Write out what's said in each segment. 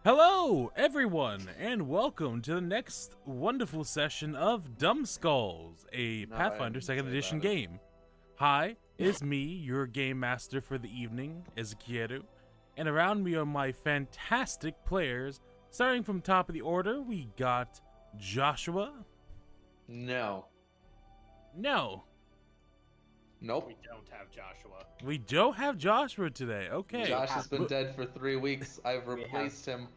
Hello, everyone, and welcome to the next wonderful session of Dumbskulls, a Pathfinder 2nd Edition game. Hi, it's me, your game master for the evening, Ezekiel, and around me are my fantastic players. Starting from top of the order, we got Joshua. No. No. Nope. We don't have Joshua. We don't have Joshua today. Okay. Josh has been dead for 3 weeks. I've replaced him.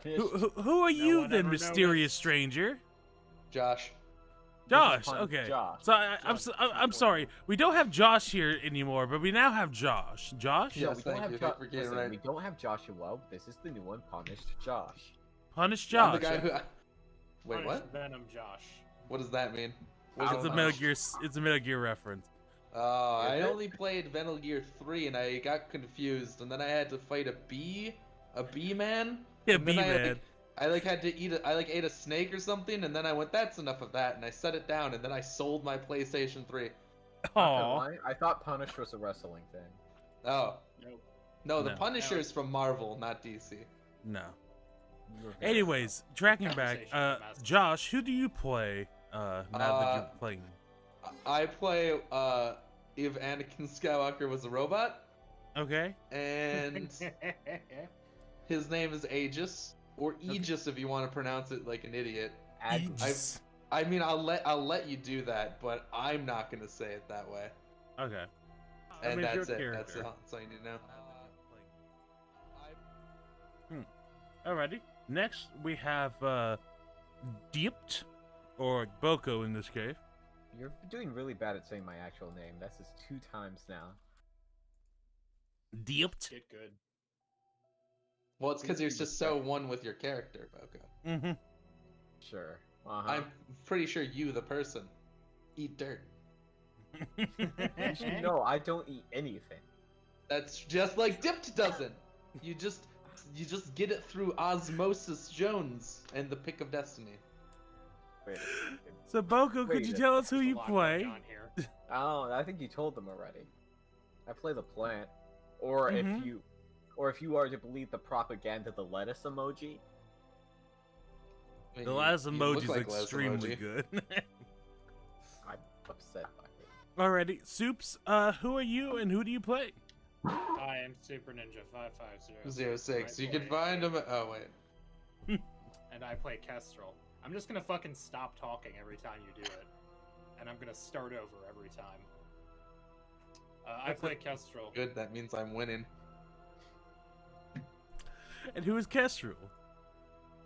Who are you one then, ever mysterious noticed. stranger? Josh. Josh, upon okay. Josh. So I'm sorry. We don't have Josh here anymore, but we now have Josh. Josh? Yeah. No, Yes, we don't thank have you. Jo- Thank you for getting Listen, right. we don't have Joshua. This is the new one, Punished Josh. Punish I'm Josh. the guy who... Wait, Punished what? Venom Josh. What does that mean? It's a Metal Gear. It's a Metal Gear reference. I only played Metal Gear 3 and I got confused, and then I had to fight a bee man. Yeah, And then B I had to- man. I had to eat I ate a snake or something, and then I went, that's enough of that, and I set it down, and then I sold my PlayStation 3. Not gonna Aw. lie, I thought Punished was a wrestling thing. Oh. Nope. No, the No. Punisher's from Marvel, not DC. No. You were very Anyways, tracking back. Conversation with Josh, who do you play? Now that you're playing. I play if Anakin Skywalker was a robot, Okay. and his name is Aegis, or Aegis if you want to pronounce it like an idiot. Aegis. I mean, I'll let you do that, but I'm not gonna say it that way. Okay. And your that's it. character. That's all you need to know. Alrighty. Next, we have Deept, or Boko in this case. You're doing really bad at saying my actual name. That's just 2 times now. Deept. Get good. Well, it's because you're just so one with your character, Boko. Mm-hmm. Sure. I'm pretty sure you, the person, eat dirt. No, I don't eat anything. That's just like Dipped doesn't. You just get it through Osmosis Jones and the Pick of Destiny. Wait. So, Boko, could Wait, you tell us who There's a you lot play? going on here. Oh, I think you told them already. I play the plant. Or Mhm. if you are to believe the propaganda, the lettuce emoji. I mean, The you- last you emoji look is like Les extremely emoji. good. I'm upset by it. Alrighty, Soups, who are you and who do you play? I am Super Ninja 550. 06. You can find him. Oh wait. And I play Kestrel. I'm just gonna fucking stop talking every time you do it, and I'm gonna start over every time. I play Kestrel. Good. That means I'm winning. And who is Kestrel?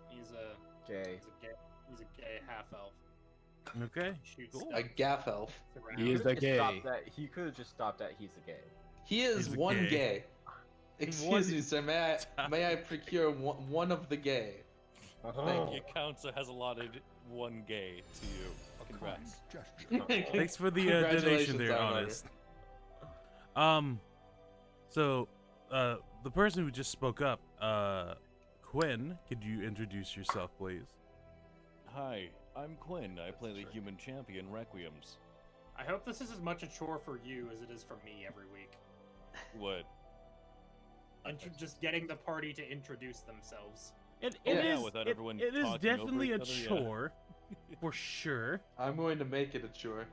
He's a Gay. he's a gay half elf. Okay. Shoots Cool. A gaff elf. around. He is a gay. He could have just stopped at he's a gay. He is He's a one gay. gay. Excuse One- me, sir. May I procure one of the gay? Thank The account has a lot of one gay to you. Congrats. Thanks for the donation Congratulations, there, Armor. Honest. So, the person who just spoke up, Quinn, could you introduce yourself, please? Hi, I'm Quinn. I play the human champion Requiems. I hope this is as much a chore for you as it is for me every week. What? Just getting the party to introduce themselves. It Yeah, is. without It everyone is talking over definitely a each other, yeah. chore, for sure. I'm going to make it a chore.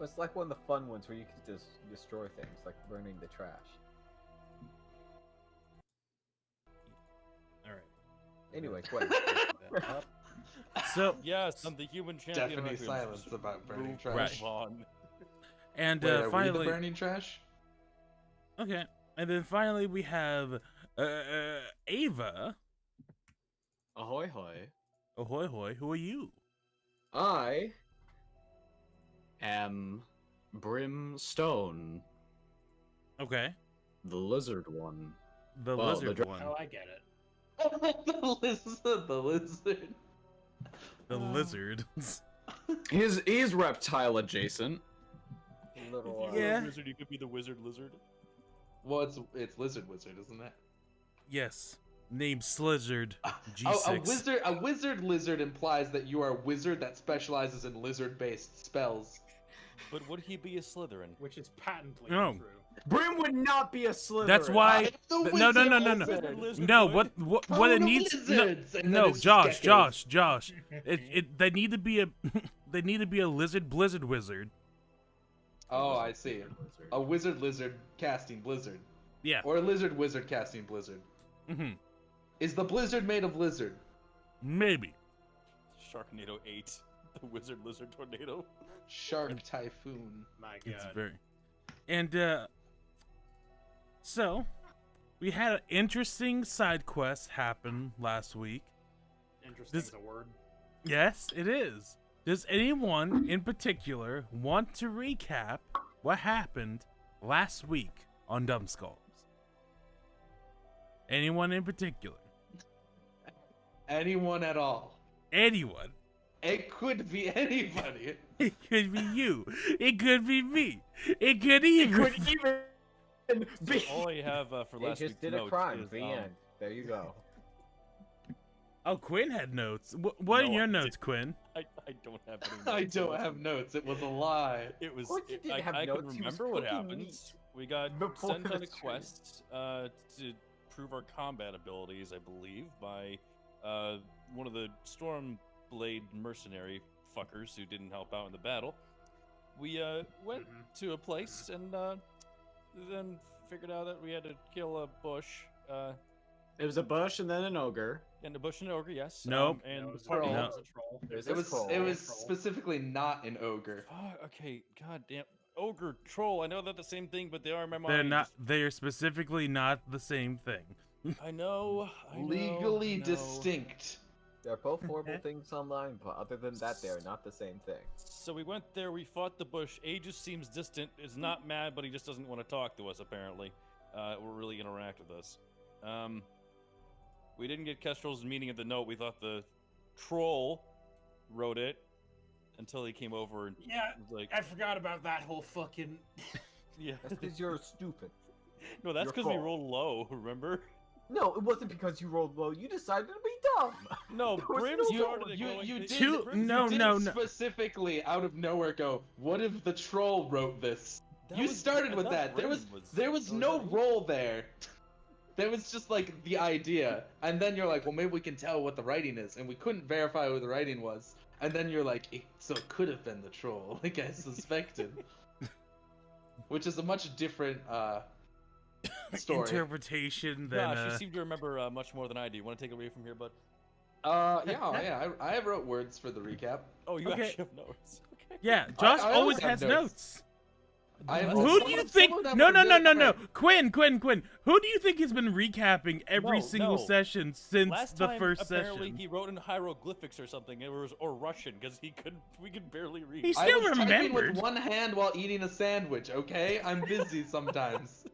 It's like one of the fun ones where you can just destroy things, like burning the trash. All right. Anyway, Quinn. So, Yes, I'm the human champion Deafening Requiems. silence about burning Move trash. on. and Wait, are we the finally, burning trash? okay, and then finally we have Ava. Ahoy hoy. Ahoy hoy, who are you? I am Brimstone, Okay, the lizard one. the Well, the lizard dra- one. Oh, I get it. The lizard. The lizard. He's reptile adjacent. Little, If you're Yeah. a wizard, you could be the wizard lizard. Well, it's lizard wizard, isn't it? Yes, named Slizzard G6. Oh, a wizard lizard implies that you are a wizard that specializes in lizard-based spells. But would he be a Slytherin? Which is patently No. true. Brim would not be a Slytherin. That's why. The No, no, wizard no, no, no. lizard. No, what it the needs. lizards, and then No, it's just geckos. Josh. They need to be a. They need to be a lizard blizzard wizard. Oh, I see. A wizard lizard casting blizzard. Yeah. Or a lizard wizard casting blizzard. Mm-hmm. Is the blizzard made of lizard? Maybe. Sharknado 8, the wizard lizard tornado. Shark typhoon. My It's God. very. And so we had an interesting side quest happen last week. Interesting This- is a word. Yes, it is. Does anyone in particular want to recap what happened last week on Dumbskulls? Anyone in particular? Anyone at all. Anyone. It could be anybody. It could be you. It could be me. It could even. be. All I have for They last just week's did a notes crime. is, The end. There you go. Oh, Quinn had notes. What are No, your I notes, Quinn? I don't have any notes. I don't have notes. It was a lie. It was. Of course you didn't have I notes, can he was remember what cooking happened. meat We got before sent on the a quest to prove our combat abilities, I believe, by one of the Stormblade mercenary fuckers who didn't help out in the battle. We went to a place and then figured out that we had to kill a bush. It was a bush and then an ogre. And a bush and an ogre, yes. Nope. And No, the it was a party. troll. No. It was a troll. There's It this was. troll. It was Troll. specifically not an ogre. Oh, okay, god damn. Ogre, troll, I know they're the same thing, but they are in my mind. They're not. They are specifically not the same thing. I know. Legally I know. distinct. They're both horrible things online, but other than that, they're not the same thing. So we went there, we fought the bush. Aegis seems distant, is not mad, but he just doesn't want to talk to us, apparently. Or really interact with us. We didn't get Kestrel's meaning of the note. We thought the troll wrote it until he came over and Yeah, was like, I forgot about that whole fucking. yeah. That's because you're stupid. No, that's your because we fault. rolled low, remember? No, it wasn't because you rolled low. You decided to be dumb. No, There was Brim no started it You going, did. Two- Brim's no, you did no, no. specifically out of nowhere go. What if the troll wrote this? That You was- started I with thought that. There Brim was no role there. There was just like the idea, and then you're like, well, maybe we can tell what the writing is, and we couldn't verify what the writing was. And then you're like, so it could have been the troll, like I suspected. Which is a much different story. Interpretation than. Gosh, you seem to remember much more than I do. You want to take it away from here, bud? Yeah. I wrote words for the recap. Oh, you Okay. actually have notes. Okay. Yeah, Josh I always always have has notes. notes. I have Who some do you of think? them No, are no, no, good, no, no. but- Quinn. Who do you think has been recapping every No, single no. session since Last the time, first apparently, session? he wrote in hieroglyphics or something, or Russian, because we could barely read. He's- I Still was typing remembered. with one hand while eating a sandwich, okay? I'm busy sometimes.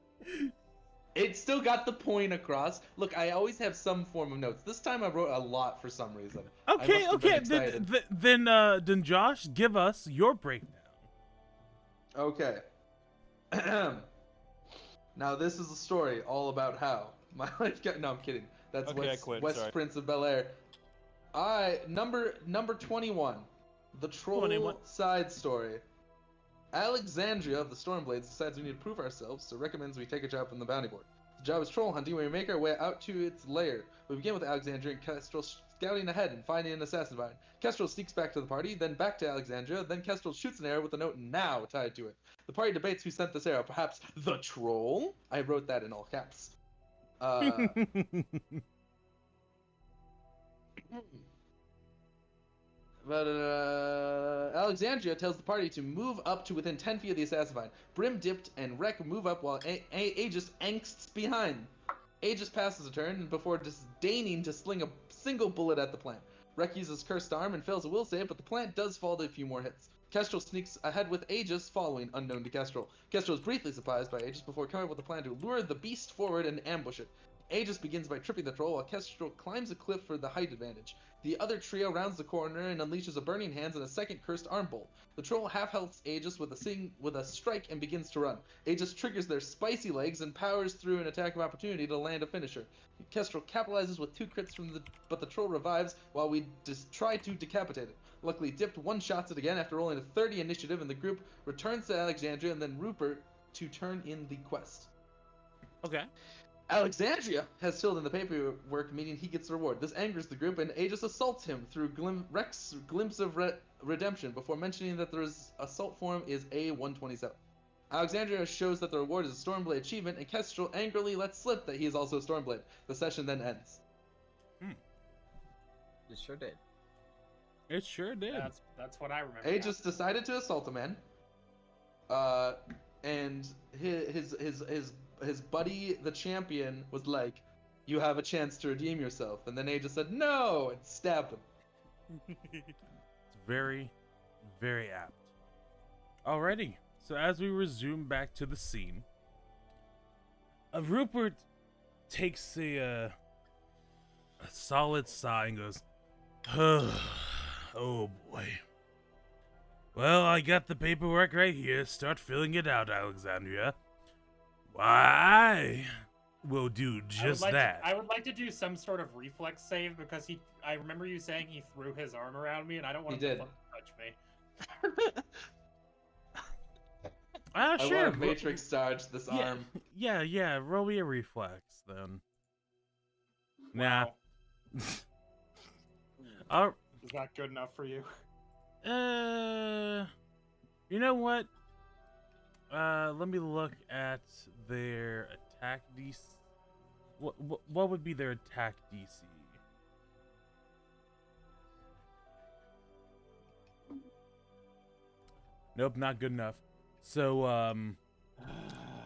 It still got the point across. Look, I always have some form of notes. This time I wrote a lot for some reason. I Okay, must have been okay. excited. Then Josh, give us your breakdown. Okay. Now this is a story all about how my life got. No, I'm kidding. That's Okay, I quit, West sorry. Prince of Bel Air. Number 21, the troll 21. side story. Alexandria of the Stormblades decides we need to prove ourselves, so recommends we take a job from the bounty board. The job is troll hunting, where we make our way out to its lair. We begin with Alexandria and Kestrel scouting ahead and finding an assassin vine. Kestrel sneaks back to the party, then back to Alexandria, then Kestrel shoots an arrow with a note now tied to it. The party debates who sent this arrow, perhaps the troll? I wrote that in all caps. But Alexandria tells the party to move up to within 10 feet of the assassin vine. Brim, Dipped, and Wreck move up while Aegis angsts behind. Aegis passes a turn before disdaining to sling a single bullet at the plant. Wreck uses Cursed Arm and fails a will save, but the plant does fall to a few more hits. Kestrel sneaks ahead with Aegis following, unknown to Kestrel. Kestrel is briefly surprised by Aegis before coming up with a plan to lure the beast forward and ambush it. Aegis begins by tripping the troll while Kestrel climbs a cliff for the height advantage. The other trio rounds the corner and unleashes a Burning Hands and a second Cursed Arm Bolt. The troll half-healths Aegis with a strike and begins to run. Aegis triggers their spicy legs and powers through an attack of opportunity to land a finisher. Kestrel capitalizes with 2 crits but the troll revives while we try to decapitate it. Luckily, Dipped one-shots it again after rolling a 30 initiative, and the group returns to Alexandria, and then Rupert to turn in the quest. Okay. Alexandria has filled in the paperwork, meaning he gets the reward. This angers the group, and Aegis assaults him through Rex's glimpse of redemption before mentioning that their assault form is A127. Alexandria shows that the reward is a Stormblade achievement, and Kestrel angrily lets slip that he is also a Stormblade. The session then ends. It sure did. It sure did. That's what I remember. Aegis decided to assault a man. And his buddy, the champion, was like, "You have a chance to redeem yourself." And then Aegis said, "No!" and stabbed him. It's very, very apt. Alrighty. So as we resume back to the scene, Rupert takes a solid sigh and goes, "Oh boy. Well, I got the paperwork right here. Start filling it out, Alexandria. Why? We'll do just that." I would like to do some sort of reflex save because I remember you saying he threw his arm around me, and I don't want him to fucking touch me. Sure. I want to Matrix dodge this arm. Yeah. Roll me a reflex then. Wow. Nah. Is that good enough for you? You know what? Let me look at their attack DC. What would be their attack DC? Nope, not good enough. So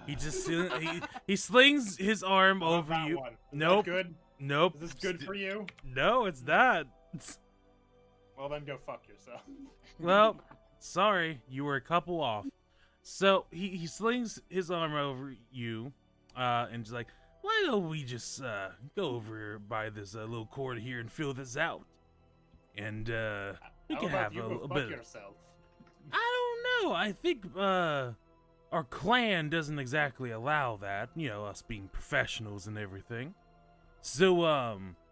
he just he slings his arm What over about you. one? Is Nope. that good? Nope. Is this good for you? No, it's not. Well, then go fuck yourself. Well, sorry, you were a couple off. So he slings his arm over you, and just like, why don't we just go over by this little cord here and fill this out, and we How can about have you a go little fuck bit. yourself? I don't know. I think our clan doesn't exactly allow that. You know, us being professionals and everything. So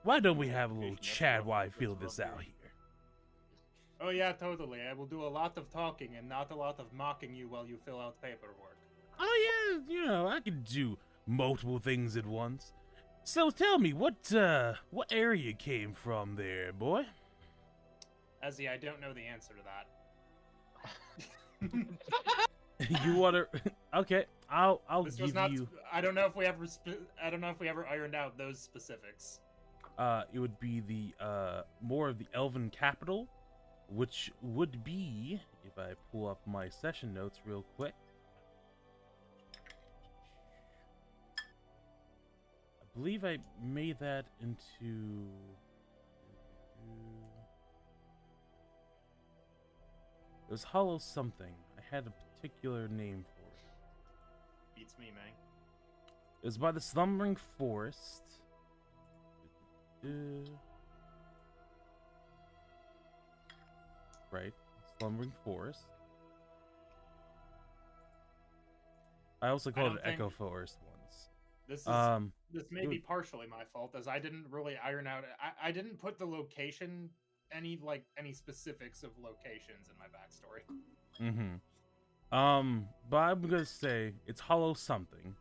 why don't we have a little chat while I fill this out here? Oh yeah, totally. I will do a lot of talking and not a lot of mocking you while you fill out paperwork. Oh yeah, you know, I can do multiple things at once. So tell me, what area you came from there, boy? Ezzy, I don't know the answer to that. You wanna? Okay, I'll This give was not. you. I don't know if we ever ironed out those specifics. It would be the more of the Elven capital, which would be, if I pull up my session notes real quick. I believe I made that into. It was Hollow something. I had a particular name for it. Beats me, man. It was by the Slumbering Forest. Right, Slumbering Forest. I also called it don't Echo think- Forest once. This may be partially my fault, as I didn't really iron out. I didn't put the location, any specifics of locations in my backstory. But I'm gonna say it's Hollow something.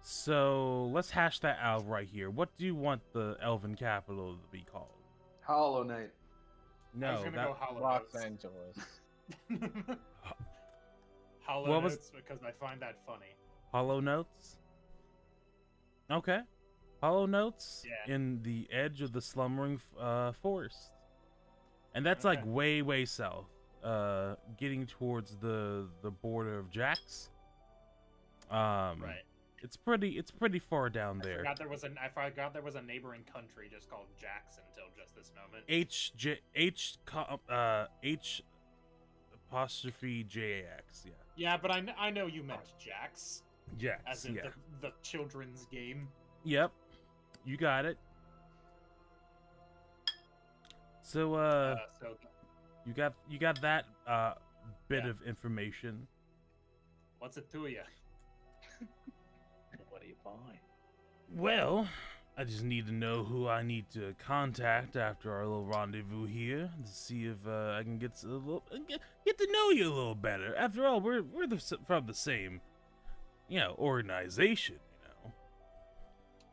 So let's hash that out right here. What do you want the Elven capital to be called? Hollow Knight. I No, was gonna that go Hollow Los Notes. Angeles. Hollow What was- Notes because I find that funny. Hollow Notes. Okay, Hollow Notes Yeah. in the edge of the Slumbering Forest, and that's Okay. like way south, getting towards the border of Jax. Right. It's pretty far down I there. forgot there was a neighboring country just called Jackson until just this moment. H apostrophe JAX. Yeah. Yeah, but I know you meant Jax, Jax. as in Yeah. the children's game. Yep. You got it. So So you got that bit Yeah. of information. what's it to you? What do you buy? Well, I just need to know who I need to contact after our little rendezvous here to see if I can get to know you a little better. After all, we're from the same organization.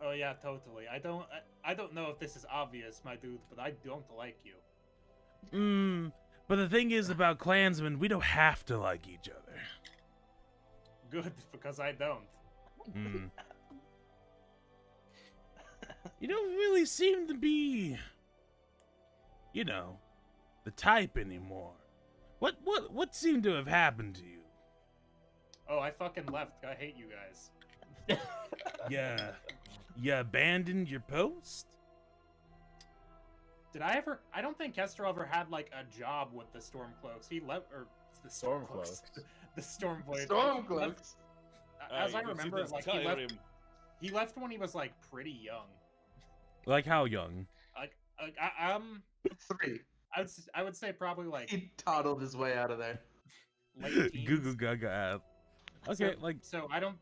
Oh yeah, totally. I don't know if this is obvious, my dude, but I don't like you. But the thing is about Klansmen, we don't have to like each other. Good, because I don't. You don't really seem to be, the type anymore. What seemed to have happened to you? Oh, I fucking left. I hate you guys. Yeah. You abandoned your post? Did I ever? I don't think Kestrel ever had like a job with the Stormcloaks. He left, or the Stormcloaks, the Stormblades. Stormcloaks. As I you see remember, this like Skyrim. he left when he was like pretty young. Like how young? Like 3. I would say probably like He toddled his way out of there. late teens. Google Gaga app. Okay, So I don't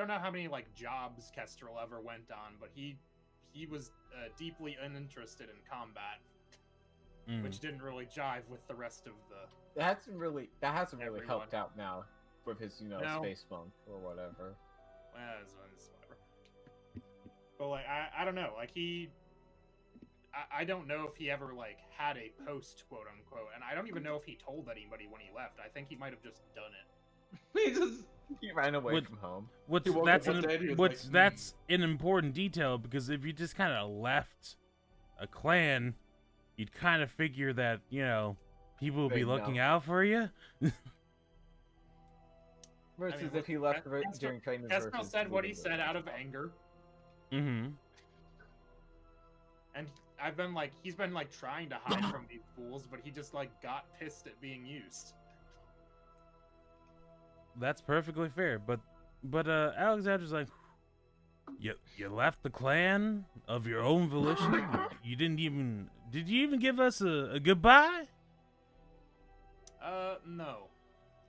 know how many like jobs Kestrel ever went on, but he was deeply uninterested in combat, which didn't really jive with the rest of the. That hasn't really Everyone. helped out now with his No. space funk or whatever. It's whatever. But like I don't know, like I don't know if he ever like had a post, quote unquote, and I don't even know if he told anybody when he left. I think he might have just done it. He ran away What- from home. He woke up one day and he was like, That's an important detail, because if you just kind of left a clan, you'd kind of figure that people would be Right, no. looking out for you. Versus mean, if he left Kestrel- during training. Kestrel versus said what he leaving. said out of anger, Mm-hmm. and he's been like trying to hide from these fools, but he just like got pissed at being used. That's perfectly fair, but Alexander's like, you left the clan of your own volition. Did you even give us a goodbye? No.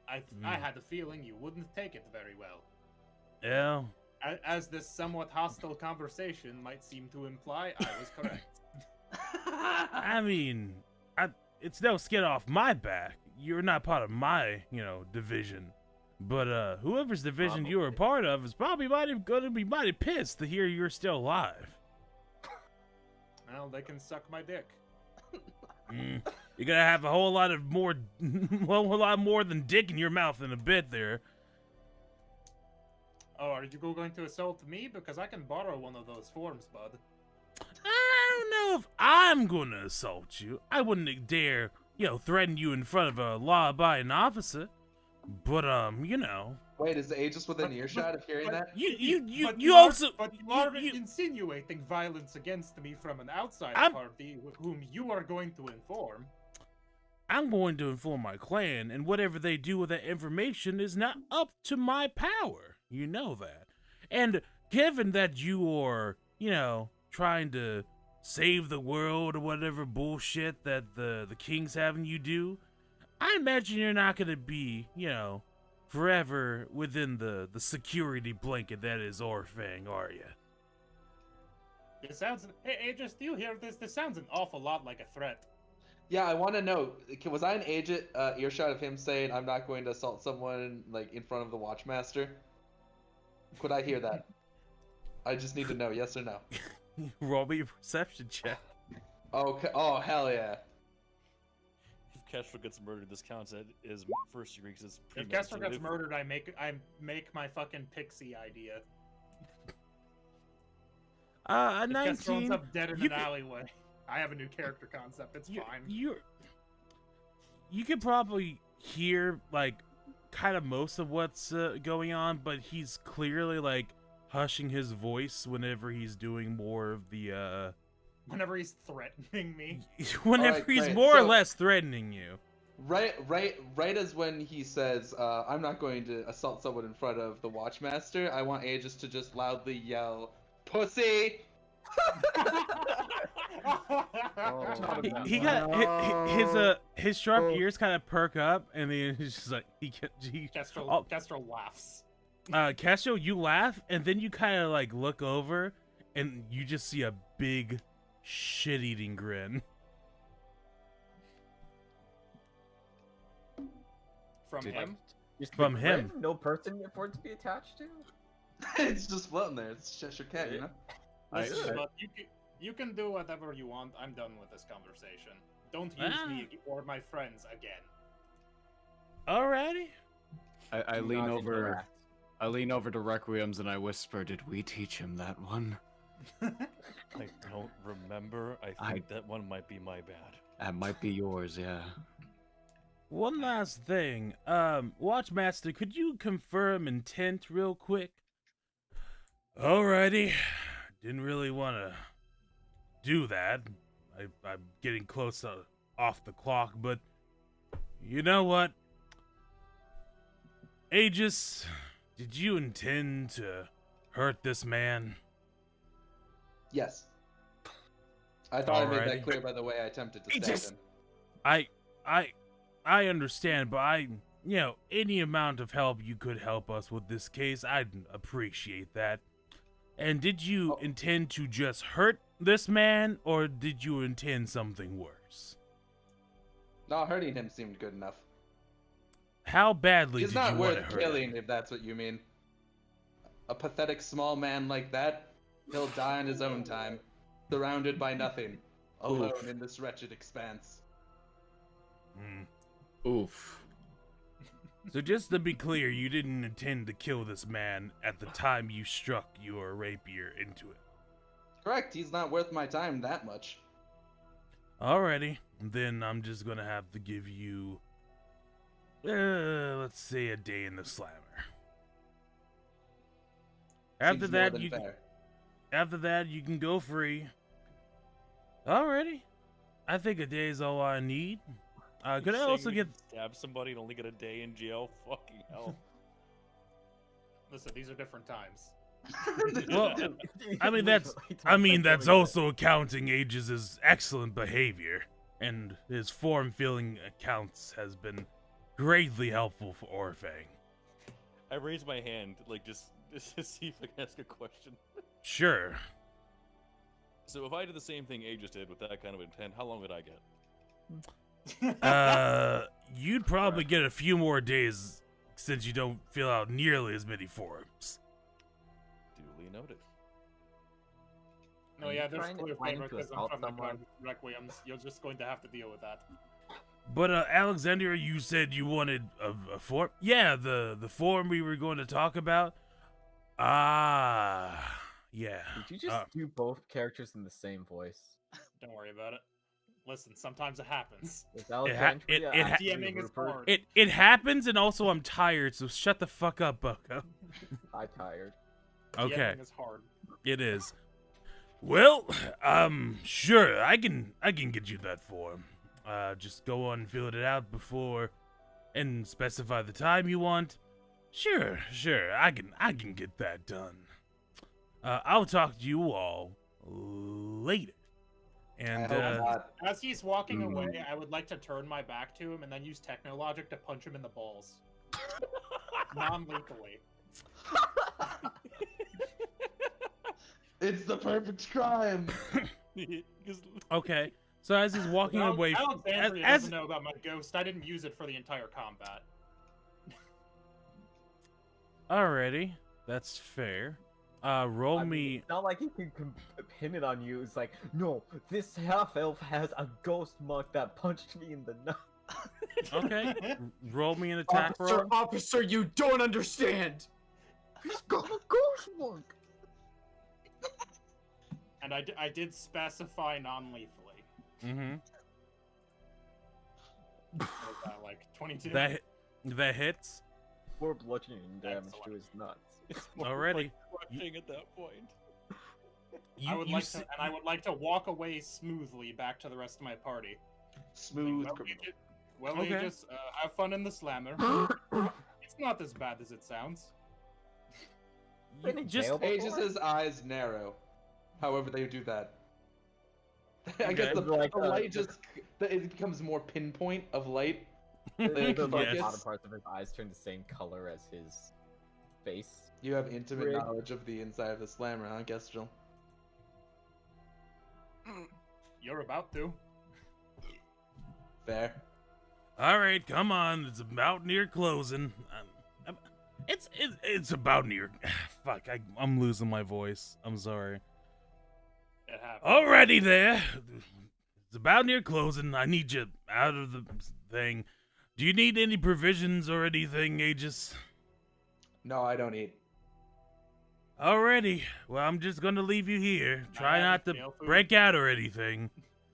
I had the feeling you wouldn't take it very well. Yeah. As this somewhat hostile conversation might seem to imply, I was correct. I mean, it's no skin off my back. You're not part of my, division. But whoever's division you were a part of is probably gonna be mighty pissed to hear you're still alive. Well, they can suck my dick. You're gonna have a whole lot more than dick in your mouth in a bit there. Oh, are you going to assault me? Because I can borrow one of those forms, bud. I don't know if I'm gonna assault you. I wouldn't dare, threaten you in front of a law-abiding officer. But Wait, is the Aegis within earshot of hearing that? But you are- also But you are you- insinuating violence against me from an outside I'm- party whom you are going to inform. I'm going to inform my clan, and whatever they do with that information is not up to my power. You know that. And given that you are, trying to save the world or whatever bullshit that the king's having you do, I imagine you're not going to be, forever within the security blanket that is Orfang, are you? It sounds. Hey, Aegis, do you hear this? This sounds an awful lot like a threat. Yeah, I want to know. Was I an earshot of him saying I'm not going to assault someone like in front of the Watchmaster? Could I hear that? I just need to know, yes or no. Roll me a perception check. Okay. Oh hell yeah. If Kestrel gets murdered, this counts as his first degree because it's If Kessler gets premeditated. murdered, I make my fucking pixie idea. A If Kessler ends 19. up dead in you an could- alleyway, I have a new character concept. It's fine. You could probably hear like kind of most of what's going on, but he's clearly like hushing his voice whenever he's doing more of the Whenever he's threatening me. whenever Alright, he's great. more or So- less threatening you. Right as when he says, I'm not going to assault someone in front of the Watchmaster, I want Aegis to just loudly yell, "Pussy!" Oh, He got his sharp ears kind of perk up, and then he's just like Kestrel laughs. Castro, you laugh, and then you kind of like look over, and you just see a big shit-eating grin. From him? Just From the him. grin? No person for it to be attached to? It's just floating there. It's Cheshire Cat, you know? Listen, but you can do whatever you want. I'm done with this conversation. Don't use me or my friends again. Alrighty. I lean over. I lean over to Requiem's and I whisper, "Did we teach him that one?" I don't remember. I think that one might be my bad. That might be yours, yeah. One last thing. Watchmaster, could you confirm intent real quick? Alrighty. Didn't really want to do that. I'm getting close to off the clock, but you know what? Aegis, did you intend to hurt this man? Yes. I thought I made Alrighty. that clear by the way I attempted to stab him. I understand, but any amount of help you could help us with this case, I'd appreciate that. And did you intend to just hurt this man, or did you intend something worse? No, hurting him seemed good enough. How badly He's did not you want to worth hurt killing, him? if that's what you mean. A pathetic small man like that, he'll die in his own time, surrounded by nothing, alone in this wretched expanse. Oof. So just to be clear, you didn't intend to kill this man at the time you struck your rapier into it. Correct, he's not worth my time that much. Alrighty, then I'm just gonna have to give you, let's say a day in the slammer. After Seems more that, than fair. after that, you can go free. Alrighty, I think a day is all I need. Could I also get? Stab somebody and only get a day in jail? Fucking hell. Listen, these are different times. Well, I mean that's also accounting Aegis' excellent behavior, and his form-filling accounts has been greatly helpful for Orfang. I raise my hand, like just to see if I can ask a question. Sure. So if I did the same thing Aegis did with that kind of intent, how long would I get? You'd probably get a few more days since you don't fill out nearly as many forms. Duly noted. No, Are yeah, you there's trying to clear find to favoritism assault from the someone? Requiems. You're just going to have to deal with that. But Alexandria, you said you wanted a form? Yeah, the form we were going to talk about. Ah, yeah. Did you just do both characters in the same voice? Don't worry about it. Listen, sometimes it happens. Is Alexandria it ha- actually DMing is Rupert? hard. It happens, and also I'm tired, so shut the fuck up, Bucko. I'm tired. Okay, DMing is hard. it is. Well, sure, I can get you that form. Just go on and fill it out before, and specify the time you want. Sure, I can get that done. I'll talk to you all later. And I hope not. As he's walking away, I would like to turn my back to him and then use Technologic to punch him in the balls. Non-lethally. It's the perfect crime. okay, so as he's walking away, Alexandria doesn't know about my ghost. I didn't use it for the entire combat. alrighty, that's fair. Roll me. It's not like he can pin it on you. It's like, no, this half-elf has a ghost monk that punched me in the nut. Okay, roll me an attack roll. Officer, you don't understand! He's got a ghost monk! And I did specify non-lethally. Mm-hmm. What was that, like 22? That hits. 4 bludgeoning damage to Excellent. his nuts. Already. Crushing at that point. You, I would you like see- to, and I would like to walk away smoothly back to the rest of my party. Smooth Well, criminal. Well, Okay. you just have fun in the slammer. It's not as bad as it sounds. you just Aegis' eyes narrow. However they do that. I guess Okay. the light just it becomes more pinpoint of light. The Like, bottom focus. parts of his eyes turn the same color as his face. You have intimate Rig. knowledge of the inside of the slammer, huh, Kestrel? You're about to. Fair. All right, come on. It's about near closing. It's about near. Fuck, I'm losing my voice. I'm sorry. It happened. Alrighty there. It's about near closing. I need you out of the thing. Do you need any provisions or anything, Aegis? No, I don't eat. Alrighty. Well, I'm just gonna leave you here. Try not to break out or anything.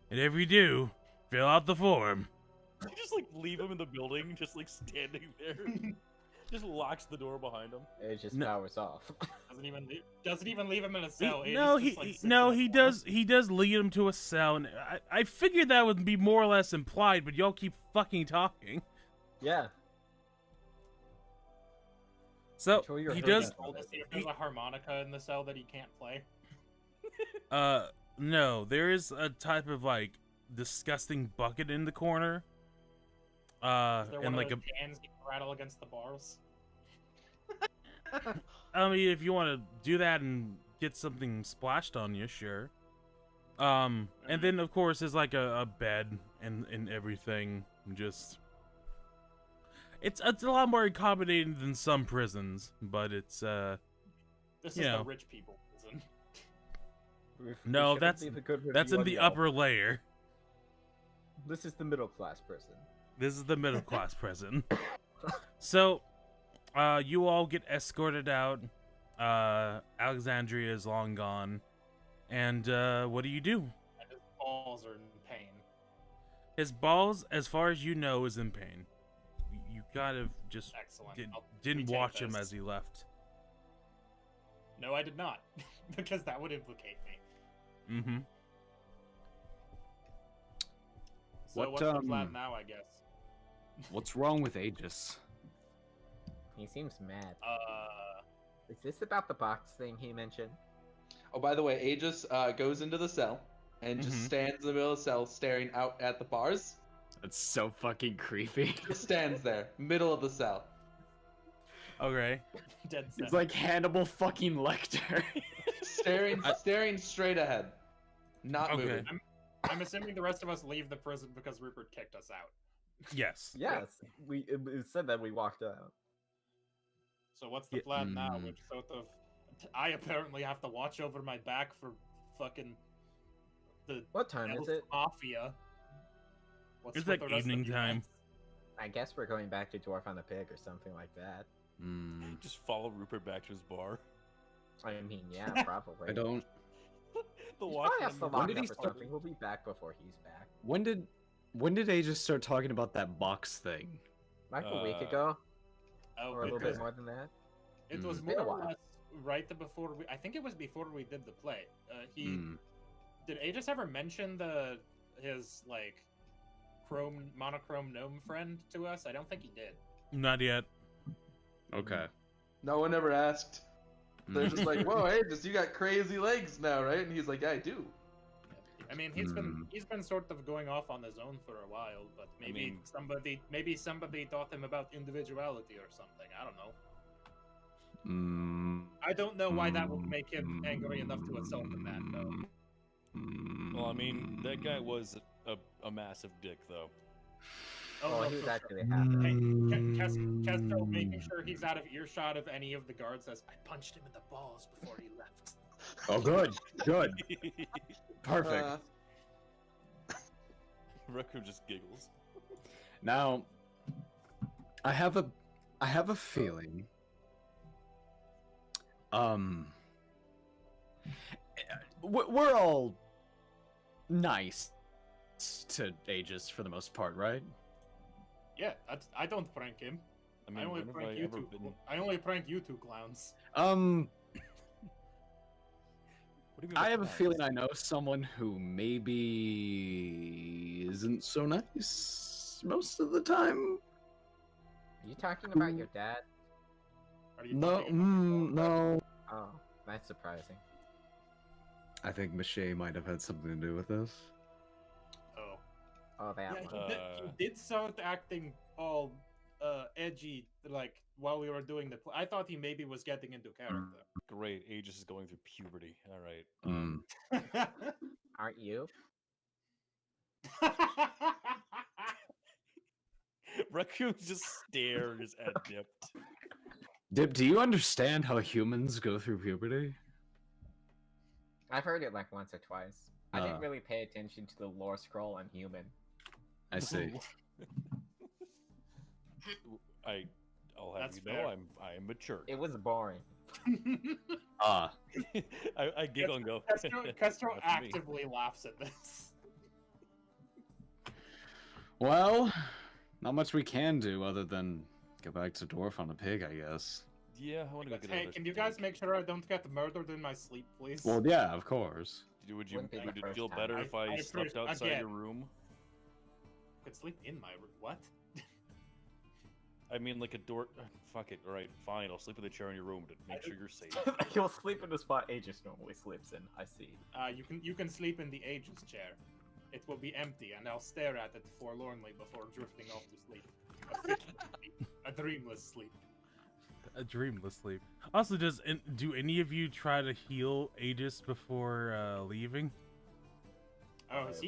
And if you do, fill out the form. You just like leave him in the building, just like standing there. Just locks the door behind him. It just powers off. Doesn't even leave him in a cell. He does lead him to a cell, and I figured that would be more or less implied, but y'all keep fucking talking. Yeah. So he does. If there's a harmonica in the cell that he can't play. No, there is a type of like disgusting bucket in the corner. And like a cans you can rattle against the bars. I mean, if you want to do that and get something splashed on you, sure. And then of course there's like a bed and everything. Just it's a lot more accommodating than some prisons, but it's This is the rich people prison. No, that's in the upper layer. This is the middle class prison. This is the middle class prison. So, you all get escorted out. Alexandria is long gone. And, what do you do? And his balls are in pain. His balls, as far as you know, is in pain. You kind of just didn't watch him as he left. No, I did not. Because that would implicate me. Mm-hmm. So what's the plan now, I guess? What's wrong with Aegis? He seems mad. Is this about the box thing he mentioned? Oh, by the way, Aegis goes into the cell and just stands in the middle of the cell staring out at the bars. That's so fucking creepy. Just stands there, middle of the cell. Okay. Dead set. It's like Hannibal fucking Lecter. staring straight ahead. Not moving. I'm assuming the rest of us leave the prison because Rupert kicked us out. Yes. Yes. It said that we walked out. So what's the plan now? Which sort of... I apparently have to watch over my back for fucking... What time is it? Mafia. It's like evening time. I guess we're going back to Dwarf on the Pig or something like that. Just follow Rupert back to his bar. I mean, yeah, probably. I don't... When did he start? We'll be back before he's back. When did Aegis start talking about that box thing? Like a week ago? Or a little bit more than that? It was more or less right before I think it was before we did the play. Did Aegis ever mention his like monochrome gnome friend to us? I don't think he did. Not yet. Okay. No one ever asked. They're just like, "Whoa, Aegis, you got crazy legs now, right?" And he's like, "Yeah, I do." I mean, he's been sort of going off on his own for a while, but maybe somebody taught him about individuality or something. I don't know. I don't know why that would make him angry enough to assault a man, though. Well, I mean, that guy was a massive dick, though. Oh, he was actually happy. Kesto, making sure he's out of earshot of any of the guards, says, "I punched him in the balls before he left." Oh, good. Perfect. Raku just giggles. Now, I have a feeling. We're all nice to Aegis for the most part, right? Yeah, I don't prank him. I mean, I only prank you two. I only prank you two clowns. I have a feeling I know someone who maybe isn't so nice most of the time. You talking about your dad? No. Oh, that's surprising. I think Mache might have had something to do with this. Oh, that one. He did start acting all edgy, like, while we were doing the play. I thought he maybe was getting into character. Great, Aegis is going through puberty. All right. Aren't you? Raku just stares at Dipped. Dip, do you understand how humans go through puberty? I've heard it like once or twice. I didn't Uh. really pay attention to the lore scroll on human. I see. I'll have That's you know fair. I am mature. It was boring. Ah. I giggle and go. Castro "Not for me." actively laughs at this. Well, not much we can do other than go back to Dwarf on a Pig, I guess. Yeah, I want to go get Hey, another can you guys steak. make sure I don't get murdered in my sleep, please? Well, yeah, of course. Would Wouldn't be the it first feel time. better if I I slept first- outside again. your room? I could sleep in my room. What? I mean, like a door. Fuck it. All right, fine. I'll sleep in the chair in your room to make sure you're safe. You'll sleep in the spot Aegis normally sleeps in. I see. You can sleep in the Aegis chair. It will be empty, and I'll stare at it forlornly before drifting off to sleep. A dreamless sleep. A dreamless sleep. Also, do any of you try to heal Aegis before leaving? Oh, is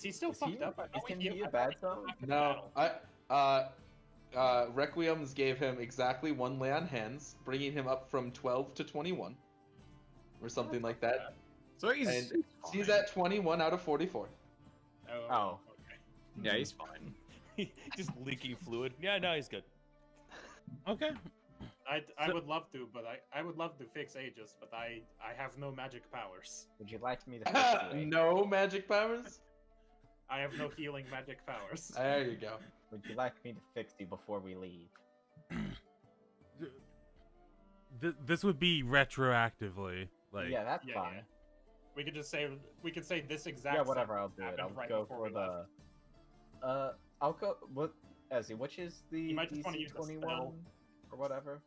he still fucked up? I thought Is we he a bad zone? No, Requiems gave him exactly 1 lay on hands, bringing him up from 12 to 21, or something like that. So he's And he's at 21 out of 44. Oh. Okay. yeah, he's fine. Just leaking fluid. Yeah, no, he's good. Okay. I So- would love to, but I would love to fix Aegis, but I have no magic powers. Would you like me to fix you, Aegis? No magic powers? I have no healing magic powers. There you go. Would you like me to fix you before we leave? This would be retroactively. Like, yeah, that's Yeah, fine. yeah. We could just say this exact. Yeah, whatever. I'll do it. happened I'll right go before for we left. the. I'll go. What? Ezzy, which is the You might just wanna use DC the 21 spell. or whatever?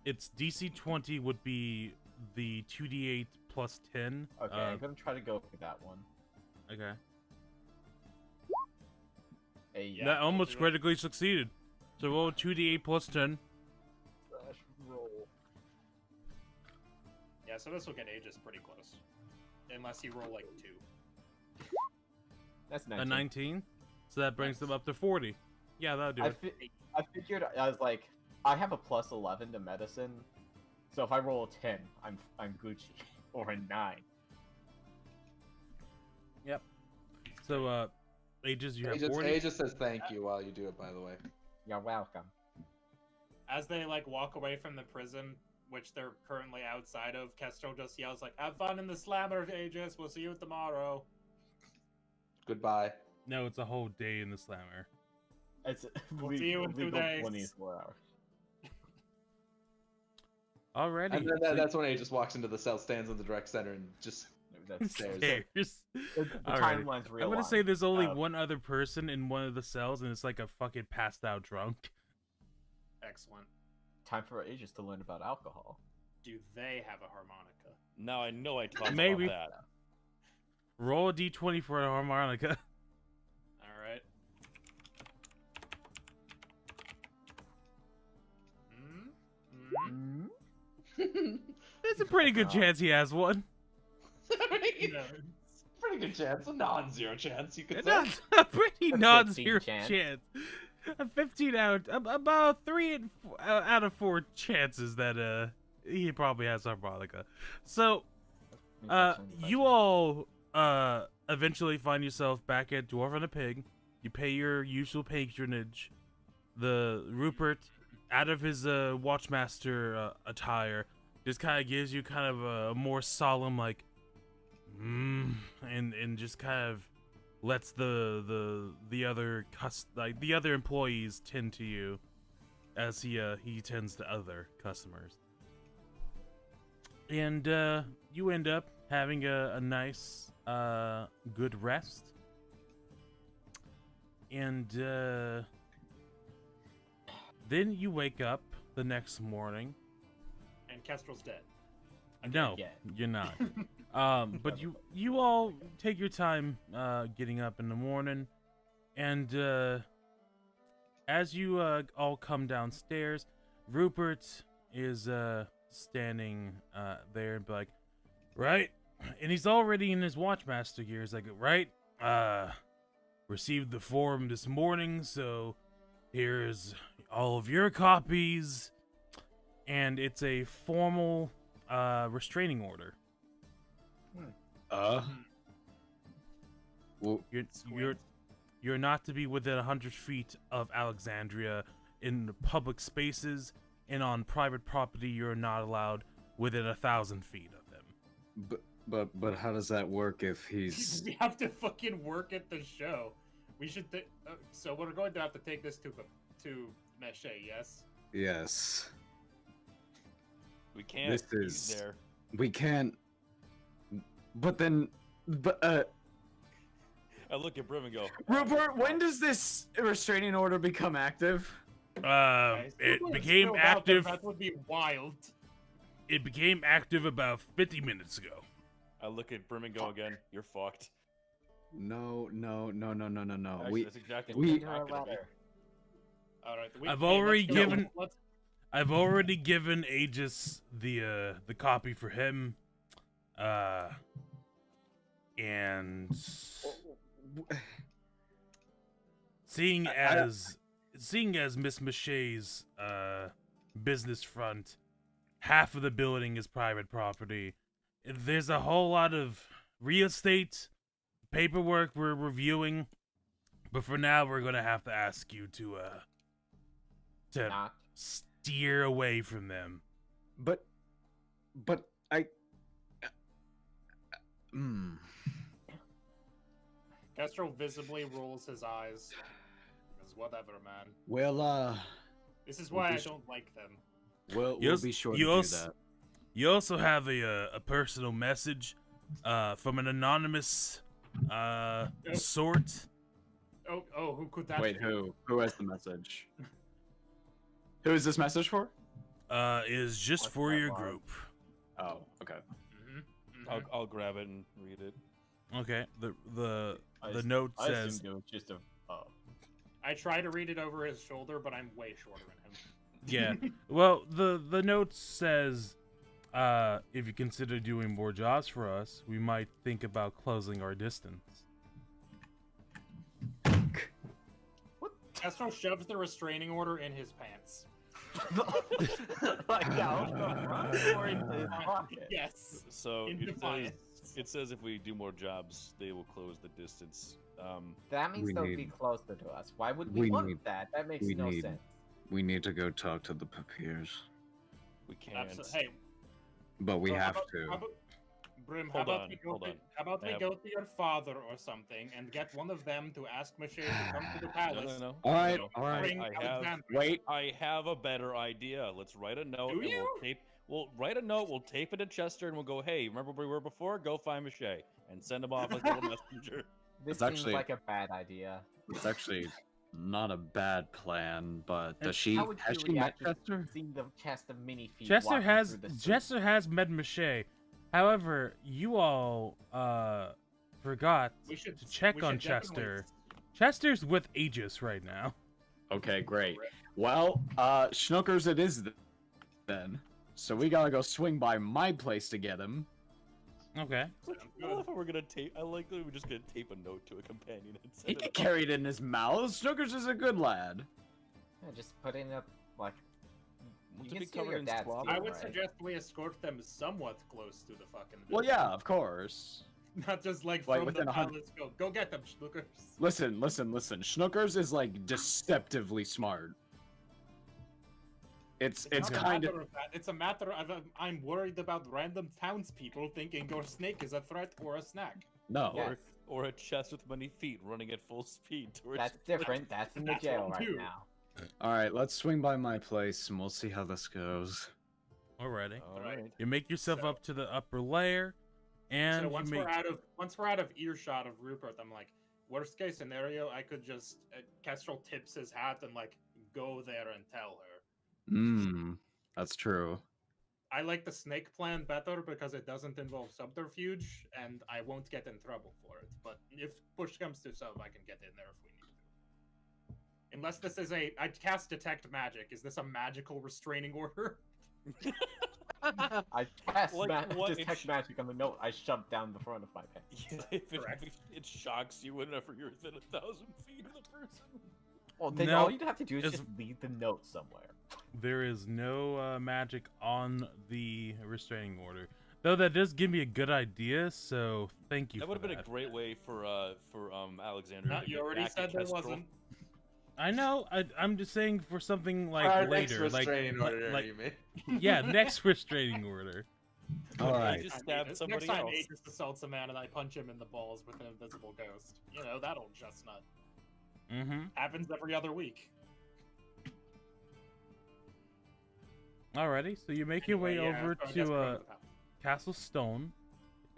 it's DC 20 would be the 2d8 plus 10. Okay, I'm gonna try to go for that one. Okay. Hey, Yeah, That we'll almost do it. critically succeeded. So roll 2d8 plus 10. slash roll. Yeah, so this will get Aegis pretty close, unless you roll like 2. That's A 19. 19. So that brings them up to 40. Yeah, that'll do I, it. I figured I was like, I have a plus 11 to medicine, so if I roll a 10, I'm Gucci or a 9. So, Aegis, you have Aegis, 40. Aegis says thank you while you do it, by the way. You're welcome. As they like walk away from the prison, which they're currently outside of, Kestrel just yells like, "Have fun in the slammer, Aegis. We'll see you tomorrow." Goodbye. No, it's a whole day in the slammer. It's We'll see you in 2 legal days. 24 hours. Alrighty. And then that's when Aegis walks into the cell, stands in the direct center, and just That's Stairs. Stairs. the Alrighty. timeline's real. I'm gonna say there's only Um, one other person in one of the cells, and it's like a fucking passed out drunk. Excellent. time for Aegis to learn about alcohol. Do they have a harmonica? Now I know I talked Maybe. about that. Roll a d20 for a harmonica. All right. Mm-hmm. There's a pretty good chance he has one. Pretty good chance, a non-zero chance, you could say. Not a pretty A non-zero 15 chance. chance. A 15 out, about 3 out of 4 chances that he probably has harmonica. So you all eventually find yourself back at Dwarf and a Pig. You pay your usual patronage. The Rupert, out of his Watchmaster attire, just kind of gives you kind of a more solemn like, and just kind of lets the other the other employees tend to you, as he tends to other customers. And you end up having a nice good rest. And then you wake up the next morning. And Kestrel's dead. No, Yeah. you're not. But you all take your time getting up in the morning, and as you all come downstairs, Rupert is standing there and be like, right, and he's already in his Watchmaster gear. He's like, right, received the form this morning, so here's all of your copies, and it's a formal restraining order. Well, You're not to be within 100 feet of Alexandria in public spaces, and on private property you're not allowed within 1,000 feet of them. but how does that work if he's? We have to fucking work at the show. We should. So we're going to have to take this to Meche, yes? Yes. We can't. This be is- there. We can't. But I look at Brim and go, Rupert, when does this restraining order become active? Guys, It let's became go out there, active. That would be wild. It became active about 50 minutes ago. I look at Brim and go again. You're fucked. No. Actually, that's exactly we- what I'm not gonna be. All right. I've already given Aegis the copy for him. And seeing as Miss Mache's business front, half of the building is private property. There's a whole lot of real estate paperwork we're reviewing, but for now we're gonna have to ask you to Not. steer away from them. But I. Castro visibly rolls his eyes. Because whatever, man. Well, This is We'll why be I sh- don't like them. we'll Yes, be sure to you do also- that. You also have a personal message from an anonymous sort. Oh, who could that Wait, be? who? Who has the message? Who is this message for? Is just What's for that your line? group. Oh, okay. I'll grab it and read it. Okay. The I note I says assumed it was just a. I try to read it over his shoulder, but I'm way shorter than him. yeah. Well, the note says if you consider doing more jobs for us, we might think about closing our distance. Castro shoves the restraining order in his pants. Like out the front or into his pocket? Yes. So In it says, defiance. it says if we do more jobs, they will close the distance. That means We they'll be need- closer to us. Why would we we want need- that? That makes we no need- sense. We need to go talk to the papiers, we can't. Hey, but we so have how to. about, Brim, Hold how about on, we go hold to, on. how about I we have- go to your father or something and get one of them to ask Mache to come to the No, palace. no, no. All right, No, all right. Bring I have. Alexandria. Wait. I have a better idea. Let's write a note Do and you? we'll tape. We'll write a note. We'll tape it to Chester and we'll go, "Hey, remember where we were before? Go find Mache and send him off as a little messenger." This It's seems actually- like a bad idea. It's actually not a bad plan, but And does she? how would Has you she met react if Chester? seeing the chest of mini feet Chester walking has through the street? Chester has met Mache. However, you all forgot We should to check we on should definitely- Chester. Chester's with Aegis right now. Okay, great. Well, Schnookers it is then. So we gotta go swing by my place to get him. Okay. I love how we're gonna tape. I like that we're just gonna tape a note to a companion and He send can it. carry it in his mouth. Snookers is a good lad. Yeah, just putting up like. Won't You it can be steal covered your in dad's squab? deal, I would right? suggest we escort them somewhat close to the fucking. Well, building. yeah, of course. Not just like Like, from within the 100 palace. Go get them, schnookers. Listen. Schnookers is like deceptively smart. It's It's not a kind matter of that. It's a matter of I'm worried about random townspeople thinking your snake is a threat or a snack. no. Yes. Or a chest with many feet running at full speed towards. That's different. That's in the That's jail what right I'm now. All right, let's swing by my place and we'll see how this goes. Alrighty. All right. You make yourself So- up to the upper layer, and So once you make. we're out of earshot of Rupert, I'm like, worst case scenario, I could just Kestrel tips his hat and like go there and tell her. That's true. I like the snake plan better because it doesn't involve subterfuge, and I won't get in trouble for it. But if push comes to shove, I can get in there if we need to. Unless this is I cast detect magic. Is this a magical restraining order? I cast Like, what detect if- magic on the note I shoved down the front of my pants. If Correct. it shocks you whenever you're within 1,000 feet of the person. Well, then No, all you'd have to do is it's- just leave the note somewhere. There is no magic on the restraining order, though. That does give me a good idea. So thank you. That for would have been a great way for Alexander. No, to you get already back at said there Kestrel. wasn't. I know. I'm just saying for something like Our next later, like restraining order, like you mean? yeah, next restraining order. All I right. just stabbed somebody Next time else. Aegis assaults a man and I punch him in the balls with an invisible ghost. You know, that'll just not. Mm-hmm. Happens every other week. Alrighty, so you make your way Anyway, yeah, over so I guess to we're on the path. Castle Stone,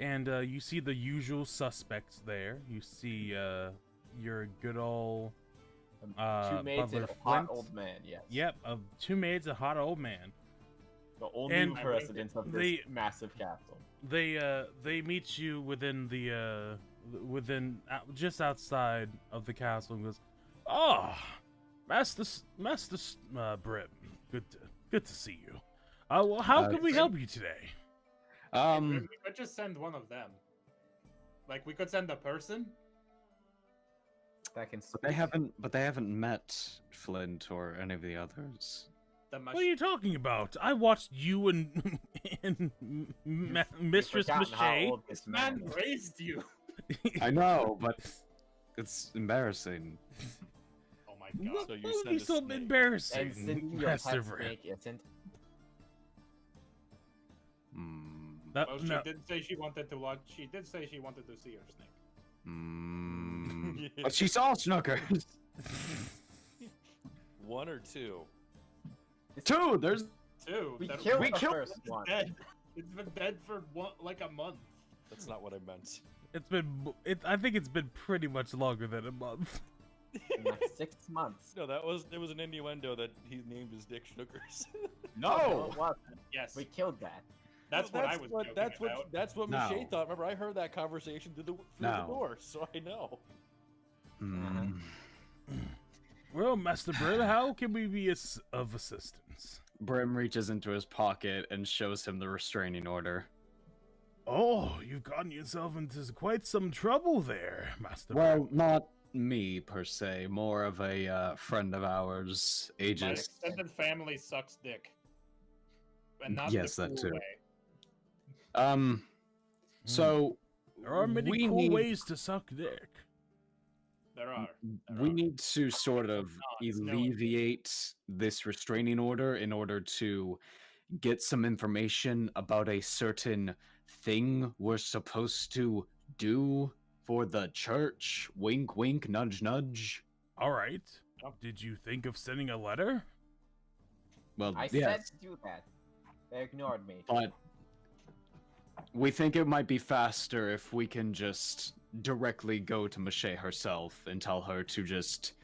and you see the usual suspects there. You see your good old Two maids and Butler a hot Flint. old man, yes. Yep, two maids, a hot old man. The only And residents of this they- massive castle. They meet you within the just outside of the castle and goes, "Oh, Master Brim, good to see you. Well, how can we help you today?" We could just send one of them. Like, we could send a person. That can But they haven't met Flint or any of the others. The What are you talking about? I watched you and Mistress Forgotten how Mache. old this man man is. raised you. I know, but it's embarrassing. Oh my What god. So you would send be a so snake. embarrassing, And sending your Master pet Brim? snake isn't. That- Well, no. she did say she wanted to watch. She did say she wanted to see her snake. But she saw Snookers. One or two. Two. There's Two. We that- killed we the killed- first It's one. dead. It's been dead for like a month. That's not what I meant. It's been. I think it's been pretty much longer than a month. In like 6 months. No, there was an innuendo that he named his dick Schnookers. No, it wasn't. Yes. We killed that. That's what I was joking about. That's what No. Mache thought. Remember, I heard that conversation through the No. door, so I know. Well, Master Brim, how can we be of assistance? Brim reaches into his pocket and shows him the restraining order. Oh, you've gotten yourself into quite some trouble there, Master Brim. Well, not me per se, more of a friend of ours, My Aegis. extended family sucks dick. And not Yes, the that cool too. way. So There are many we cool need- ways to suck dick. There are. we need to sort of it's no- alleviate this restraining order in order to get some information about a certain thing we're supposed to do for the church. Wink, wink, nudge, nudge. All right. Oh. Did you think of sending a letter? Well, I yes, said to do that. They ignored me. but we think it might be faster if we can just directly go to Mache herself and tell her to just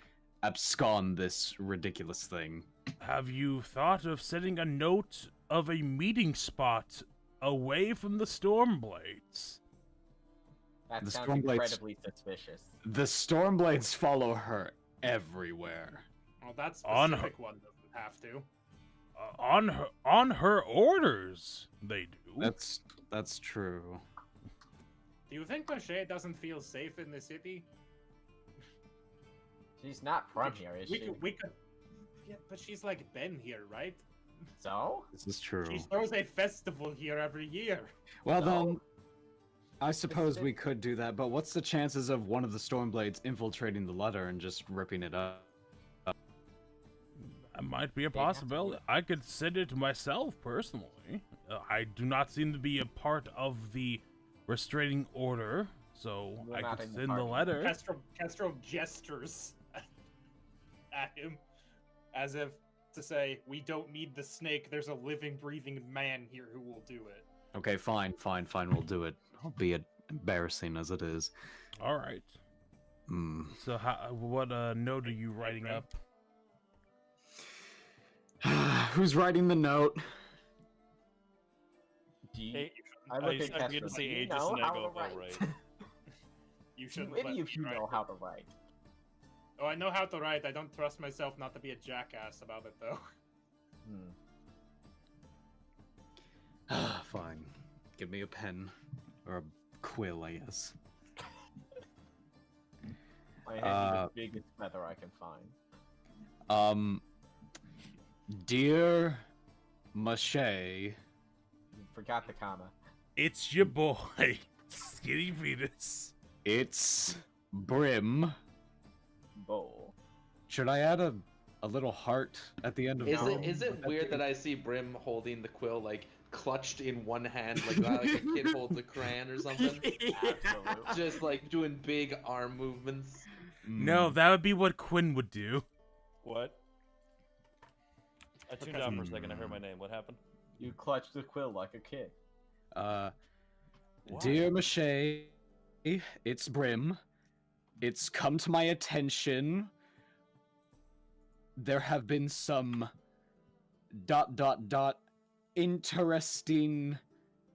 abscond this ridiculous thing. Have you thought of setting a note of a meeting spot away from the Stormblades? That The sounds Stormblades- incredibly suspicious. The Stormblades follow her everywhere. Well, that On specific one doesn't have to. On her orders, they do. That's true. Do you think Mache doesn't feel safe in the city? She's not from here, is she? We could. Yeah, but she's like been here, right? So? This is true. She throws a festival here every year. Well No. then, I suppose we could do that, but what's the chances of one of the Stormblades infiltrating the letter and just ripping it up? That might be a They'd have to possibility. I could send it myself personally. I do not seem to be a part of the restraining order, so You're I not could in the send the party. letter. Castro gestures at him as if to say, "We don't need the snake. There's a living, breathing man here who will do it." Okay, fine, we'll do it. Albeit embarrassing as it is. All right. So, what note are you writing Okay. up? Who's writing the note? Do you, Hey, I look at I Castro, get to say "Do you Aegis know and I how go, to "Oh, write?" right." You Do shouldn't let any me of you write know it. how to write? Oh, I know how to write. I don't trust myself not to be a jackass about it, though. Fine. Give me a pen. Or a quill, I guess. I hand you the biggest feather I can find. Dear Mache, You forgot the comma. It's your boy, Skinny Venus. it's Brim. Bowl. Should I add a little heart at the end of Is it weird that I see Brim holding the quill like clutched in one hand, like a kid holds a crayon or something? Absolutely. Just like doing big arm movements. No, that would be what Quinn would do. What? I tuned out for a second. I heard my name. What happened? You clutched the quill like a kid. Dear Mache, it's Brim. It's come to my attention. There have been some ... interesting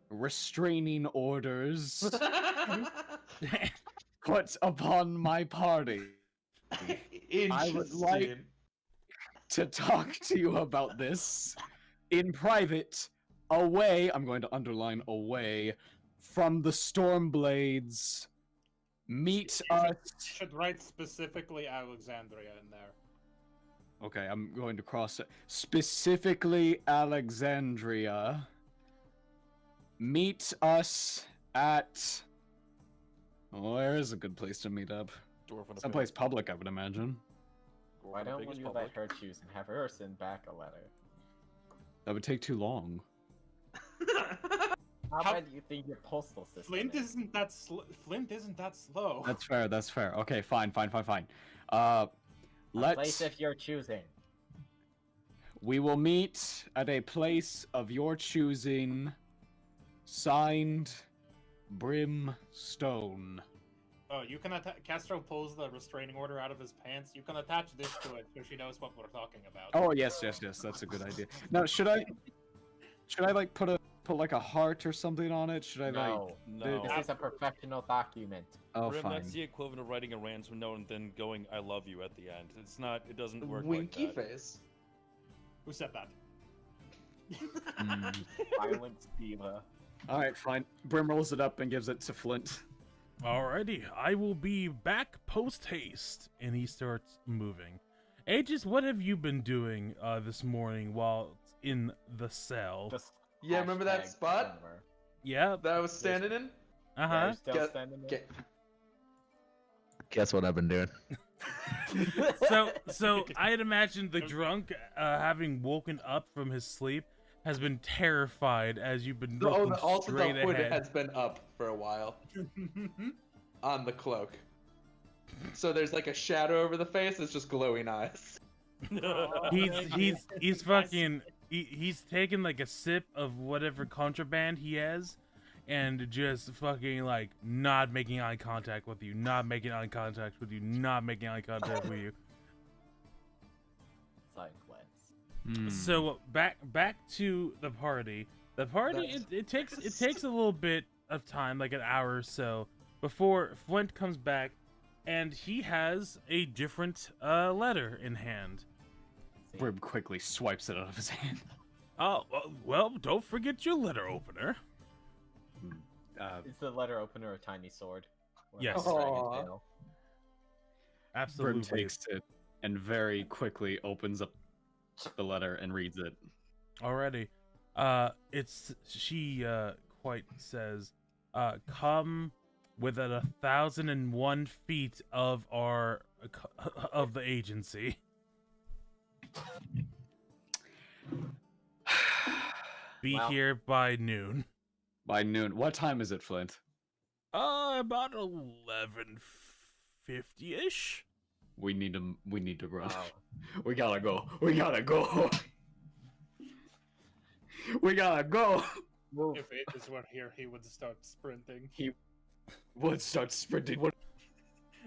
restraining orders put upon my party. I would like Interesting. to talk to you about this in private, away, I'm going to underline away, from the Stormblades. Meet us. Should write specifically Alexandria in there. Okay, I'm going to cross it. Specifically Alexandria. Meet us at... where is a good place to meet up? Dwarf on a Someplace public, I would imagine. Dwarf Why on the don't biggest you public. let her choose and have her send back a letter? That would take too long. How How- bad do you think your postal system Flint is? isn't that Flint isn't that slow. That's fair, that's fair. Okay, fine. A place Let's... if you're choosing. we will meet at a place of your choosing. Signed, Brimstone. Oh, you can Castro pulls the restraining order out of his pants. You can attach this to it so she knows what we're talking about. Oh, yes, that's a good idea. Now, should I like put like a heart or something on it? Should I like... No. No. This is a professional document. Oh, Brim, fine. that's the equivalent of writing a ransom note and then going "I love you" at the end. It's not. It doesn't work Winky like that. face. Who said that? Violent diva. Alright, fine. Brim rolls it up and gives it to Flint. Alrighty, I will be back post haste. And he starts moving. Aegis, what have you been doing this morning while in the cell? Just Yeah, remember that hashtag spot Denver. Yeah. that I was standing in? Uh Yeah, huh. you're still Get- standing there? Guess what I've been doing? So I'd imagine the drunk, having woken up from his sleep, has been terrified as you've been looking Also the straight hood ahead. has been up for a while on the cloak. So there's like a shadow over the face. It's just glowing eyes. He's fucking he's taken like a sip of whatever contraband he has, and just fucking like not making eye contact with you, not making eye contact with you, not making eye contact with you. Silence. So back to the party. The party it takes a little bit of time, like an hour or so, before Flint comes back, and he has a different letter in hand. Brim quickly swipes it out of his hand. Oh well, don't forget your letter opener. Is the letter opener a tiny sword? Or Yes. a dragon Aw. tail? Absolutely. Brim takes it and very quickly opens up the letter and reads it. Already. She quite says, come within 1,001 feet of of the agency. Be Wow. here by noon. By noon. What time is it, Flint? About 11:50-ish. We need to run. Wow. We gotta go. We gotta go. We gotta go. Move. If Aegis were here, he would start sprinting. Would start sprinting. What?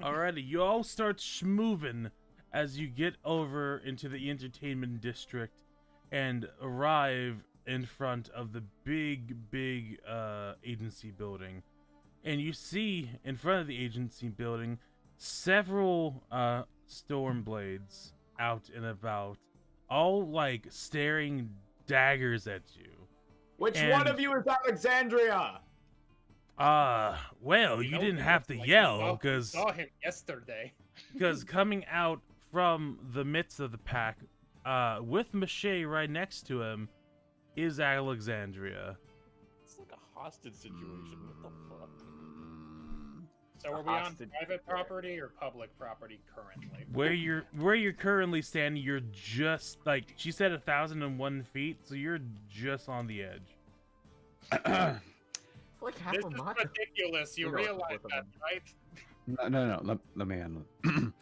Alrighty, you all start schmoving as you get over into the entertainment district and arrive in front of the big agency building. And you see in front of the agency building several Stormblades out and about, all like staring daggers at you. Which And- one of you is Alexandria? Well, you know didn't he have looks to like yell we because saw him yesterday. coming out from the midst of the pack, with Mache right next to him, is Alexandria. It's like a hostage situation. What the fuck? So are we on Hostage private there. property or public property currently? Where you're currently standing, you're just like she said, 1,001 feet, so you're just on the edge. It's like half This a is mile. ridiculous. You You know, realize both of that, them. right? No. Let me handle it.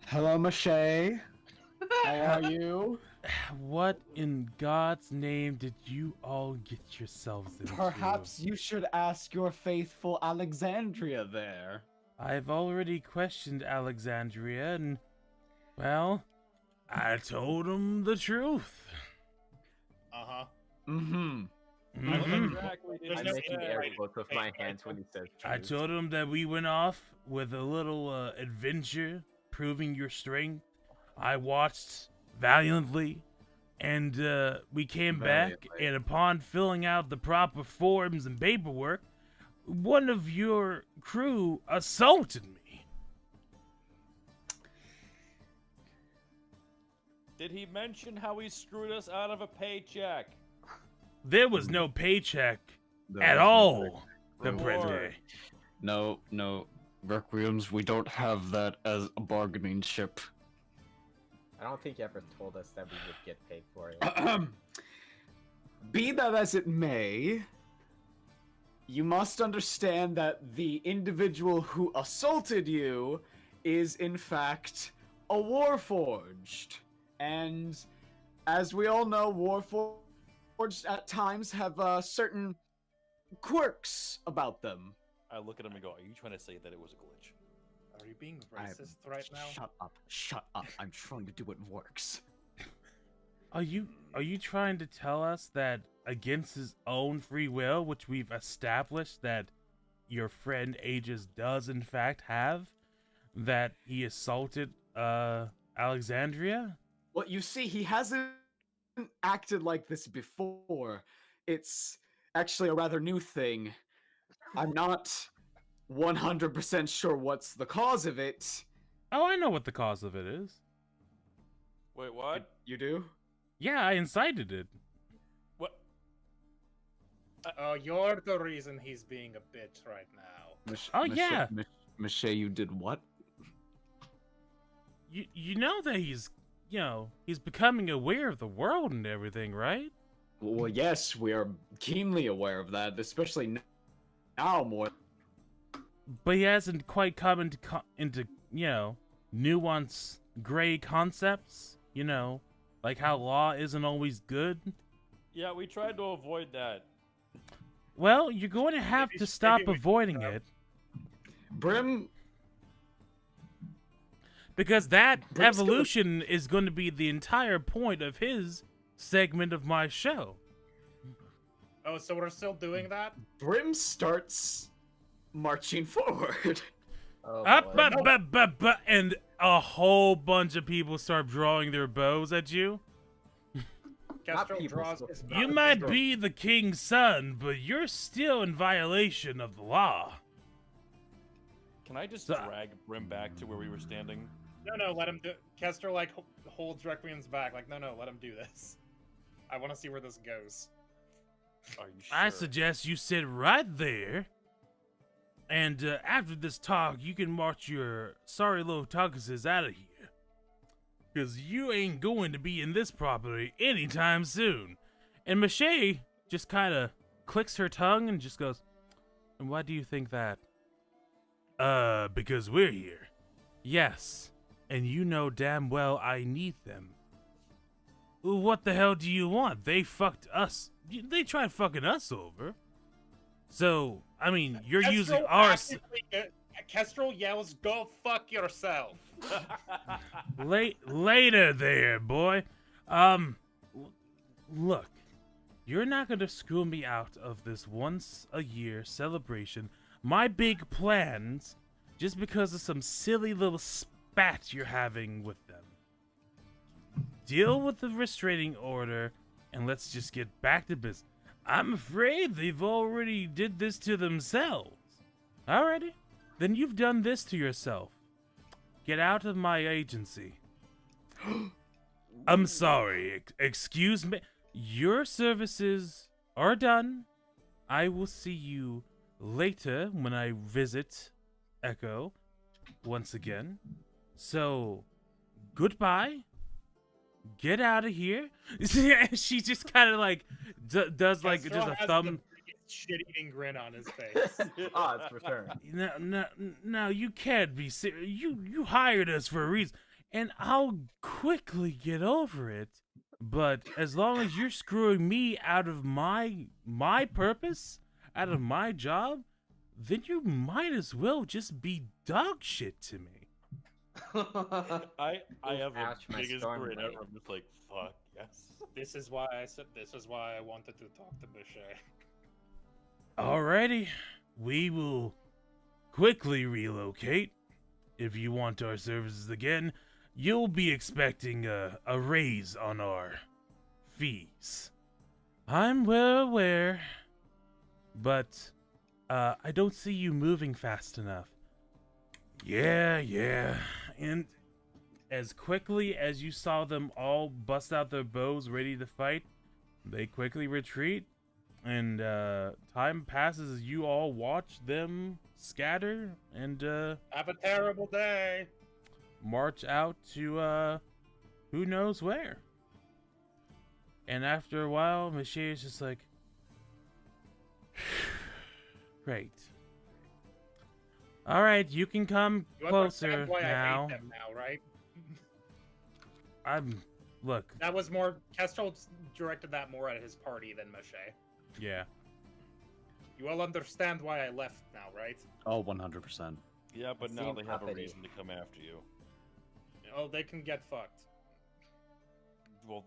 Hello, Mache. How are you? What in God's name did you all get yourselves into? Perhaps you should ask your faithful Alexandria there. I've already questioned Alexandria, and well, I told him the truth. Uh-huh. Mm-hmm. Mhm. Exactly. There's I'm no making way. air quotes with my hands when he says I truth. told him that we went off with a little adventure, proving your strength. I watched valiantly, and we came back, Valiantly. and upon filling out the proper forms and paperwork, one of your crew assaulted me. Did he mention how he screwed us out of a paycheck? There was no paycheck There at was no all. The Reward. Brende. No, Requiems, we don't have that as a bargaining chip. I don't think you ever told us that we would get paid for it. Be that as it may, you must understand that the individual who assaulted you is in fact a Warforged. And as we all know, Warforged at times have certain quirks about them. I look at him and go, "Are you trying to say that it was a glitch?" Are you being racist right now? Shut up. I'm trying to do what works. Are you trying to tell us that against his own free will, which we've established that your friend Aegis does in fact have, that he assaulted Alexandria? Well, you see, he hasn't acted like this before. It's actually a rather new thing. I'm not 100% sure what's the cause of it. Oh, I know what the cause of it is. Wait, what? You do? Yeah, I incited it. What? Oh, you're the reason he's being a bitch right now. Oh, yeah. Mache, you did what? You know that he's becoming aware of the world and everything, right? Well, yes, we are keenly aware of that, especially now more. But he hasn't quite come into nuanced gray concepts, like how law isn't always good. Yeah, we tried to avoid that. Well, you're going to have Maybe- to stop maybe we avoiding should, it, Brim, because that Brim's gonna- evolution is going to be the entire point of his segment of my show. Oh, so we're still doing that? Brim starts marching forward. Oh, Up, boy. and a whole bunch of people start drawing their bows at you. Kestrel people, draws so- his You bow. might be the king's son, but you're still in violation of the law. Can I just So- drag Brim back to where we were standing? No, let him do. Kestrel holds Requiem's back. Like, no, let him do this. I want to see where this goes. Are you sure? I suggest you sit right there, and after this talk, you can march your sorry little tuckuses out of here. Because you ain't going to be in this property anytime soon. And Mache just kind of clicks her tongue and just goes, "And why do you think that?" Because we're here. Yes, and you know damn well I need them. What the hell do you want? They fucked us. They tried fucking us over. So, I mean, you're using our... Kestrel yells, "Go fuck yourself!" Later there, boy. Look, you're not gonna screw me out of this once-a-year celebration. My big plans, just because of some silly little spat you're having with them. Deal with the restraining order, and let's just get back to business. I'm afraid they've already did this to themselves. Alrighty, then you've done this to yourself. Get out of my agency. I'm sorry. Excuse me. Your services are done. I will see you later when I visit Echo once again. So, goodbye. Get out of here. She just kind of like does like Castro just a has thumb. the biggest shit-eating grin on his face. Ah, it's returned. No, you can't be serious. You hired us for a reason, and I'll quickly get over it. But as long as you're screwing me out of my purpose, out of my job, then you might as well just be dog shit to me. I have the Ouch, my biggest storm grin blade. ever. I'm just like, fuck, yes. This is why I said. This is why I wanted to talk to Boucher. Alrighty, we will quickly relocate. If you want our services again, you'll be expecting a raise on our fees. I'm well aware, but I don't see you moving fast enough. Yeah. And as quickly as you saw them all bust out their bows ready to fight, they quickly retreat. And time passes as you all watch them scatter and Have a terrible day. march out to who knows where. And after a while, Michelle is just like, great. All right, you can come You closer understand why now. I hate them now, right? Look, That was more. Kestrel directed that more at his party than Moshe. yeah. You all understand why I left now, right? Oh, 100%. Yeah, but now Same they have a uppity. reason to come after you. Oh, they can get fucked. Well,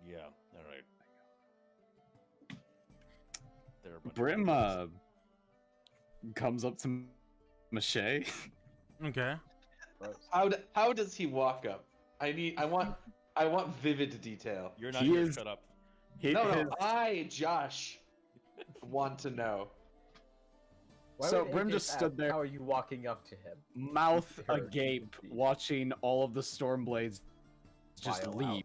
yeah, all right. They're a bunch of Brim idiots. comes up to Mache. Okay. How does he walk up? I want vivid detail. You're not he here. is- Shut up. No, I, Josh, want to know. Why So would Brim AJ just stood ask, there. How are you walking up to him? Mouth Heard. agape, watching all of the Stormblades just File leave. out.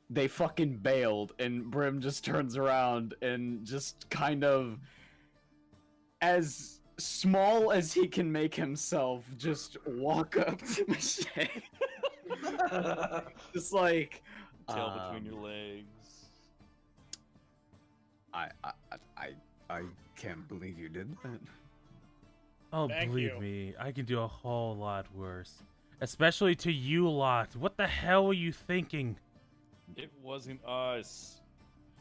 They fucking bailed, and Brim just turns around and just kind of, as small as he can make himself, just walk up to Mache. Just like, Tail between um, your legs. I can't believe you did that. Oh, Thank believe you. me, I can do a whole lot worse. Especially to you lot. What the hell were you thinking? It wasn't us.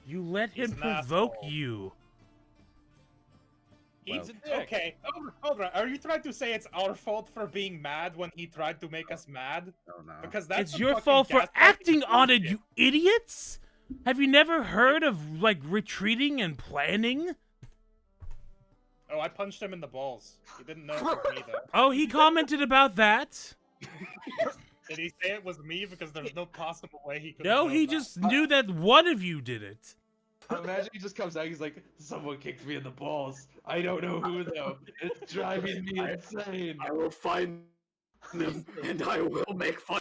You let He's him an provoke asshole. you. He's a dick. okay. Hold on. Are you trying to say it's our fault for being mad when he tried to make us mad? Oh no. Because that's It's some your fucking fault for gaslighting acting on it, bullshit. you idiots! Have you never heard of, like, retreating and planning? Oh, I punched him in the balls. He didn't know it was me though. Oh, he commented about that. Did he say it was me? Because there's no possible way he could. No, have he known that. just knew that one of you did it. Imagine he just comes out. He's like, someone kicked me in the balls. I don't know who though. It's driving me insane. I will find them, and I will make fun.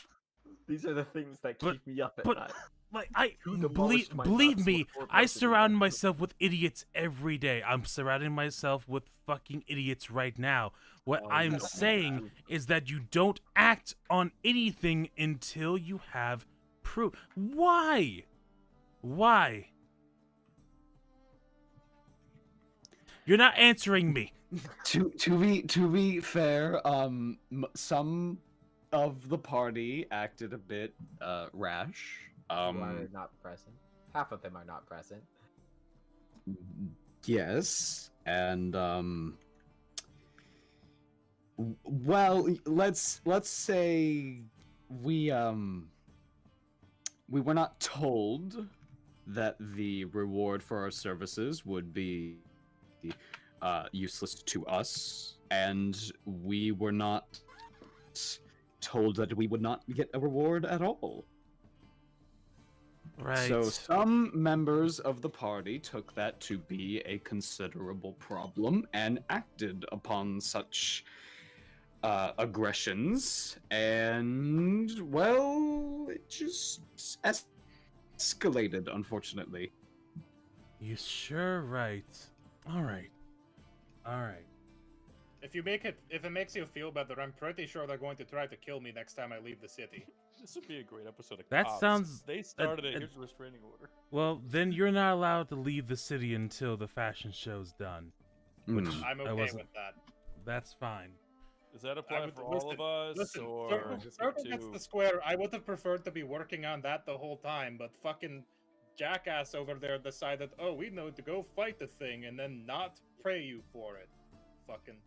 These are the things that But- keep me up at but- night. Like, I Who demolished my believe nuts me, before I posting surround them? myself with idiots every day. I'm surrounding myself with fucking idiots right now. What Oh, I'm no. saying is that you don't act on anything until you have proof. Why? Why? You're not answering me. To be fair, some of the party acted a bit rash. Who are not present. Half of them are not present. Yes, and well, let's say we were not told that the reward for our services would be useless to us, and we were not told that we would not get a reward at all. Right. So some members of the party took that to be a considerable problem and acted upon such aggressions, and well, it just escalated, unfortunately. You sure right. All right. If it makes you feel better, I'm pretty sure they're going to try to kill me next time I leave the city. This would be a great episode of That Cops. sounds- They started it. Here's a restraining order. Well, then you're not allowed to leave the city until the fashion show's done. Which I'm I okay wasn't- with that. That's fine. Does that apply would- for all of us, Listen, or circle gets the square. I would have preferred to be working on that the whole time, but fucking jackass over there decided, oh, we know to go fight the thing and then not pray you for it. Fucking.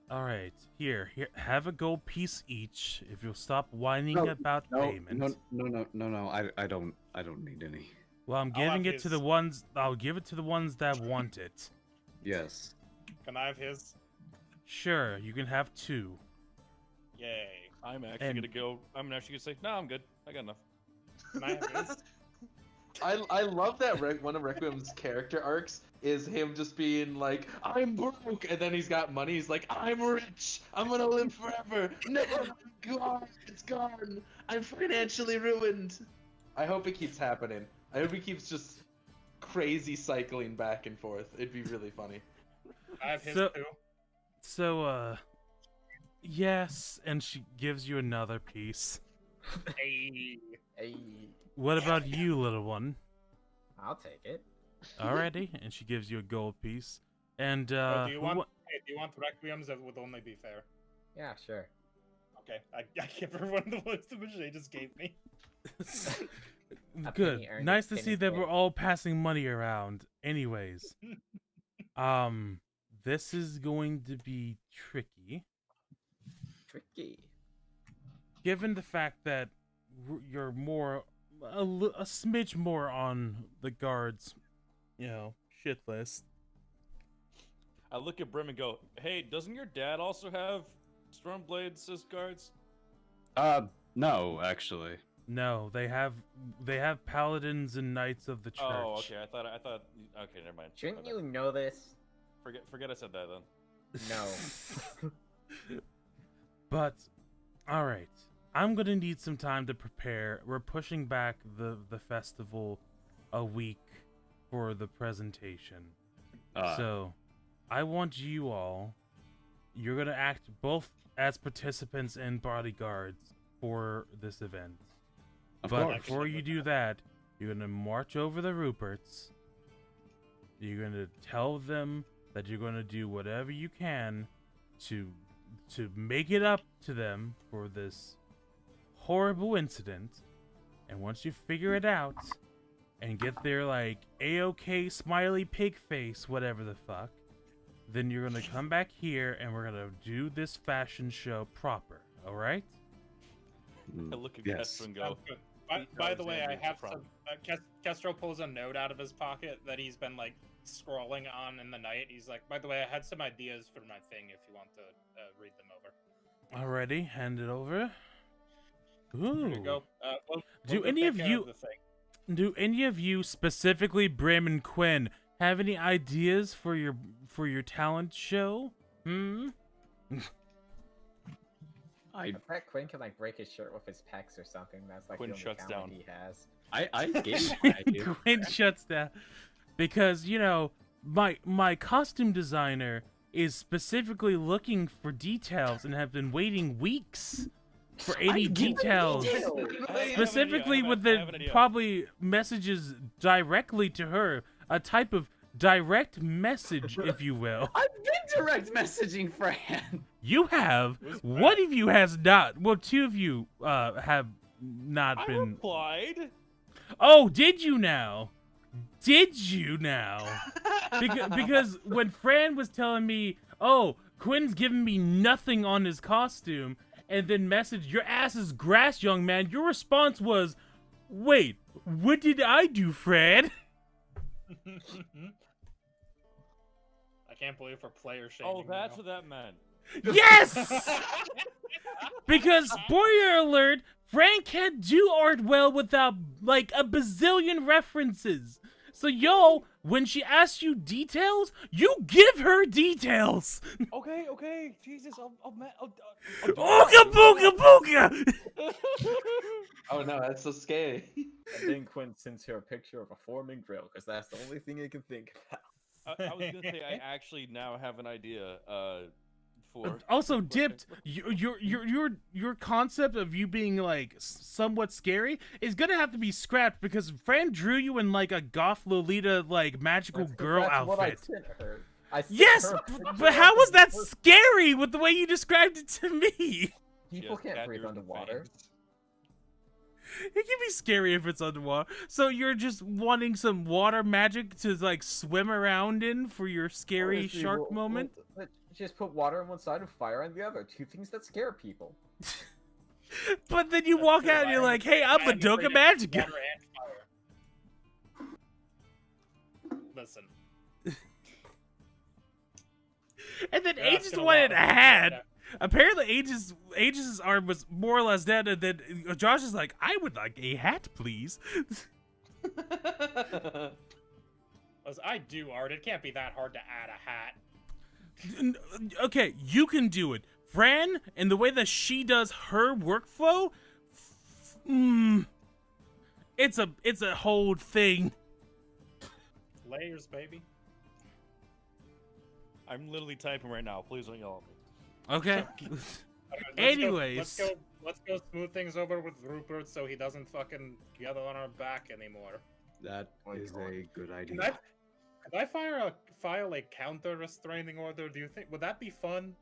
All right, here, have a gold piece each. If you'll stop whining No, about payment. No. I don't need any. Well, I'm I'll giving have it to his. the ones. I'll give it to the ones that want it. Yes. Can I have his? Sure, you can have 2. Yay. I'm actually And- gonna go. I'm actually gonna say, no, I'm good. I got enough. Can I have his? I love that one of Requiem's character arcs is him just being like, I'm broke, and then he's got money. He's like, I'm rich. I'm gonna live forever. No, God, it's gone. I'm financially ruined. I hope it keeps happening. I hope he keeps just crazy cycling back and forth. It'd be really funny. I have his So- too. So, yes, and she gives you another piece. Hey. Hey, What about you, little one? I'll take it. Alrighty, and she gives you a gold piece. And Oh, do you who want? wa- Hey, do you want requiems? That would only be fair. Yeah, sure. Okay, I give her one of the ones that they just gave me. A Good. penny earned, Nice a to penny see that we're spent. all passing money around. Anyways, this is going to be tricky, Tricky. given the fact that you're more a smidge more on the guards, shit list. I look at Brim and go, hey, doesn't your dad also have Stormblades as guards? No, actually. No, they have paladins and knights of the church. Oh, okay. I thought. Okay, never mind. Shouldn't My you bad. know this? Forget I said that then. No. But, all right, I'm gonna need some time to prepare. We're pushing back the festival a week for the presentation. So, I want you all. You're gonna act both as participants and bodyguards for this event. Of But course. before you do that, you're gonna march over the Ruperts. You're gonna tell them that you're gonna do whatever you can to make it up to them for this horrible incident. And once you figure it out and get their like A-OK smiley pig face, whatever the fuck, then you're gonna come back here and we're gonna do this fashion show proper. All right? Mm, I look at yes. Kester and go, Sounds good. By the way, I Alexander, have problem. some. Kestrel pulls a note out of his pocket that he's been like scrolling on in the night. He's like, by the way, I had some ideas for my thing. If you want to read them over. Alrighty, hand it over. Ooh. Here you go. Do go any take of care you- the thing. Do any of you, specifically Brim and Quinn, have any ideas for your talent show? I bet Quinn can like break his shirt with his pecs or something. That's like Quinn the only shuts talent down. he has. I gave my idea. Quinn shuts down because my costume designer is specifically looking for details and have been waiting weeks for any details. Specifically with the probably messages directly to her, a type of direct message, if you will. I've been direct messaging Fran. You have. One of you has not. Well, 2 of you have not I been. replied. Oh, did you now? Did you now? Because when Fran was telling me, oh, Quinn's giving me nothing on his costume, and then messaged, your ass is grass, young man, your response was, wait, what did I do, Fran? I can't believe we're player shaming. Oh, that's now. what that meant. Yes! Because, spoiler alert, Fran can't do art well without, like, a bazillion references. So yo, when she asks you details, you give her details. Okay. Jesus, I'll Ooga booga booga. Oh no, that's so scary. And then Quinn sends her a picture of a foreman grill because that's the only thing he can think about. I was gonna say I actually now have an idea. For Also, Dipped, your concept of you being like somewhat scary is gonna have to be scrapped because Fran drew you in like a goth Lolita like magical girl That's outfit. what I sent her. I sent Yes, her a picture but of how was the that first- scary with the way you described it to me? People Just can't cat breathe ears and underwater. fangs. It can be scary if it's underwater. So you're just wanting some water magic to like swim around in for your scary Honestly, shark moment? we'll just put water on one side and fire on the other. Two things that scare people. But then you That's walk true, out and you're I like, hey, I'm am Madoka afraid of Magica. water and fire. Listen. And then You're Aegis asking a wanted a lot of hat. people. Apparently Aegis' arm was more or less dead, and then Josh is like, I would like a hat, please. Listen, I do art. It can't be that hard to add a hat. Okay, you can do it. Fran, and the way that she does her workflow, it's a whole thing. Layers, baby. I'm literally typing right now. Please don't yell at me. Okay. Anyways. Let's go smooth things over with Rupert so he doesn't fucking get on our back anymore. That is a good Can idea. I file a counter restraining order? Do you think would that be fun?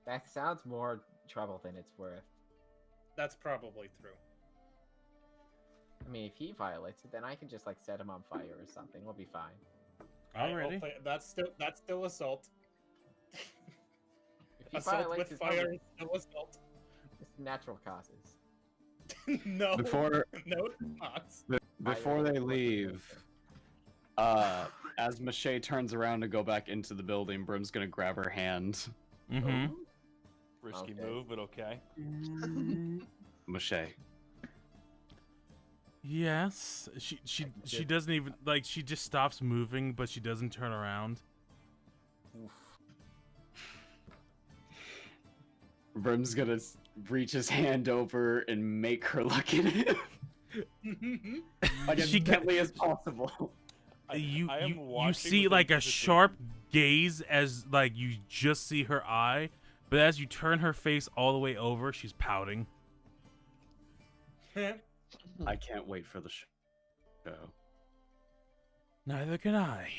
That sounds more trouble than it's worth. That's probably true. I mean, if he violates it, then I can just like set him on fire or something. We'll be fine. Alrighty. That's still assault. If he Assault violates with his fire own- is still assault. it's natural causes. No. Before No, it's not. before they leave, as Mache turns around to go back into the building, Brim's gonna grab her hand. Mm-hmm. Risky Okay. move, but okay. Mache, Yes. She doesn't even like she just stops moving, but she doesn't turn around. Oof. Brim's gonna reach his hand over and make her look at him like as She gently as possible. You I am you watching see with like a anticipation. sharp gaze as like you just see her eye, but as you turn her face all the way over, she's pouting. I can't wait for the show. Neither can I.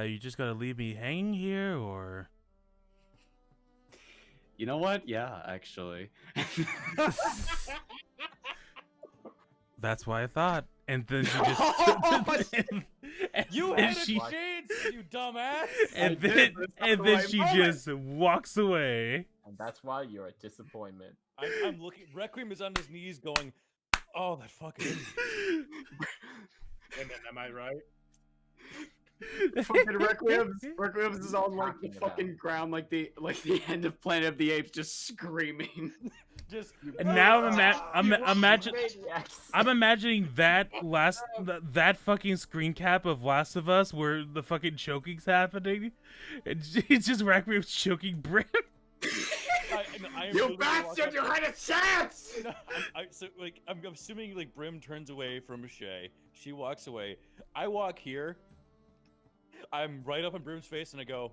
You just gotta leave me hanging here, or You know what? Yeah, actually. that's why I thought. And then she just You and had a she chance, you dumbass! and I then did, but it's not and the then right she moment. just walks away. And that's why you're a disappointment. I'm looking. Requiem is on his knees, going, "Oh, that fucking." Women, am I right? Fucking Requiem's is on like the Talking about. fucking ground, like the end of Planet of the Apes, just screaming. Just And now I'm imagining that that fucking screen cap of Last of Us where the fucking choking's happening. It's just Requiem choking Brim. I am You literally bastard! walking You up- had a chance! No, I'm assuming like Brim turns away from Mache. She walks away. I walk here. I'm right up in Brim's face and I go,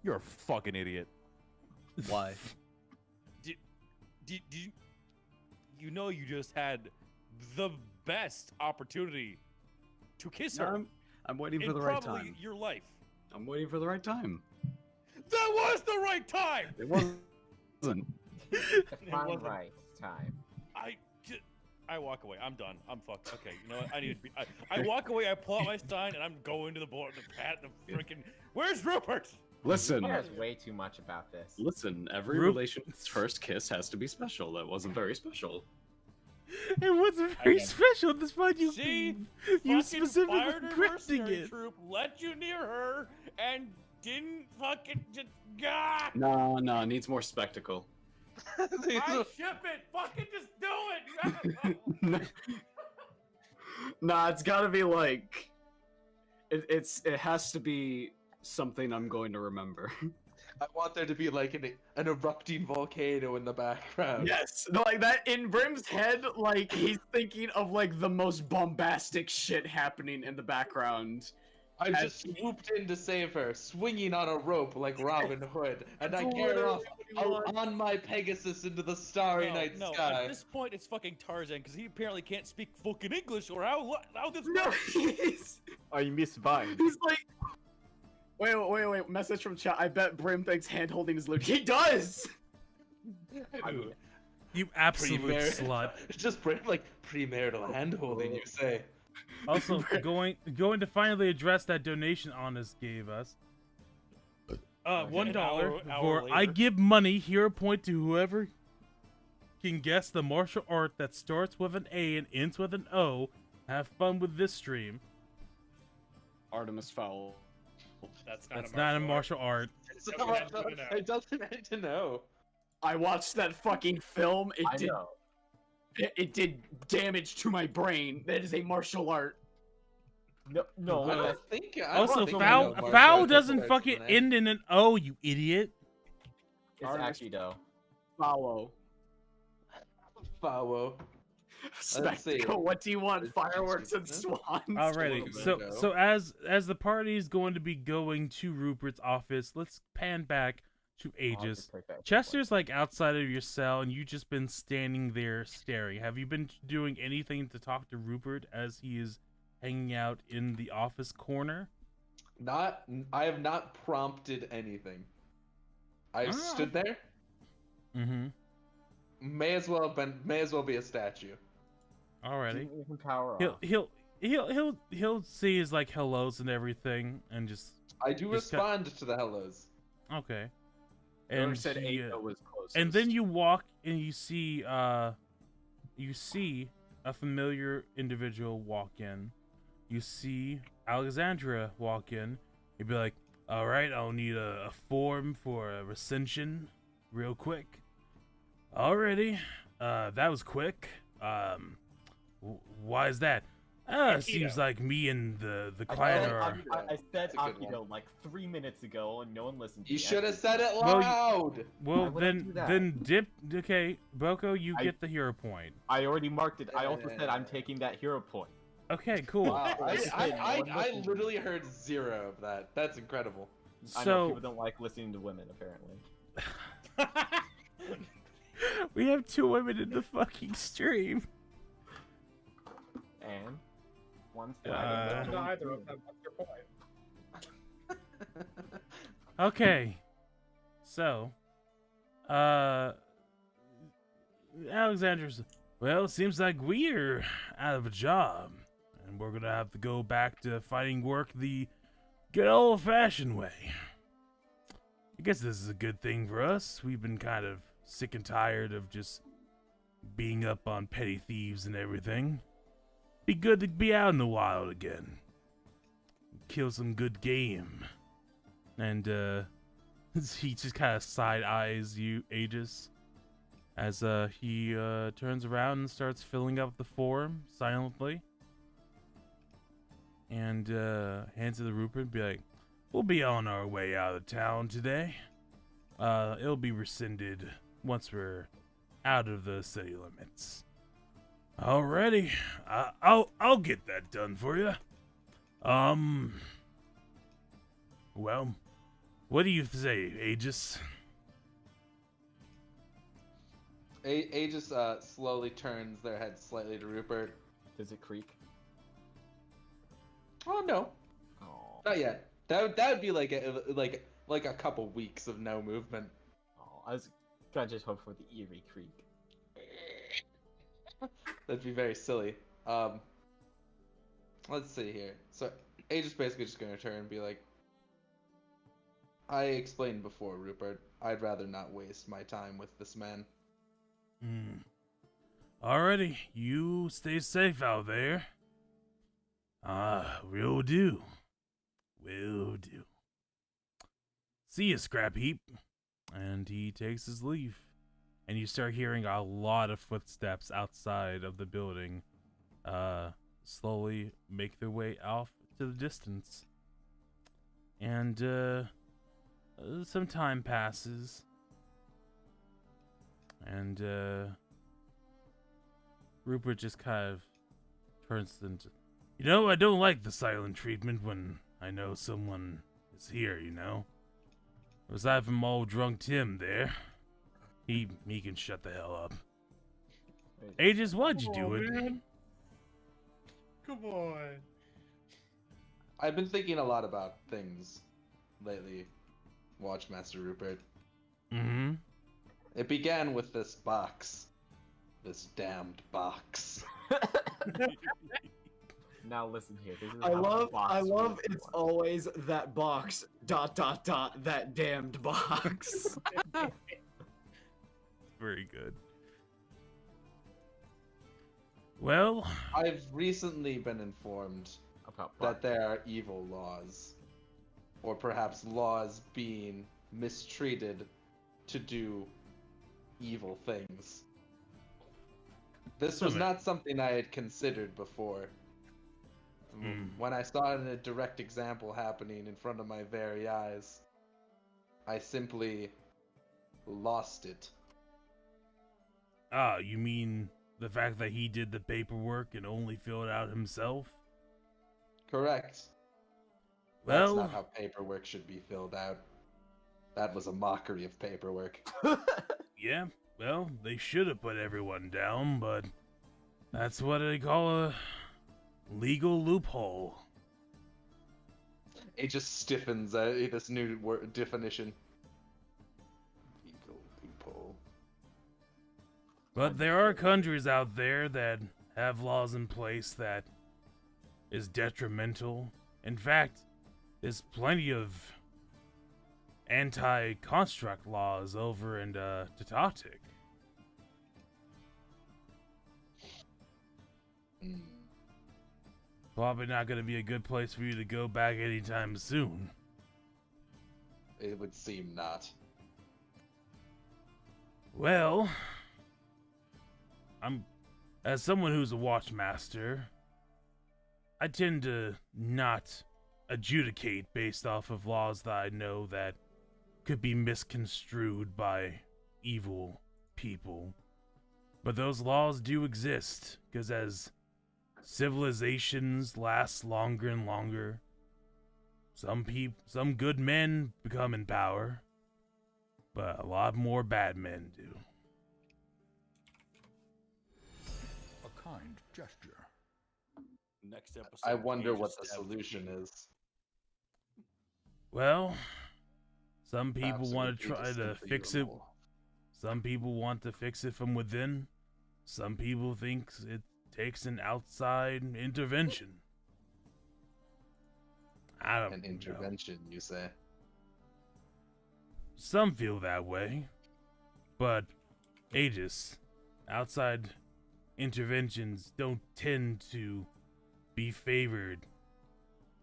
"You're a fucking idiot." Why? Do you know you just had the best opportunity to kiss her I'm waiting in for the right probably time. your life. I'm waiting for the right time. That was the right time. It wasn't. Define wasn't. right time. I walk away. I'm done. I'm fucked. Okay, you know what? I need to be. I walk away. I pull out my sign and I'm going to the board to pat the freaking. Where's Rupert? Listen, He cares way too much about this. listen. Every Rup- relation's first kiss has to be special. That wasn't very special. It wasn't very Okay. special at this point. She You fucking specifically fired her correcting mercenary it. troop, let you near her, and didn't fucking just. God! No, it needs more spectacle. I ship it. Fucking just do it. You gotta- Nah, it's gotta be like it has to be something I'm going to remember. I want there to be like an erupting volcano in the background. Yes, no, like that in Brim's head, like he's thinking of like the most bombastic shit happening in the background. I just swooped in to save her, swinging on a rope like Robin Hood, and I That's carry her off literally what he on my Pegasus into the starry night no, sky. at this point it's fucking Tarzan because he apparently can't speak fucking English or how this No, works. Oh, you missed mine. he's like, wait, message from chat. I bet Brim thinks hand holding is lewd. He does. You absolute Premarital- slut. Just like premarital hand holding, you say. Also, going to finally address that donation Honest gave us. $1 An hour for I later. give money, hero point to whoever can guess the martial art that starts with an A and ends with an O. Have fun with this stream. Artemis Fowl. That's Not a martial art. It doesn't need to know. I watched that fucking film. I know. It did damage to my brain. That is a martial art. No, I I don't think. I Also, don't think I foul know martial foul arts doesn't before fucking it's an A. end in an O, you idiot. it's Artemis- Akido. Follow. Foul. see. Spectacle. What do you want? Let's Fireworks and see. swans. Alrighty, little bit so ago. as the party is going to be going to Rupert's office, let's pan back to I'll have to Aegis. take that Chester's like outside of your cell, and you've just been standing there staring. Have you been doing anything to talk to Rupert as he is hanging out in the office corner? I have not prompted anything. I stood there. Mm-hmm. May as well be a statue. Alrighty. You can power He'll see his like hellos and everything, and just I do Just respond to the hellos. okay. Whoever And said he, Ava was closest. and then you walk and you see a familiar individual walk in. You see Alexandra walk in. You'd be like, all right, I'll need a form for a recension real quick. Already, that was quick. Why is that? It seems like me and the clan are. I said That's a good one. Akido like 3 minutes ago, and no one listened to You me. should have said it Well, loud. Well, would I do that? then dip. Okay, Boko, you I- get the hero point. I already marked it. I also said I'm taking that hero point. Okay, cool. Wow, I listened. literally heard 0 of that. That's incredible. I know So people don't like listening to women, apparently. we have 2 women in the fucking stream. And one Uh, Not either of them. What's your point? Okay, so, Alexandra's. Well, seems like we're out of a job, and we're gonna have to go back to finding work the good old-fashioned way. I guess this is a good thing for us. We've been kind of sick and tired of just being up on petty thieves and everything. Be good to be out in the wild again. Kill some good game. And, he just kind of side-eyes you, Aegis, as, he, turns around and starts filling up the form silently. And, hands it to Rupert and be like, we'll be on our way out of town today. It'll be rescinded once we're out of the city limits. Alrighty, I'll get that done for you. Well, what do you say, Aegis? Aegis slowly turns their head slightly to Rupert. does it creak? Oh no, Oh, not yet. That would be like a couple weeks of no movement. I was gonna just hope for the eerie creak. That'd be very silly. Let's see here. So Aegis basically just gonna turn and be like, I explained before, Rupert. I'd rather not waste my time with this man. Alrighty, you stay safe out there. Will do. Will do. See ya, Scrap Heap. And he takes his leave. And you start hearing a lot of footsteps outside of the building. slowly make their way off to the distance. And some time passes. And Rupert just kind of turns into, you know, I don't like the silent treatment when I know someone is here, you know? Aside from old drunk Tim there, he can shut the hell up. Aegis, why'd you do it? Man. Come on. I've been thinking a lot about things lately, Watchmaster Rupert. Mm-hmm. It began with this box. This damned box. Now listen here. This is I how the love box really it's works. always that box, ... that damned box. Very good. Well, I've recently been informed About that there are evil laws. Or perhaps laws being mistreated to do evil things. This was not something I had considered before. When I saw a direct example happening in front of my very eyes, I simply lost it. ah, you mean the fact that he did the paperwork and only filled it out himself? Correct. Well, That's not how paperwork should be filled out. That was a mockery of paperwork. yeah, well, they should have put everyone down, but that's what they call a legal loophole. It just stiffens this new word definition. Legal loophole. But there are countries out there that have laws in place that is detrimental. In fact, there's plenty of anti-construct laws over in Tatatic. Probably not going to be a good place for you to go back anytime soon. It would seem not. Well, as someone who's a watchmaster, I tend to not adjudicate based off of laws that I know that could be misconstrued by evil people. But those laws do exist, because as civilizations last longer and longer, some good men become in power, but a lot more bad men do. A kind gesture. Next episode. I wonder what Aegis the stabbed solution king. is. Well, some people Perhaps it want would to be try just to simply fix your it. law. Some people want to fix it from within. Some people think it takes an outside intervention. I don't An know. intervention, you say? Some feel that way. But, Aegis, outside interventions don't tend to be favored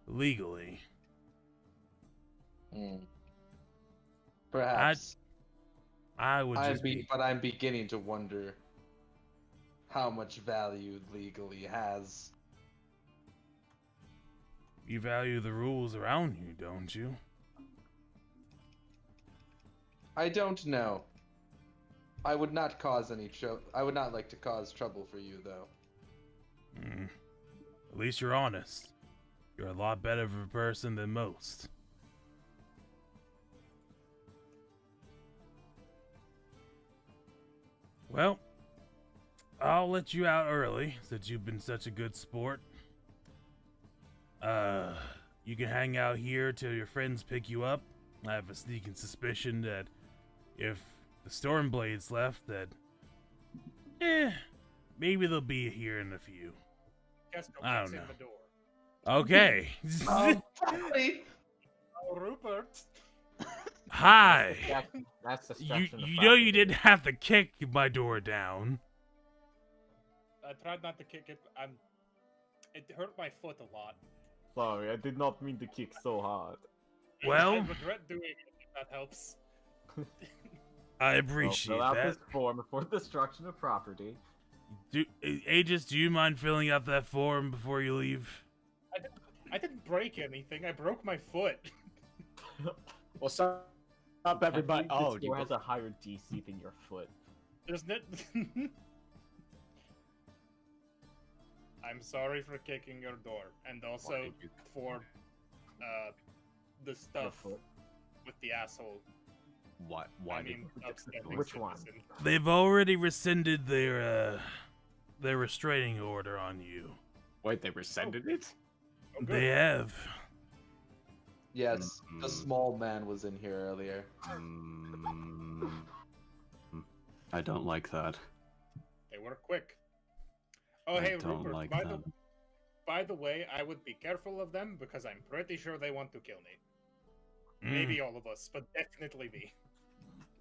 legally. Perhaps. I would just be... But I'm beginning to wonder how much value legally has. You value the rules around you, don't you? I don't know. I would not cause any I would not like to cause trouble for you, though. At least you're honest. You're a lot better of a person than most. Well, I'll let you out early since you've been such a good sport. You can hang out here till your friends pick you up. I have a sneaking suspicion that if the Stormblades left, that maybe they'll be here in a few. Guess no I one's don't in know. the door. Okay. Buddy! Oh, Rupert. Hi. That's the You know you didn't have to kick my door down. I tried not to kick it. It hurt my foot a lot. Sorry, I did not mean to kick so hard. Well, I regret doing it, if that helps. I appreciate Fill out that. this form for destruction of property. Aegis, do you mind filling out that form before you leave? I didn't break anything. I broke my foot. Well, stop everybody. The Oh, door has a higher DC than your foot. There's no. I'm sorry for kicking your door, and also Why did you- for the Your stuff foot. with the asshole. Why I did mean, upstanding Which one? citizen. They've already rescinded their restraining order on you. Wait, they rescinded it? Oh, good. They have. Yes, the Mm. small man was in here earlier. I don't like that. They were quick. Oh, I hey, don't Rupert, like by that. by the way, I would be careful of them because I'm pretty sure they want to kill me. Mm. Maybe all of us, but definitely me.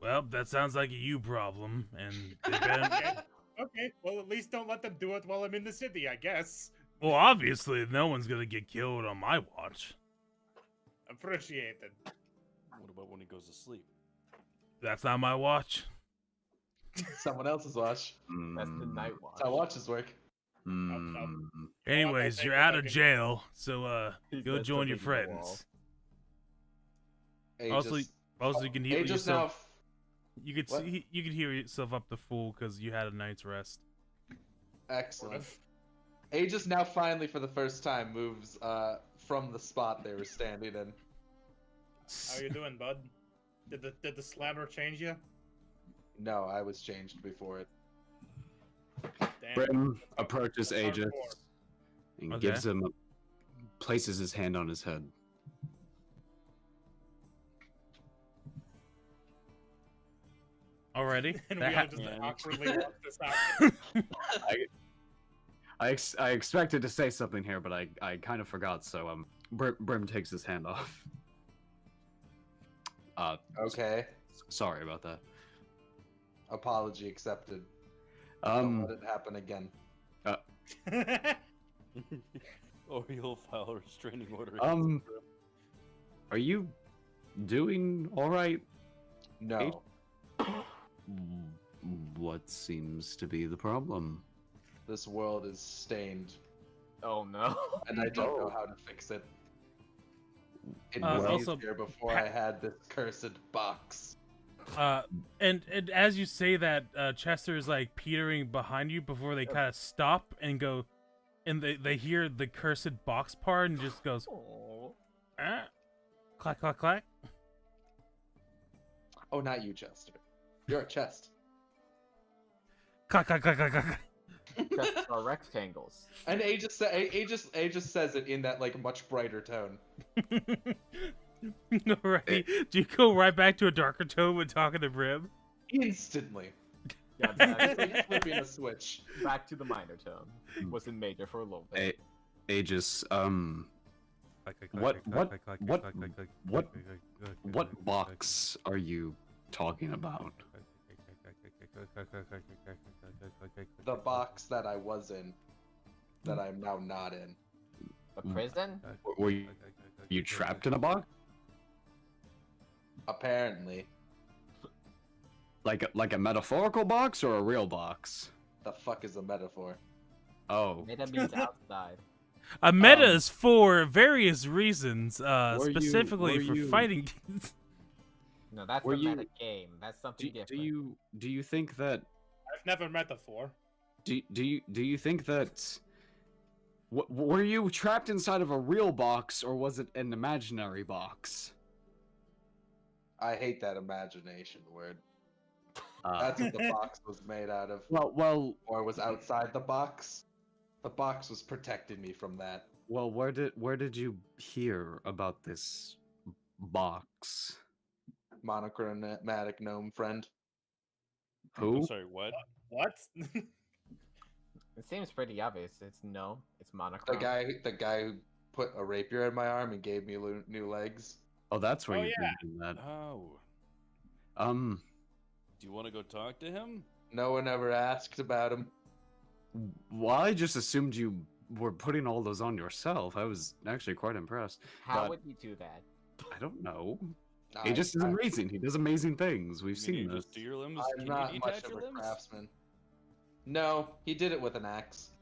Well, that sounds like a you problem, and they better... Okay, well, at least don't let them do it while I'm in the city, I guess. Well, obviously, no one's gonna get killed on my watch. Appreciated. What about when he goes to sleep? That's not my watch. Someone else's watch. That's the night watch. That's how watches work. Anyways, say you're what out I of can- jail, so He's go got join your something in the wall. friends. Aegis, Also, you can heal Aegis yourself. now. You could What? you could heal yourself up to full because you had a night's rest. Excellent. Aegis now finally, for the first time, moves from the spot they were standing in. How you doing, bud? Did the slammer change you? No, I was changed before it. Damn. Brim approaches That's Aegis hardcore. and Okay. gives him places his hand on his head. Already? And That we ha- all just Yeah. awkwardly walk this out. I expected to say something here, but I kind of forgot. So Brim takes his hand off. Okay. Sorry about that. Apology accepted. Don't let Um, it happen again. Or you'll file a restraining order. Um, are you doing all right? No. What seems to be the problem? This world is stained, Oh no. and I don't know how to fix it. It Uh, was also, easier before I had this cursed box. And as you say that, Chester is like petering behind you before they kind of stop and go, and they hear the cursed box part and just goes, ah, clack clack clack. Oh, not you, Chester. You're a chest. Clack clack clack clack clack. Chests are rectangles. And Aegis says it in that like much brighter tone. Alright, do you go right back to a darker tone when talking to Brim? Instantly. Yeah, It's like flipping a switch. back to the minor tone. Was in major for a little bit. Aegis, Clack, clack, clack, What- clack, what- clack, clack, what- clack, clack, clack, what- clack, clack, clack, clack, what clack, box are you talking about? The box that I was in, that I'm now not in. The prison? Were you trapped in a box? Apparently. Like a metaphorical box or a real box? The fuck is a metaphor? Oh, Meta means outside. A meta is for various reasons, you- specifically were for you- fighting. No, that's Were the you- meta game. That's something different. do you think that I've never met the four. do you think that were you trapped inside of a real box or was it an imaginary box? I hate that imagination word. That's what the box was made out of. well, Or was outside the box. The box was protecting me from that. where did you hear about this box? Monochromatic gnome friend. Who? I'm sorry, what? What? It seems pretty obvious. It's no. It's The monochrome. guy who put a rapier in my arm and gave me new legs. Oh, that's where Oh, you've yeah. been doing that. Oh. Um, Do you want to go talk to him? No one ever asked about him. well, I just assumed you were putting all those on yourself. I was actually quite impressed. How but- would you do that? I don't know. I- He just is amazing. He does amazing things. We've Can you seen this. just do your limbs? I'm Can not you much detach of your a limbs? craftsman. No, he did it with an axe.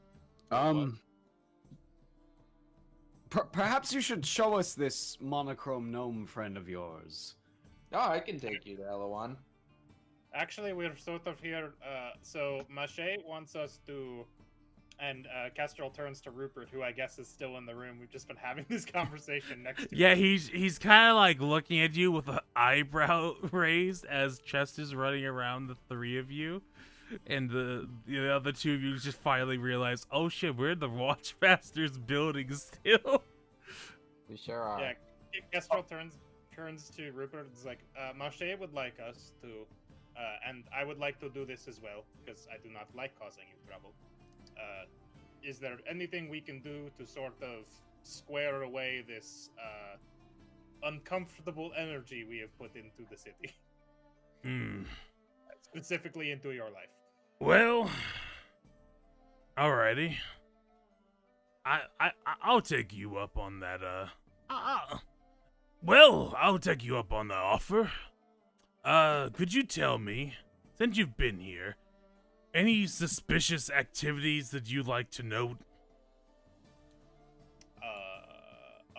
Perhaps you should show us this monochrome gnome friend of yours. Oh, I can take you to Eloan. Actually, we're sort of here. So Mache wants us to, and Kestrel turns to Rupert, who I guess is still in the room. We've just been having this conversation next to Yeah, him. he's kind of like looking at you with an eyebrow raised as Chest is running around the three of you, and the other two of you just finally realize, oh shit, we're in the Watchmaster's building still. We sure are. Yeah, Kestrel turns to Rupert and is like, Mache would like us to, and I would like to do this as well, because I do not like causing you trouble. Is there anything we can do to sort of square away this uncomfortable energy we have put into the city? Specifically into your life. Well, alrighty. I'll take you up on that. I'll take you up on the offer. Could you tell me, since you've been here, any suspicious activities that you'd like to note?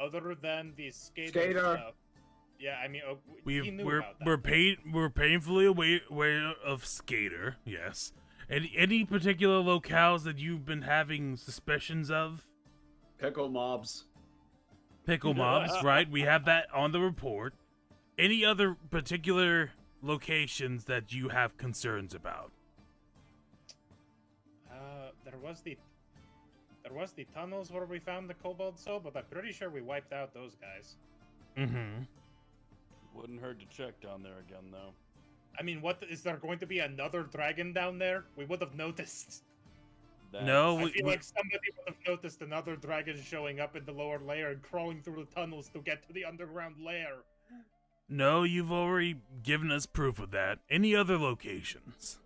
Other than the skater. Skater. Yeah, I mean, he knew about that. We're painfully aware of Skater. Yes. Any particular locales that you've been having suspicions of? Pickle mobs. Pickle mobs, right? We have that on the report. Any other particular locations that you have concerns about? There was the tunnels where we found the kobold soul, but I'm pretty sure we wiped out those guys. Mm-hmm. Wouldn't hurt to check down there again, though. I mean, is there going to be another dragon down there? We would have noticed. No, I feel like somebody would have noticed another dragon showing up in the lower layer and crawling through the tunnels to get to the underground lair. No, you've already given us proof of that. Any other locations?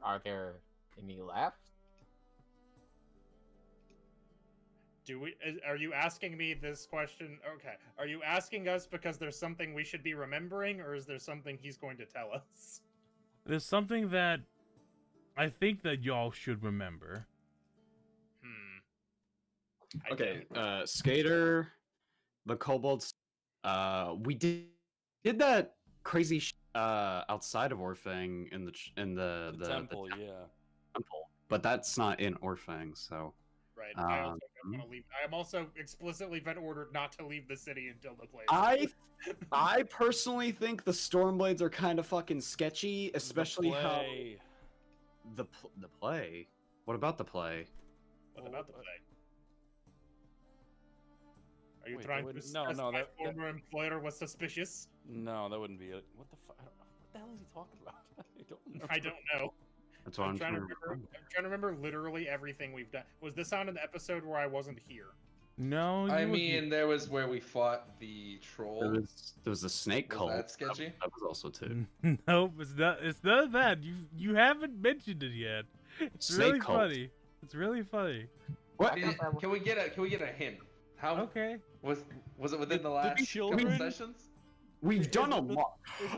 Are there any left? Are you asking me this question? Okay. Are you asking us because there's something we should be remembering, or is there something he's going to tell us? There's something that I think that y'all should remember. Okay, Skater, the kobolds. We did that crazy outside of Orfang in the temple, the yeah. temple, but that's not in Orfang, so. Right. I'm also explicitly been ordered not to leave the city until the place. I personally think the Stormblades are kind of fucking sketchy, especially how the play. What about the play? What about the play? Are you trying to suggest my former employer was suspicious? No, that wouldn't be it. What the fuck? What the hell is he talking about? I don't know. That's what I'm trying to remember. I'm trying to remember literally everything we've done. Was this on an episode where I wasn't here? No, I mean, there was where we fought the troll. There was the snake cult. Was that sketchy? That was also too. Nope, it's not. It's none of that. You haven't mentioned it yet. It's Snake really cult. funny. It's really funny. What? Can we get a hint? How Okay. was it within the last couple sessions? We've done a lot.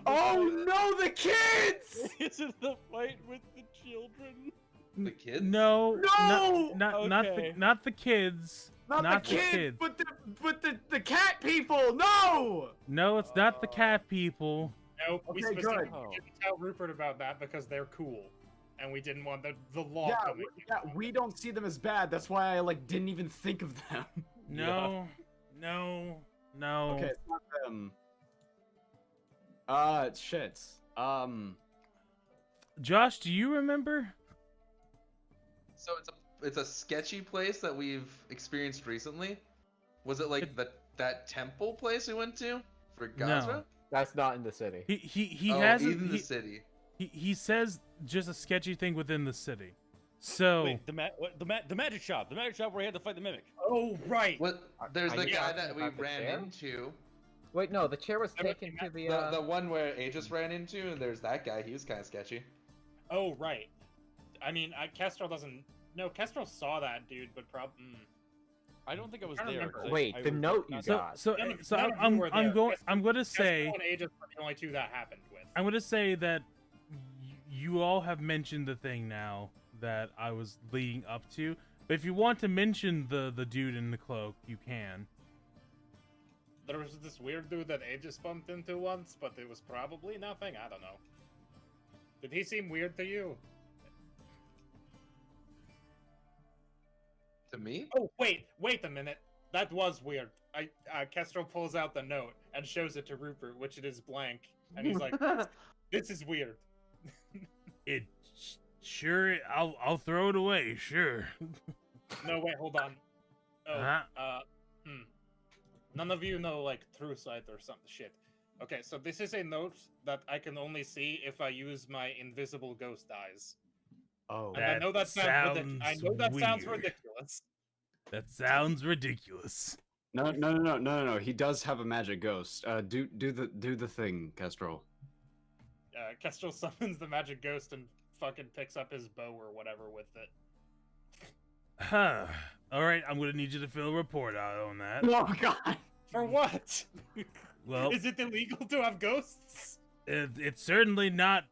Oh no, the kids! Is it the fight with the children? The kids? No, No! not the kids. Not the kids, but the cat people. No! No, it's not the cat people. Nope. We Okay, specifically good. didn't tell Rupert about that because they're cool, and we didn't want the law Yeah, coming. we don't see them as bad. That's why I didn't even think of them. No. Okay, it's not them. Shit. Josh, do you remember? So it's a sketchy place that we've experienced recently. Was it like that temple place we went to for Gazra? No. That's not in the city. He Oh, has in the city. He says just a sketchy thing within the city. So Wait, the magic shop. The magic shop where he had to fight the mimic. Oh right. What? There's Are the you guy talking that we about the ran chair? into. Wait, no, the chair was Remember taken the to the. The one where Aegis ran into, and there's that guy. He was kind of sketchy. Oh right. I mean, Kestrel doesn't. No, Kestrel saw that dude, but probably. I don't think I was I don't there. remember. 'cause Wait, I the was note you not- got. so None of I'm you were there. going to say Kestrel and Aegis were the only two that happened with. I'm going to say that you all have mentioned the thing now that I was leading up to. But if you want to mention the dude in the cloak, you can. There was this weird dude that Aegis bumped into once, but it was probably nothing. I don't know. Did he seem weird to you? To me? Oh, wait a minute. That was weird. Kestrel pulls out the note and shows it to Rupert, which it is blank. And he's like, this is weird. It sure. I'll throw it away. Sure. No, wait, hold on. Oh, None of you know, like, True Sight or some shit. Okay, so this is a note that I can only see if I use my invisible ghost eyes. Oh, And I know that sounds ridiculous. That sounds ridiculous. No. He does have a magic ghost. Do the thing, Kestrel. Kestrel summons the magic ghost and fucking picks up his bow or whatever with it. Huh. All right, I'm gonna need you to fill a report out on that. Oh God. For what? Well, is it illegal to have ghosts? It's certainly not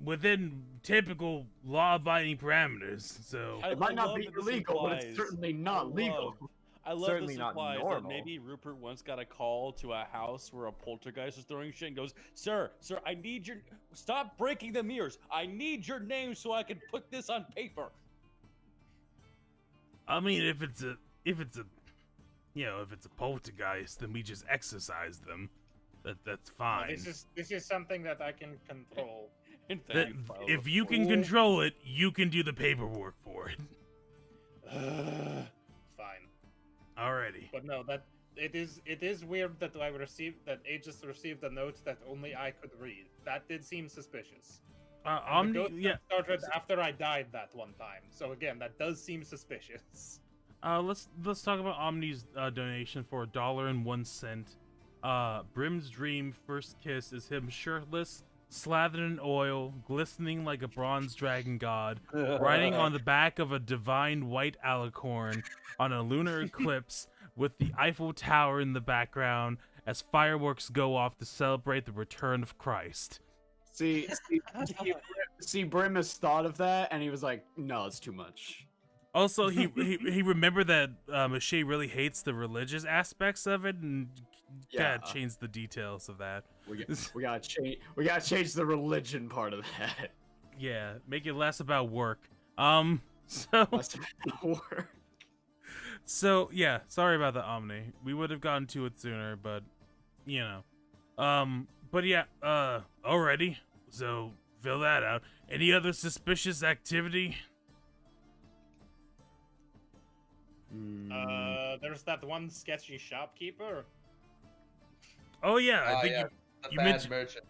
within typical law-abiding parameters. So it might not be illegal, but it's certainly not legal. I love Certainly the not supplies that normal. maybe Rupert once got a call to a house where a poltergeist was throwing shit and goes, Sir, I need your... Stop breaking the mirrors. I need your name so I can put this on paper. I mean, if it's a poltergeist, then we just exorcise them. That's fine. No, this is something that I can control. If you can control it, you can do the paperwork for it. Fine. Alrighty. But no, that it is weird that Aegis received a note that only I could read. That did seem suspicious. The ghost started after I died that one time. So again, that does seem suspicious. Let's talk about Omni's donation for $1.01. Brim's dream first kiss is him shirtless, slathered in oil, glistening like a bronze dragon god, riding on the back of a divine white alicorn on a lunar eclipse with the Eiffel Tower in the background as fireworks go off to celebrate the return of Christ. See, Brim has thought of that, and he was like, "No, it's too much." Also, he remembered that Mache really hates the religious aspects of it, and gotta change the details of that. We gotta change the religion part of that. Yeah, make it less about work. Less about work. So yeah, sorry about the Omni. We would have gotten to it sooner, but you know. But yeah, already. So fill that out. Any other suspicious activity? There's that one sketchy shopkeeper. Oh yeah, I think you mentioned merchant.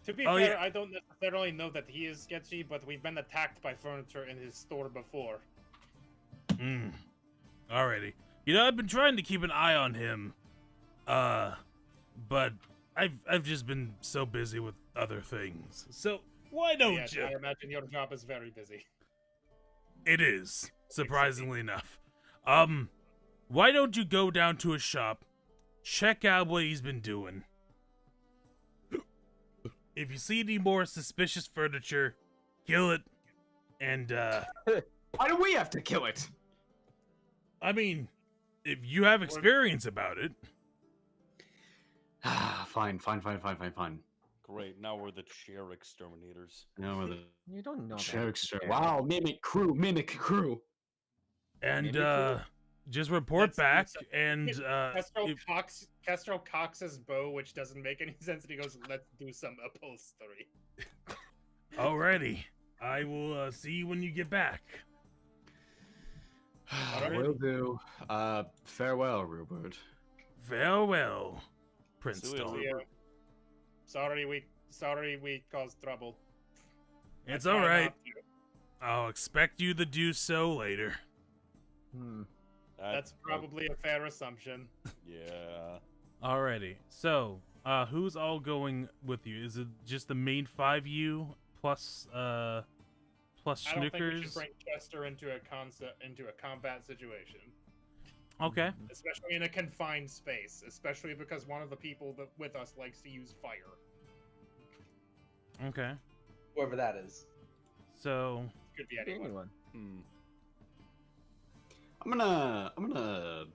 To be fair, I don't necessarily know that he is sketchy, but we've been attacked by furniture in his store before. Alrighty. You know, I've been trying to keep an eye on him. But I've just been so busy with other things. So why don't you? I imagine your job is very busy. It is, surprisingly enough. Why don't you go down to his shop, check out what he's been doing. If you see any more suspicious furniture, kill it. And why do we have to kill it? I mean, if you have experience about it. Fine. Great, now we're the chair exterminators. Now we're the You don't know chair that. exterminators. Wow, mimic crew. And just report back, and Kestrel cocks his bow, which doesn't make any sense, and he goes, "Let's do some upholstery." Alrighty, I will see you when you get back. Will do. Farewell, Rupert. Farewell, Prince Stone. Sorry we caused trouble. It's alright. I'll expect you to do so later. That's probably a fair assumption. Yeah. Alrighty. So, who's all going with you? Is it just the main 5 of you plus I don't think we Schnickers? should bring Chester into a combat situation. Okay. Especially in a confined space. Especially because one of the people with us likes to use fire. Okay. Whoever that is. So Could be anyone. Anyone. I'm gonna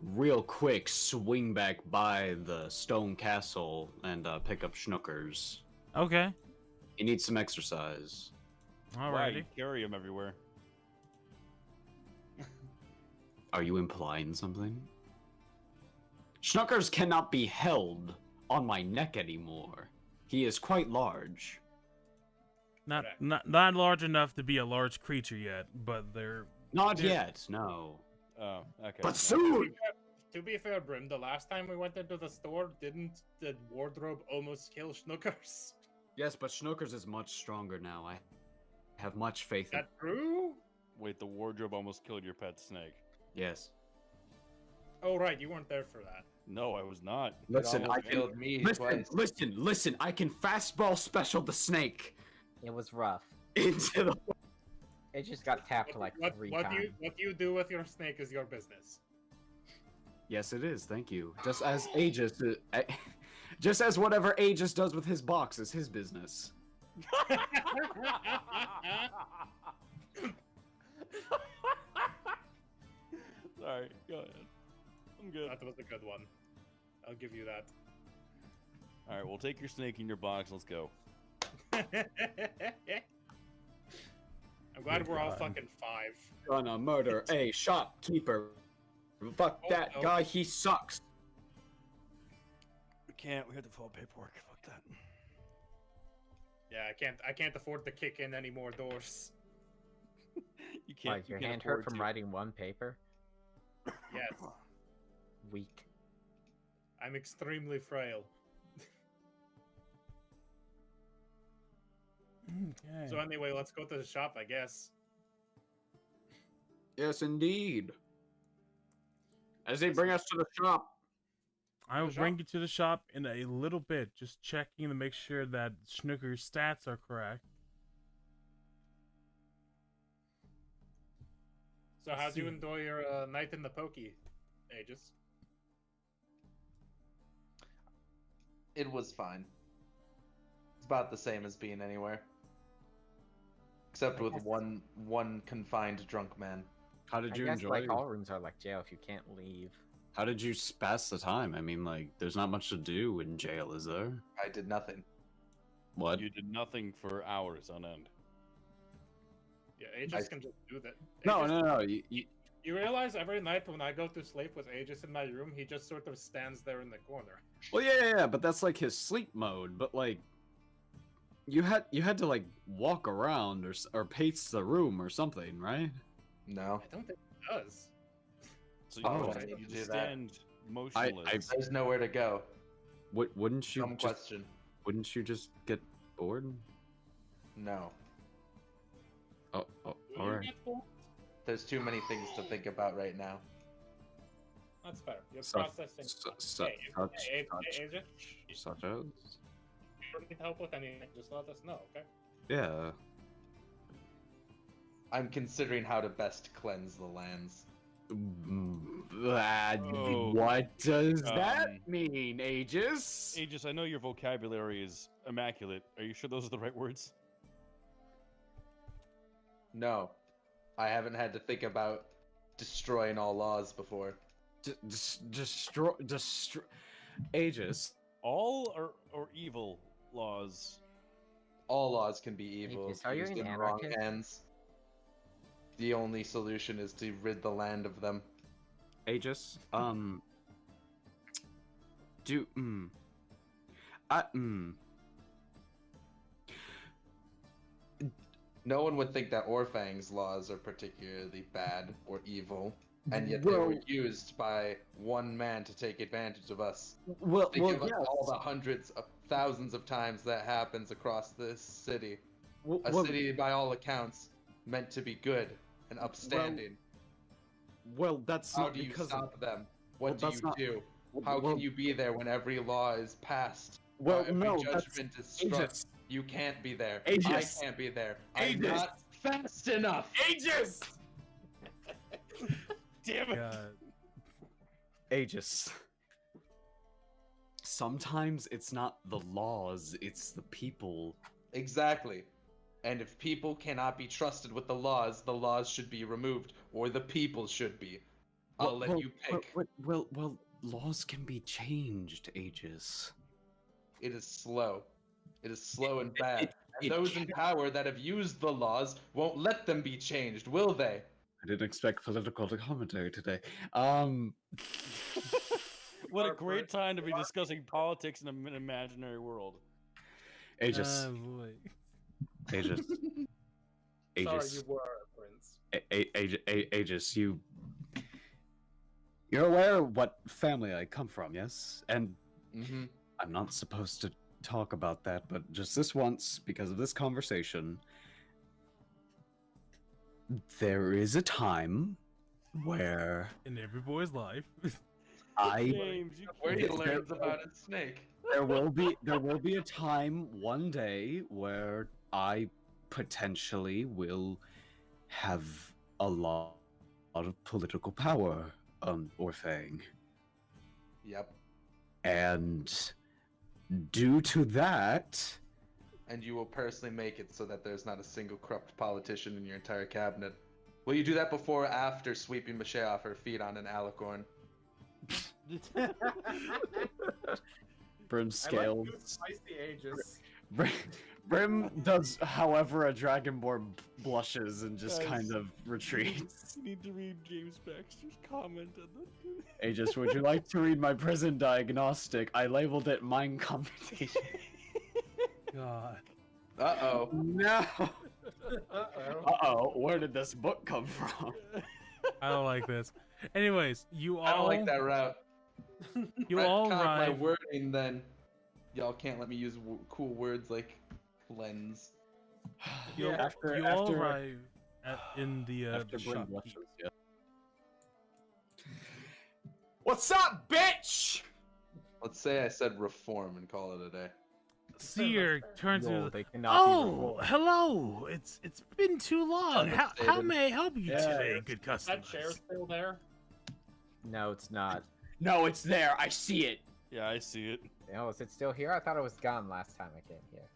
real quick swing back by the stone castle and pick up Schnookers. okay, He needs some exercise. Why you alrighty. carry him everywhere? Are you implying something? Schnookers cannot be held on my neck anymore. He is quite large. Not Correct. not large enough to be a large creature yet, but they're Not Yeah. yet, no. Oh, okay. But no. soon! To be fair, Brim, the last time we went into the store, didn't the wardrobe almost kill Schnookers? Yes, but Schnookers is much stronger now. I have much faith Is in. that true? Wait, the wardrobe almost killed your pet snake. Yes. Oh, right, you weren't there for that. No, I was not. Listen, It I almost can. killed me Listen, twice. listen. I can fastball special the snake It was rough. into the. It just got tapped like three times. What you do with your snake is your business. Yes, it is. Thank you. Just as Aegis, just as whatever Aegis does with his box is his business. Sorry, go ahead. I'm good. That was a good one. I'll give you that. All right, we'll take your snake in your box. Let's go. I'm glad Good we're all God. fucking 5. Gonna murder a shopkeeper. Fuck Oh, that no. guy. He sucks. We can't. We have to fill out paperwork. Fuck that. Yeah, I can't afford to kick in any more doors. You can't. Like you your can't hand hurt afford from to. writing one paper? Yes, Weak. I'm extremely frail. okay. So anyway, let's go to the shop, I guess. Yes, indeed. As they bring us to the shop. I will the bring shop? you to the shop in a little bit, just checking to make sure that Schnooker's stats are correct. So Let's how'd you see. enjoy your night in the pokey, Aegis? It was fine. It's about the same as being anywhere. Except with one confined drunk man. How did I you guess enjoy? like all rooms are like jail if you can't leave. How did you pass the time? I mean, like, there's not much to do in jail, is there? I did nothing. What? You did nothing for hours on end. Yeah, Aegis can just do that. No, Aegis- no, no. You realize every night when I go to sleep with Aegis in my room, he just sort of stands there in the corner. Well, yeah, but that's like his sleep mode. But like, you had to like walk around or pace the room or something, right? No. I don't think he does. So Oh, just I need to do that. stand motionless. There's nowhere to go. Wouldn't you Dumb just question. wouldn't you just get bored? No. Oh, Do all you right. get bored? There's too many things to think about right now. That's fair. You're Such, processing. such, Hey, such, hey, such, Aegis, such as. if you need help with anything, just let us know, okay? Yeah. I'm considering how to best cleanse the lands. Oh, What does that um, mean, Aegis? Aegis, I know your vocabulary is immaculate. Are you sure those are the right words? No. I haven't had to think about destroying all laws before. Destroy. Aegis. All or evil laws? All laws can be evil Aegis, if are you used an in the wrong anarchist? hands. The only solution is to rid the land of them. Aegis. No one would think that Orfang's laws are particularly bad or evil, and yet they were Well- used by one man to take advantage of us. Well, Think well, of yes. all the hundreds of thousands of times that happens across this city. Well, A well, city, by all accounts, meant to be good and upstanding. well, that's How not do you because. stop them? well, What do that's you not- do? How well, can you be there when every law is passed? Well, every no, that's judgment is struck. Aegis. You can't be there. Aegis. I can't be there. I'm Aegis. not fast enough. Aegis. Damn it! God. Aegis. sometimes it's not the laws, it's the people. Exactly. And if people cannot be trusted with the laws should be removed, or the people should be. I'll let you pick. Well, laws can be changed, Aegis. It is slow. It is slow and bad. And it those in power that have used the laws won't let them be changed, will they? I didn't expect political commentary today. What a great time to be discussing politics in an imaginary world. Aegis. boy. Aegis. Sorry, Aegis. you were a prince. Aegis, you're aware of what family I come from, yes? And Mm-hmm. I'm not supposed to talk about that, but just this once, because of this conversation, there is a time where In every boy's life. James, you Where he can't- learns about his snake. there will be a time one day where I potentially will have a lot of political power on Orfang. Yep. And due to that, And you will personally make it so that there's not a single corrupt politician in your entire cabinet. Will you do that before or after sweeping Michelle off her feet on an alicorn? Brim I like scales. you spicy ages. Brim does, however, a dragonborn blushes and just Guys, kind of retreats. You need to read James Baxter's comment on the. Aegis, would you like to read my prison diagnostic? I labeled it mind computation. God. Uh-oh. No. Uh-oh. Uh-oh, where did this book come from? I don't like this. Anyways, you all I don't like that route. You Retcon all my arrive. wording, then y'all can't let me use cool words like lens. You, Yeah, after- you all after- arrive in the After Brim shop. blushes, yeah. What's up, bitch? Let's say I said reform and call it a day. Seer turns No, to. they cannot be Oh, reformed. hello! It's been too long. How Devastated. may I help you Yeah. today, good Is that chair customers? still there? No, it's not. No, it's there. I see it. Yeah, I see it. No, is it still here? I thought it was gone last time I came here.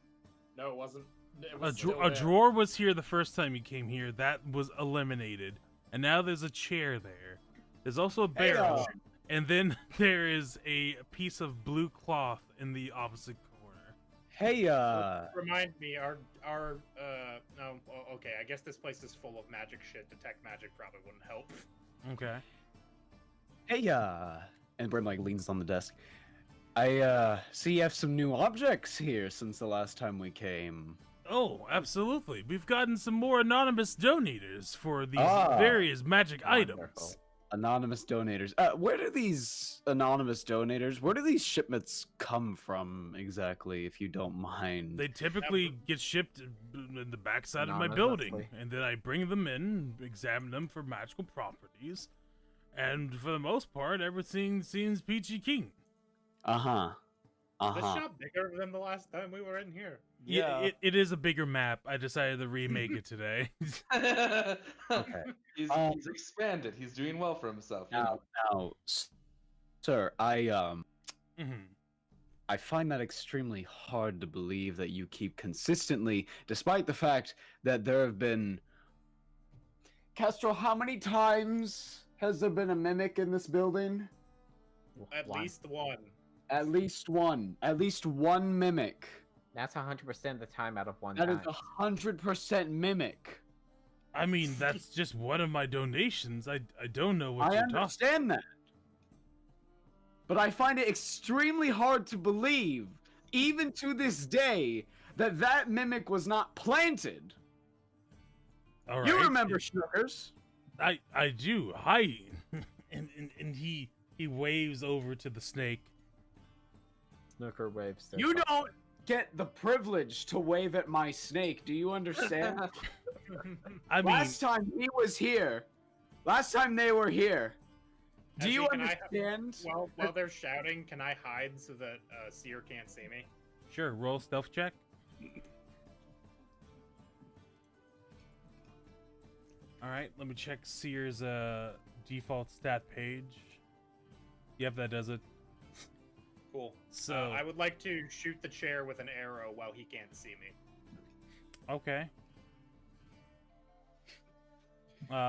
No, it wasn't. It A, was dra- still a there. drawer was here the first time you came here. That was eliminated, and now there's a chair there. There's also a barrel, and then there is a piece of blue cloth in the opposite corner. Hey, Remind me, no, okay, I guess this place is full of magic shit. Detect magic probably wouldn't help. Okay. hey, and Brim like leans on the desk. I see you have some new objects here since the last time we came. Oh, absolutely. We've gotten some more anonymous donators for these Ah, various magic items. Wonderful. Anonymous donators. Where do these anonymous donators? Where do these shipments come from exactly? If you don't mind. They typically get shipped in the backside of my building, Anonymously. and then I bring them in, examine them for magical properties, and for the most part, everything seems peachy keen. Uh-huh. Is this Uh-huh. shop bigger than the last time we were in here? Yeah, it is a bigger map. I decided to remake it today. Okay. He's expanded. He's doing well for himself. You know. Now, sir, Mhm. I find that extremely hard to believe that you keep consistently, despite the fact that there have been. Kestrel, how many times has there been a mimic in this building? At One. least one. At least one. At least one mimic. That's 100% of the time out of one That is time. 100% mimic. I mean, that's just one of my donations. I don't know what I you're talking. understand that. But I find it extremely hard to believe, even to this day, that that mimic was not planted. All You right. remember Schnookers? I do. Hi, and he waves over to the snake. Snooker waves. their You phone. don't get the privilege to wave at my snake. Do you understand? I mean, Last time he was here. Last time they were here. Do Actually, you can I- understand? While they're shouting, can I hide so that Seer can't see me? sure. Roll stealth check. All right. Let me check Seer's default stat page. Yep, that does it. Cool. So I would like to shoot the chair with an arrow while he can't see me. okay.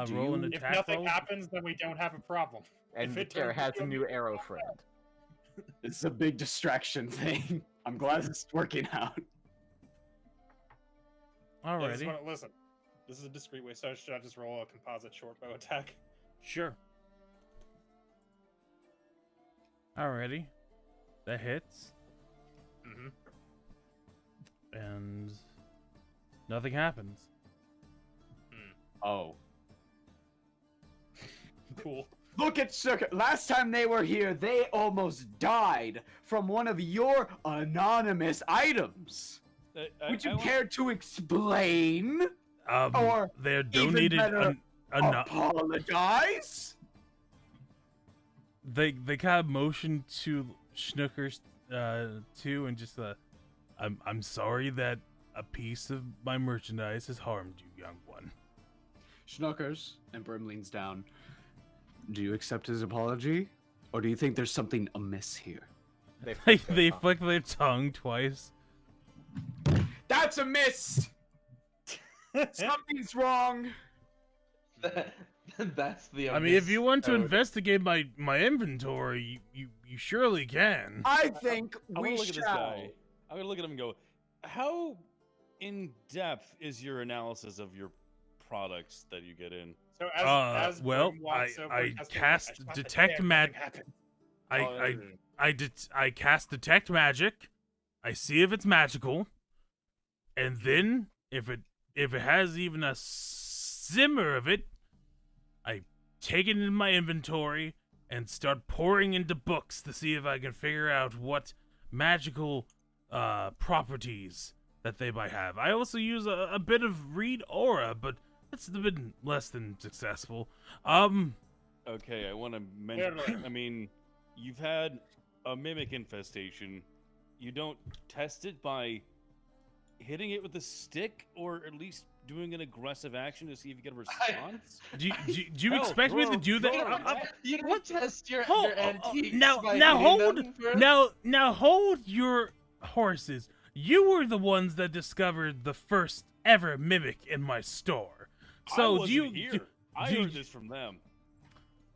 Do Roll an you- If attack nothing roll. happens, then we don't have a problem. And If the it chair turns has into a a new mutant, arrow oh, friend. It's a big distraction thing. I'm glad it's working out. Alrighty. Listen, this is a discreet way. So should I just roll a composite short bow attack? Sure. Alrighty. That hits. Mm-hmm. And nothing happens. Oh. Cool. Look at Circuit. Last time they were here, they almost died from one of your anonymous items. Would you care to explain? Or they're even donated better, apologize? They kind of motion to Schnookers too, and just I'm sorry that a piece of my merchandise has harmed you, young one. Schnookers, and Brim leans down. Do you accept his apology? Or do you think there's something amiss here? They flick their tongue twice. That's a miss! Something's wrong! That's the. I mean, if you want to code. investigate my inventory, you surely can. I think I'm we gonna look at this shall. guy. I'm gonna look at him and go, how in depth is your analysis of your products that you get in? So as well, Brim walks over, I Castor, cast shot the detect chair, mag. nothing happened. I cast detect magic. I see if it's magical, and then if it has even a simmer of it, I take it in my inventory and start pouring into books to see if I can figure out what magical properties that they might have. I also use a bit of read aura, but that's been less than successful. Okay, I want to mention. I mean, you've had a mimic infestation. You don't test it by hitting it with a stick, or at least doing an aggressive action to see if you get a response. Do you expect me to do that? You don't What? test your antiques Now by hold eating them first? now hold your horses. You were the ones that discovered the first ever mimic in my store. So I wasn't do you here. I heard this from them.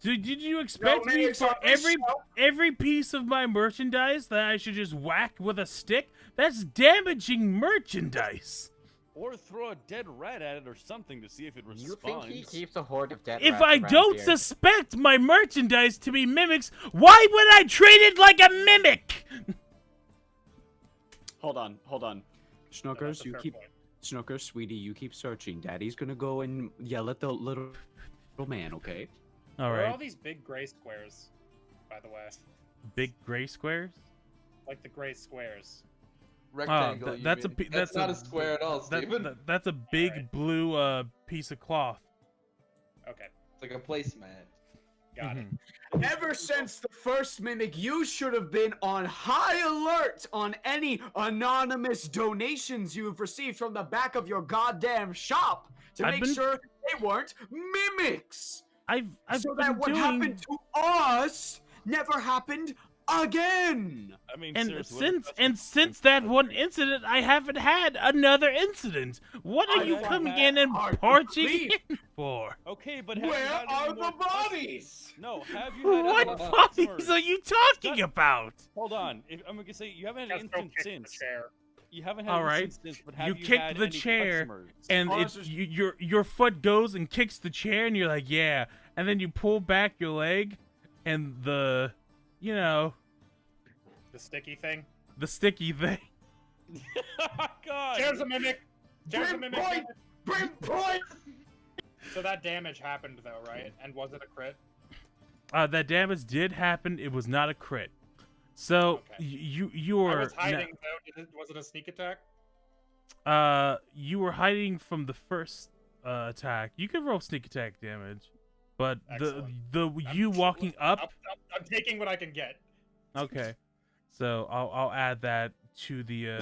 did you expect me for every piece of my merchandise that I should just whack with a stick? That's damaging merchandise. Or throw a dead rat at it or something to see if it responds. You think he keeps a horde of dead If rats I around don't here? suspect my merchandise to be mimics, why would I treat it like a mimic? Hold on. Schnookers, That's a you fair keep... point. Snooker, sweetie, you keep searching. Daddy's gonna go and yell at the little man, okay? All Where are all right. these big gray squares, by the way? Big gray squares? Like the gray squares. Rectangle. you that's a mean. pe- that's not a a square at all, Steven. That's a big Alright. blue piece of cloth. Okay, It's like a placemat. got it. Ever since the first mimic, you should have been on high alert on any anonymous donations you've received from the back of your goddamn shop to I've make been- sure they weren't mimics. I've So been that what doing happened to us never happened again. I mean, and seriously, since that one incident, I haven't had another incident. What are I you find coming that in and hard to parching believe. in for? Okay, but have you Where had are any the more bodies? No, have you had What any more bodies customers? are you talking Shut- about? Hold on. I'm gonna say you haven't had an Castro instance kicked the since. chair. You haven't had All an right. instance, but have You you kicked had the any chair, customers? And Honestly- your foot goes and kicks the chair, and you're like, yeah. And then you pull back your leg, and the The sticky thing. the sticky thing. God. Chair's a mimic. Chair's a Brim mimic. point! Brim point! So that damage happened though, right? And was it a crit? That damage did happen. It was not a crit. So Okay. you I were was hiding though. Was it a sneak attack? you were hiding from the first attack. You could roll sneak attack damage, but Excellent. the you walking up. I'm taking what I can get. Okay, so I'll add that to the.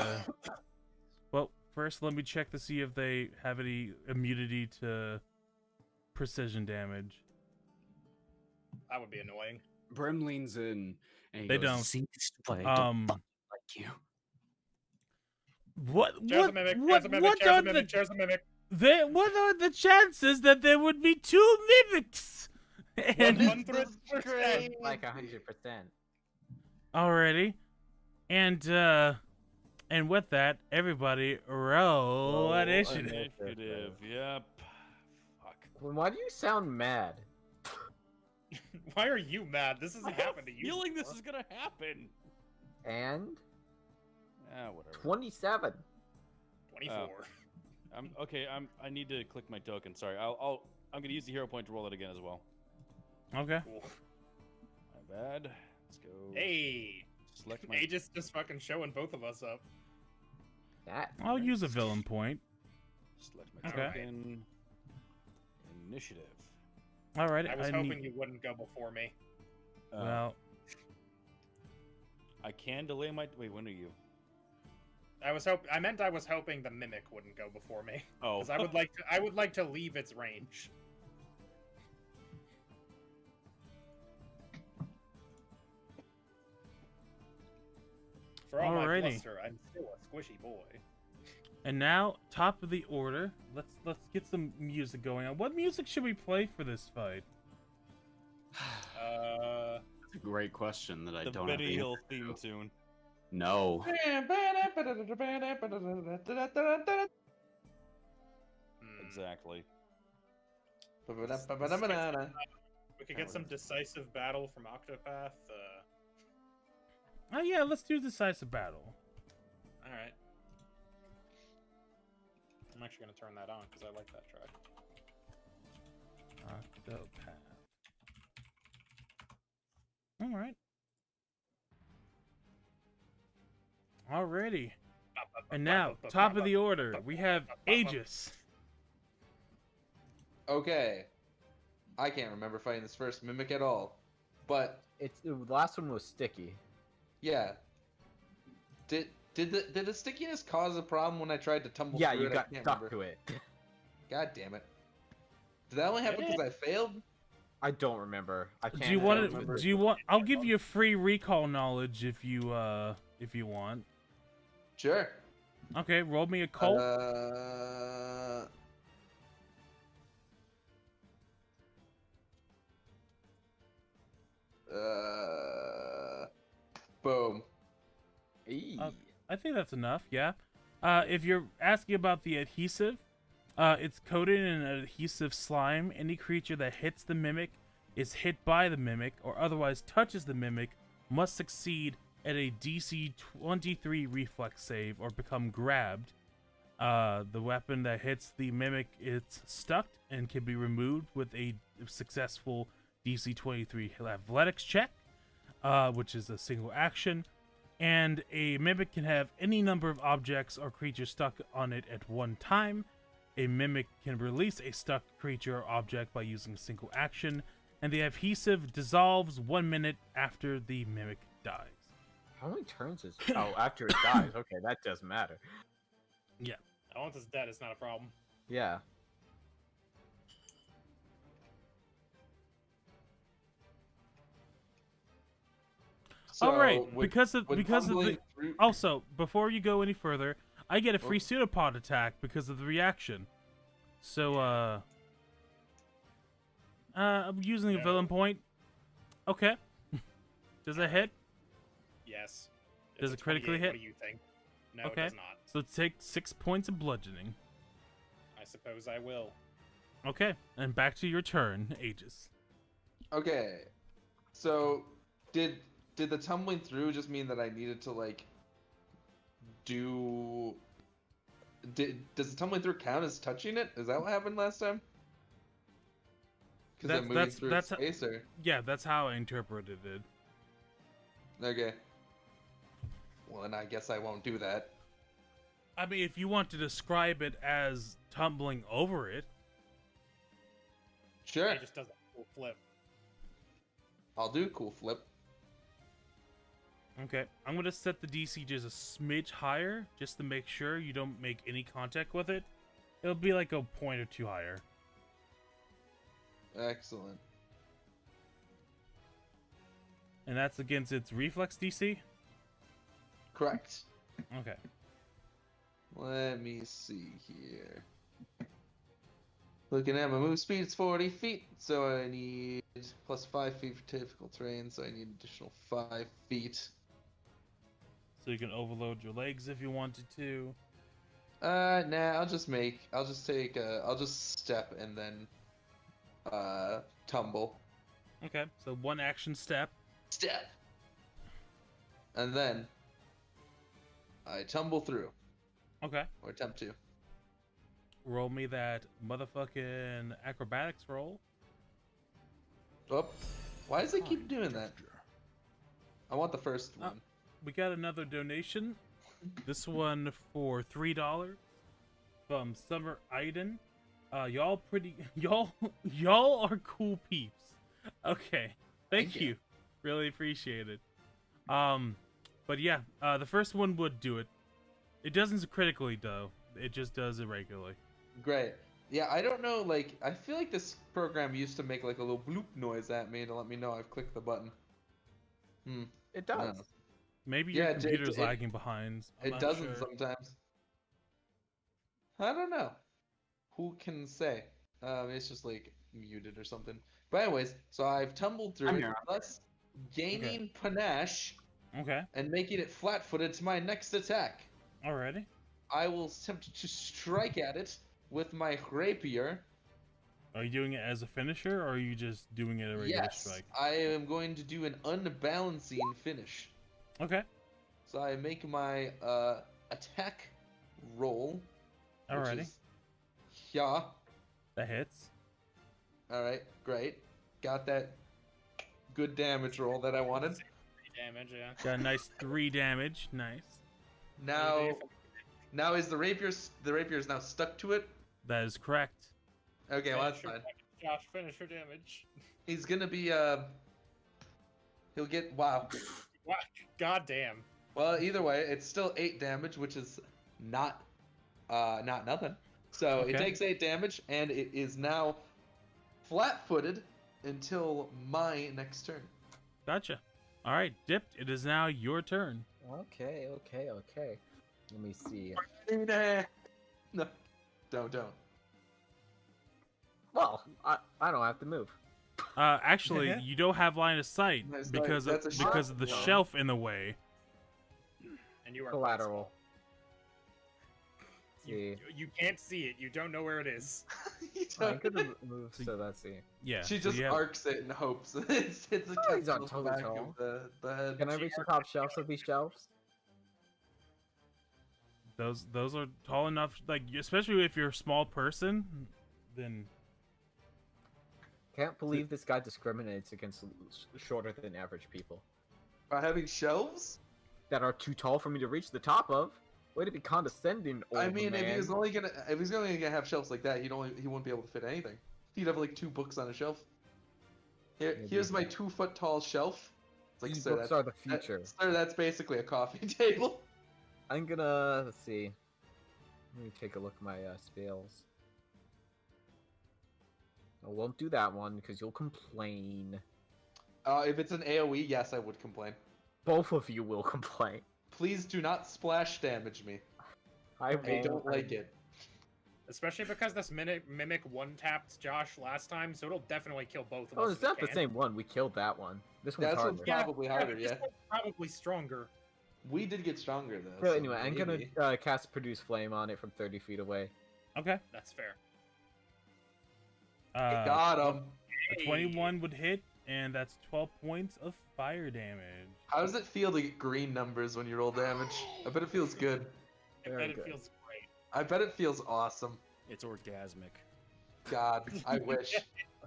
Well, first let me check to see if they have any immunity to precision damage. That would be annoying. Brim leans in And he They goes, don't. "See, this is why I don't fucking like you." There's a mimic. There's a mimic. There's a mimic. There's a mimic. What are the chances that there would be 2 mimics? And 100%. Like 100%. already, and with that, everybody roll initiative. Yep. Fuck. Why do you sound mad? Why are you mad? This hasn't happened to you. Feeling this is gonna happen. And Whatever. 27. 24. I need to click my token. Sorry. I'm gonna use the hero point to roll it again as well. Okay. Cool. My bad. Let's go. Hey. Select my. Aegis just fucking showing both of us up. That. I'll use a villain point. Select my Okay. token. Initiative. All right. I was hoping you wouldn't go before me. Well, I can delay my. Wait, when are you? I was hoping the mimic wouldn't go before me. Oh. Because I would like to leave its range. For all my Alrighty. bluster, I'm still a squishy boy. and now top of the order. Let's get some music going on. What music should we play for this fight? That's a great question that I The don't have Betty the Hill answer theme to. tune. No. Exactly. We could get some decisive battle from Octopath. Oh yeah, let's do decisive battle. All right. I'm actually gonna turn that on because I like that track. Octopath. All right. Alrighty. And now, top of the order, we have Aegis. Okay. I can't remember fighting this first mimic at all. But The last one was sticky. yeah. Did the stickiness cause a problem when I tried to tumble Yeah, through you it? got I can't stuck remember. to it. God damn it. Did that only happen because I failed? I don't remember. I can't. Do you want remember. to? Do you want? I'll give you free recall knowledge if you want. Sure. Okay, roll me a Colt. Boom. I think that's enough. Yeah. If you're asking about the adhesive, it's coated in an adhesive slime. Any creature that hits the mimic, is hit by the mimic, or otherwise touches the mimic, must succeed at a DC 23 reflex save or become grabbed. The weapon that hits the mimic is stuck and can be removed with a successful DC 23 athletics check, which is a single action. And a mimic can have any number of objects or creatures stuck on it at one time. A mimic can release a stuck creature or object by using a single action. And the adhesive dissolves 1 minute after the mimic dies. How many turns is? Oh, after it dies. Okay, that doesn't matter. Yeah. Once it's dead, it's not a problem. Yeah. So, All right, when- because of when the tumbling through- also before you go any further, I get a free pseudopod attack because of the reaction. So I'm using a villain point. Okay. Does that hit? Yes. Does It's it critically 28. hit? What do you think? No, Okay. it does not. So take 6 points of bludgeoning. I suppose I will. Okay, and back to your turn, Aegis. Okay. So, did the tumbling through just mean that I needed to like do? Does the tumbling through count as touching it? Is that what happened last time? Because I'm moving through space, or Yeah, that's how I interpreted it. okay. Well, then I guess I won't do that. I mean, if you want to describe it as tumbling over it, Sure. It just does a full flip. I'll do cool flip. okay. I'm gonna set the DC just a smidge higher, just to make sure you don't make any contact with it. It'll be like a point or two higher. Excellent. And that's against its reflex DC? Correct. Okay. Let me see here. Looking at my move speed, it's 40 feet, so I need plus 5 feet for typical terrain, so I need additional 5 feet. So you can overload your legs if you wanted to. Nah, I'll just step and then, tumble. Okay, so one action step. Step! And then, I tumble through. Okay. Or attempt to. Roll me that motherfucking acrobatics roll. Oh, why does it keep doing that? I want the first one. We got another donation. This one for $3 from Summer Iden. Y'all are cool peeps. Okay, thank you. Really appreciate it. But yeah, the first one would do it. It doesn't critically though. It just does irregularly. Great. Yeah, I don't know, like, I feel like this program used to make like a little bloop noise at me to let me know I've clicked the button. It does. No. Maybe your Yeah, computer's lagging behind. It doesn't sometimes. I don't know. Who can say? It's just like muted or something. But anyways, so I've tumbled through it, thus gaining panache. Okay. And making it flat-footed to my next attack. Alrighty. I will attempt to strike at it with my rapier. Are you doing it as a finisher, or are you just doing it a regular strike? I am going to do an unbalancing finish. Okay. So I make my attack roll. Alrighty. Yeah. That hits. Alright, great. Got that good damage roll that I wanted. Damage, yeah. Got a nice 3 damage. Nice. Now is the rapier is now stuck to it? That is correct. Okay, well that's fine. Josh, finish your damage. He's gonna be he'll get wow. What? God damn. Well, either way, it's still 8 damage, which is not nothing. So it takes 8 damage, and it is now flat-footed until my next turn. Gotcha. All right, Dipped. It is now your turn. Okay. Let me see. No, don't. Well, I don't have to move. Actually, you don't have line of sight because of the shelf in the way. And you are collateral. You can't see it. You don't know where it is. I could move, so that's it. Yeah. She just arcs it and hopes it's a he's on totally tall. The head. Can I reach the top shelves of these shelves? Those are tall enough, like especially if you're a small person, then. Can't believe this guy discriminates against shorter than average people. By having shelves that are too tall for me to reach the top of. Way to be condescending, old I mean, man. if he's only gonna have shelves like that, he wouldn't be able to fit anything. He'd have like 2 books on a shelf. Here's my 2-foot tall shelf. It's like, These books are the future. Sir, that's basically a coffee table. I'm gonna let's see. Let me take a look at my spells. I won't do that one because you'll complain. If it's an AoE, yes, I would complain. Both of you will complain. Please do not splash damage me. I don't like it. Especially because this mimic one-tapped Josh last time, so it'll definitely kill both of us. Oh, it's not the same one. We killed that one. This one's harder. One's probably harder, yeah. This one's probably stronger. We did get stronger, though. So anyway, I'm gonna cast Produce Flame on it from 30 feet away. Okay. That's fair. Got him. A 21 would hit, and that's 12 points of fire damage. How does it feel to get green numbers when you roll damage? I bet it feels good. I bet it feels great. I bet it feels awesome. It's orgasmic. God, I wish.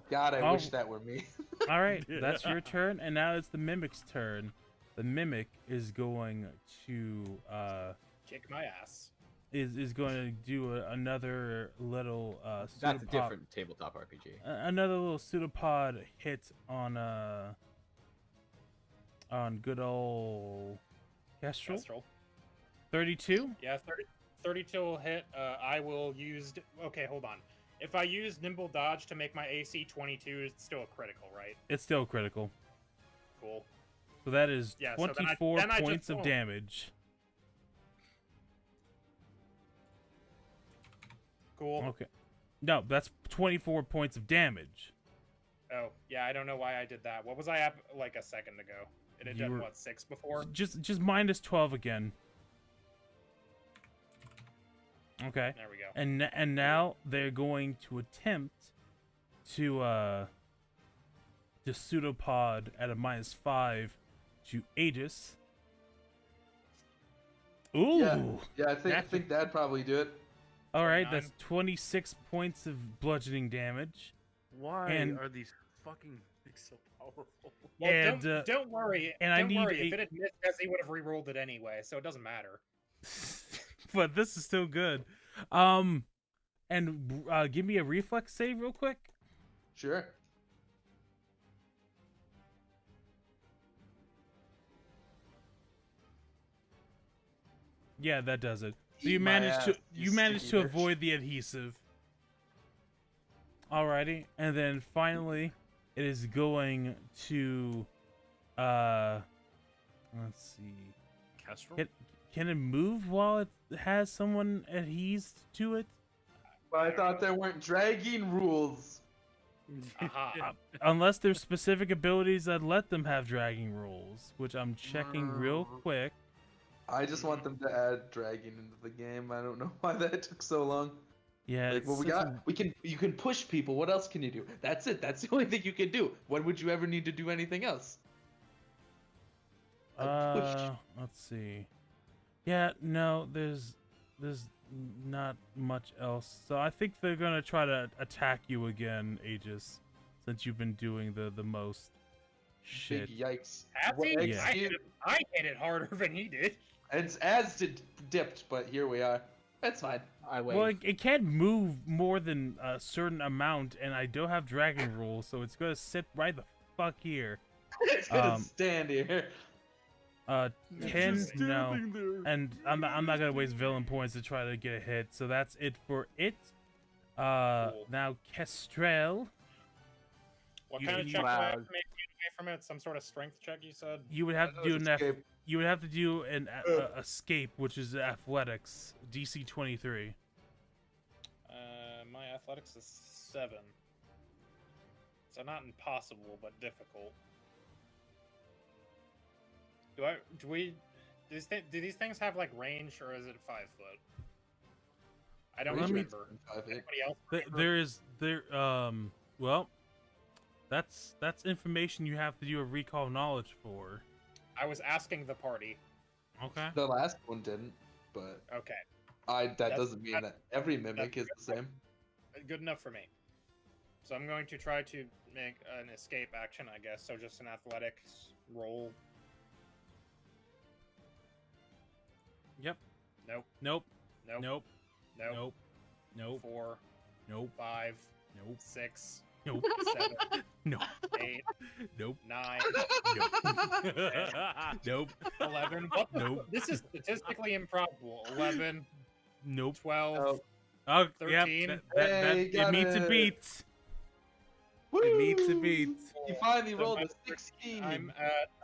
God, I wish that were me. All right, that's your turn, and now it's the Mimic's turn. The Mimic is going to kick my ass. Is going to do another little That's a different tabletop RPG. Another little pseudopod hit on good old Kestrel. 32? Yeah, 32 will hit. I will use... Okay, hold on. If I use Nimble Dodge to make my AC 22, it's still a critical, right? It's still critical. Cool. So that is Yeah, so 24 then I just points of won't. damage. Cool. Okay. No, that's 24 points of damage. Oh, yeah, I don't know why I did that. What was I at like a second ago? It had You done, were- what, 6 before? Just minus 12 again. Okay. There we go. And now they're going to attempt to pseudopod at a -5 to Aegis. Ooh. Yeah, I think that'd probably do it. All right, 29. that's 26 points of bludgeoning damage. Why And- are these fucking things so powerful? Well, And, don't worry. and I don't need worry. If a- it had missed, Jesse would have re-rolled it anyway, so it doesn't matter. But this is still good. And give me a reflex save real quick. Sure. Yeah, that does it. So Eat you my managed to ass, you you managed sticky to bitch. avoid the adhesive. Alrighty, and then finally, it is going to let's see. Kestrel? Can it move while it has someone adhesed to it? But I thought there weren't dragging rules. Aha. Unless there's specific abilities that let them have dragging rules, which I'm checking real quick. I just want them to add dragging into the game. I don't know why that took so long. Yeah, Like, well, you can push people. What else can you do? That's it. That's the only thing you can do. When would you ever need to do anything else? Let's see. Yeah, no, there's not much else. So I think they're gonna try to attack you again, Aegis, since you've been doing the most shit. Big yikes. Has What he? makes I you- hit it harder than he did. It's as did dipped, but here we are. That's fine. I wait. Well, it can't move more than a certain amount, and I don't have dragon rules, so it's gonna sit right the fuck here. It's gonna Um, stand here. 10, no, and I'm not gonna waste villain points to try to get a hit. So that's it for it. Cool. Now Kestrel, What You- kind of you check do I have have- to make to get away from it? Some sort of strength check, you said? you would have to do an Escape. you would have to do an escape, which is athletics, DC 23. My athletics is 7. So not impossible, but difficult. Do these things have like range, or is it 5 foot? I don't Let me- remember. Anybody else? Well, that's information you have to do a recall knowledge for. I was asking the party. Okay. The last one didn't, but Okay, that That's- doesn't mean that every mimic is the same. good enough for me. So I'm going to try to make an escape action, I guess. So just an athletics roll. Yep. Nope. Nope. Nope. Nope. Nope. Nope. Nope. 4, Nope. 5, Nope. 6, Nope. 7, Nope. 8, Nope. 9, Nope. 11. What the Nope. This is statistically improbable. 11, Nope. 12. Oh, Oh, 13. yep. Hey, It got meets it. a beat. woo! It meets a beat. You finally So rolled my- a 16.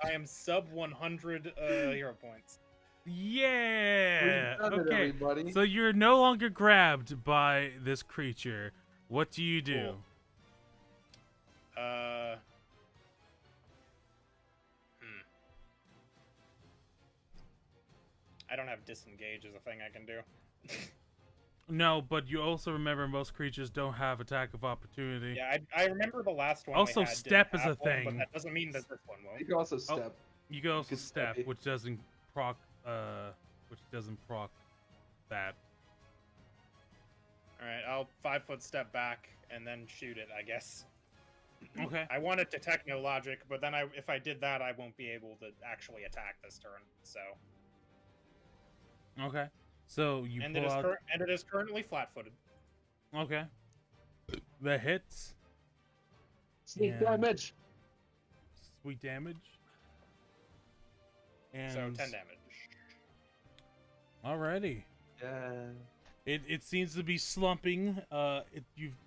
I am sub 100 hero points. Yeah. We've done it, Okay. everybody. So you're no longer grabbed by this creature. What do you do? Cool. I don't have disengage as a thing I can do. No, but you also remember most creatures don't have attack of opportunity. Yeah, I remember the last one. we Also, had didn't step is have a one, thing. but that doesn't mean that this one You won't. can also step. You can also could step, step. which doesn't proc that. All right, I'll 5 foot step back and then shoot it, I guess. Okay. I wanted to techno logic, but then if I did that, I won't be able to actually attack this turn. So Okay. So you and pull out. it is currently flat-footed. Okay. That hits. Sneak Yeah. damage. Sweet damage. And So 10 damage. Alrighty. Yeah. It seems to be slumping.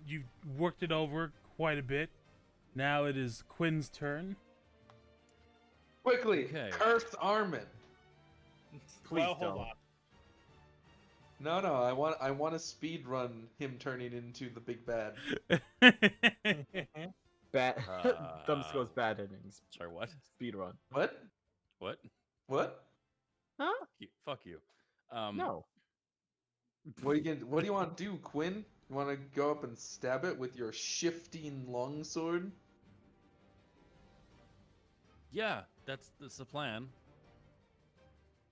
You've worked it over quite a bit. Now it is Quinn's turn. Quickly, Okay. curse Armin. Please well, hold don't. on. No, I want to speed run him turning into the big bad. Bad. Uh, Dumbskulls bad innings. Sorry, what? Speed run. What? What? What? Huh? Fuck you. No. What do you want to do, Quinn? You want to go up and stab it with your shifting longsword? Yeah, that's the plan.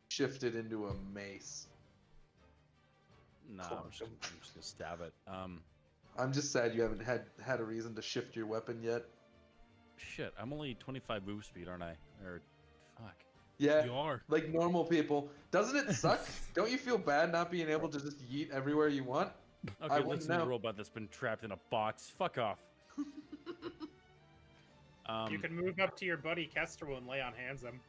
Shift it into a mace. Nah, I'm just gonna stab it. I'm just sad you haven't had a reason to shift your weapon yet. Shit, I'm only 25 move speed, aren't I? Or, fuck. Yeah, You are. like normal people. Doesn't it suck? Don't you feel bad not being able to just yeet everywhere you want? Okay, wouldn't listen to know. the robot that's been trapped in a box. Fuck off. You can move up to your buddy Kestrel and lay on hands him.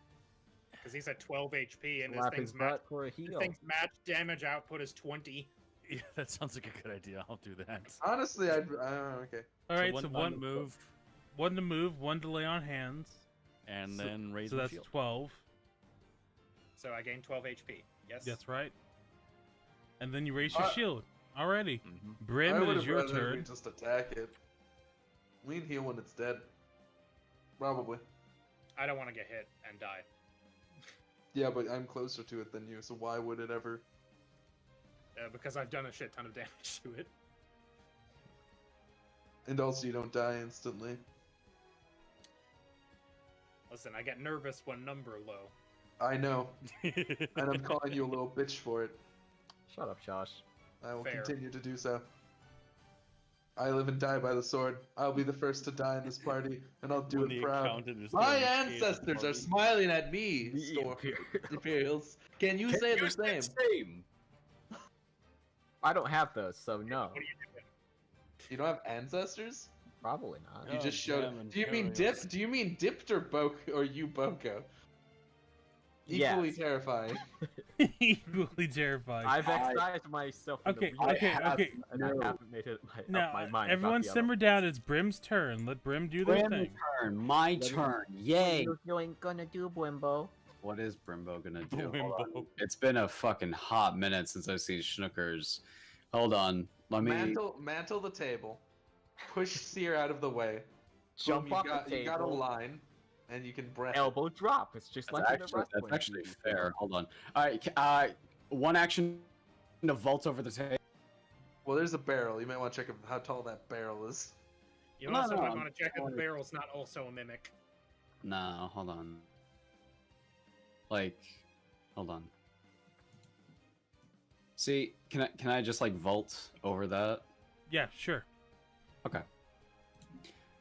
Because he's at 12 HP and his Slap his thing's, match, butt for a his heal. thing's match damage output is 20. Yeah, that sounds like a good idea. I'll do that. Honestly, okay. All right, so one move, one to move, one to lay on hands. and then raise So my that's shield. 12. So I gain 12 HP. Yes. That's right. And then you raise your shield. Alrighty. Mhm. Brim, I it would is have your rather turn. we just attack it. We can heal when it's dead. Probably. I don't want to get hit and die. Yeah, but I'm closer to it than you, so why would it ever? Because I've done a shit ton of damage to it. And also, you don't die instantly. Listen, I get nervous when number low. I know, and I'm calling you a little bitch for it. Shut up, Josh. I will Fair. continue to do so. I live and die by the sword. I'll be the first to die in this party, and I'll do When it the proud. accountant is My throwing shade at the ancestors are party. smiling at me, The Storm Imperials. Can you say the same? I don't have those, so no. What are you doing? You don't have ancestors? Probably not. You Oh, just showed. damn Do you mean Imperials. Dip? Do you mean Dipped or you Boko? Yes. Equally terrifying. Equally terrifying. I've excised myself from Okay, the real okay, path, okay. and I haven't made it up Now, my mind. everyone about the other simmer down. It's Brim's turn. Let Brim do their Brim's thing. turn. My turn. Yay. You ain't gonna do, Bwimbo. What is Brimbo gonna do? Hold Brimbo. on. It's been a fucking hot minute since I've seen Schnookers. Hold on. Let me. Mantle the table. Push Seer out of the way. Jump Boom, off you got a table. line, and you can breath. Elbow drop. It's just like in the That's wrestling actually TV. fair. Hold on. All right. One action to vault over the table. Well, there's a barrel. You might want to check how tall that barrel is. You No, also no, might I'm want to check if the sorry. barrel's not also a mimic. No, hold on. Like, hold on. See, can I just like vault over that? Yeah, sure. Okay. Are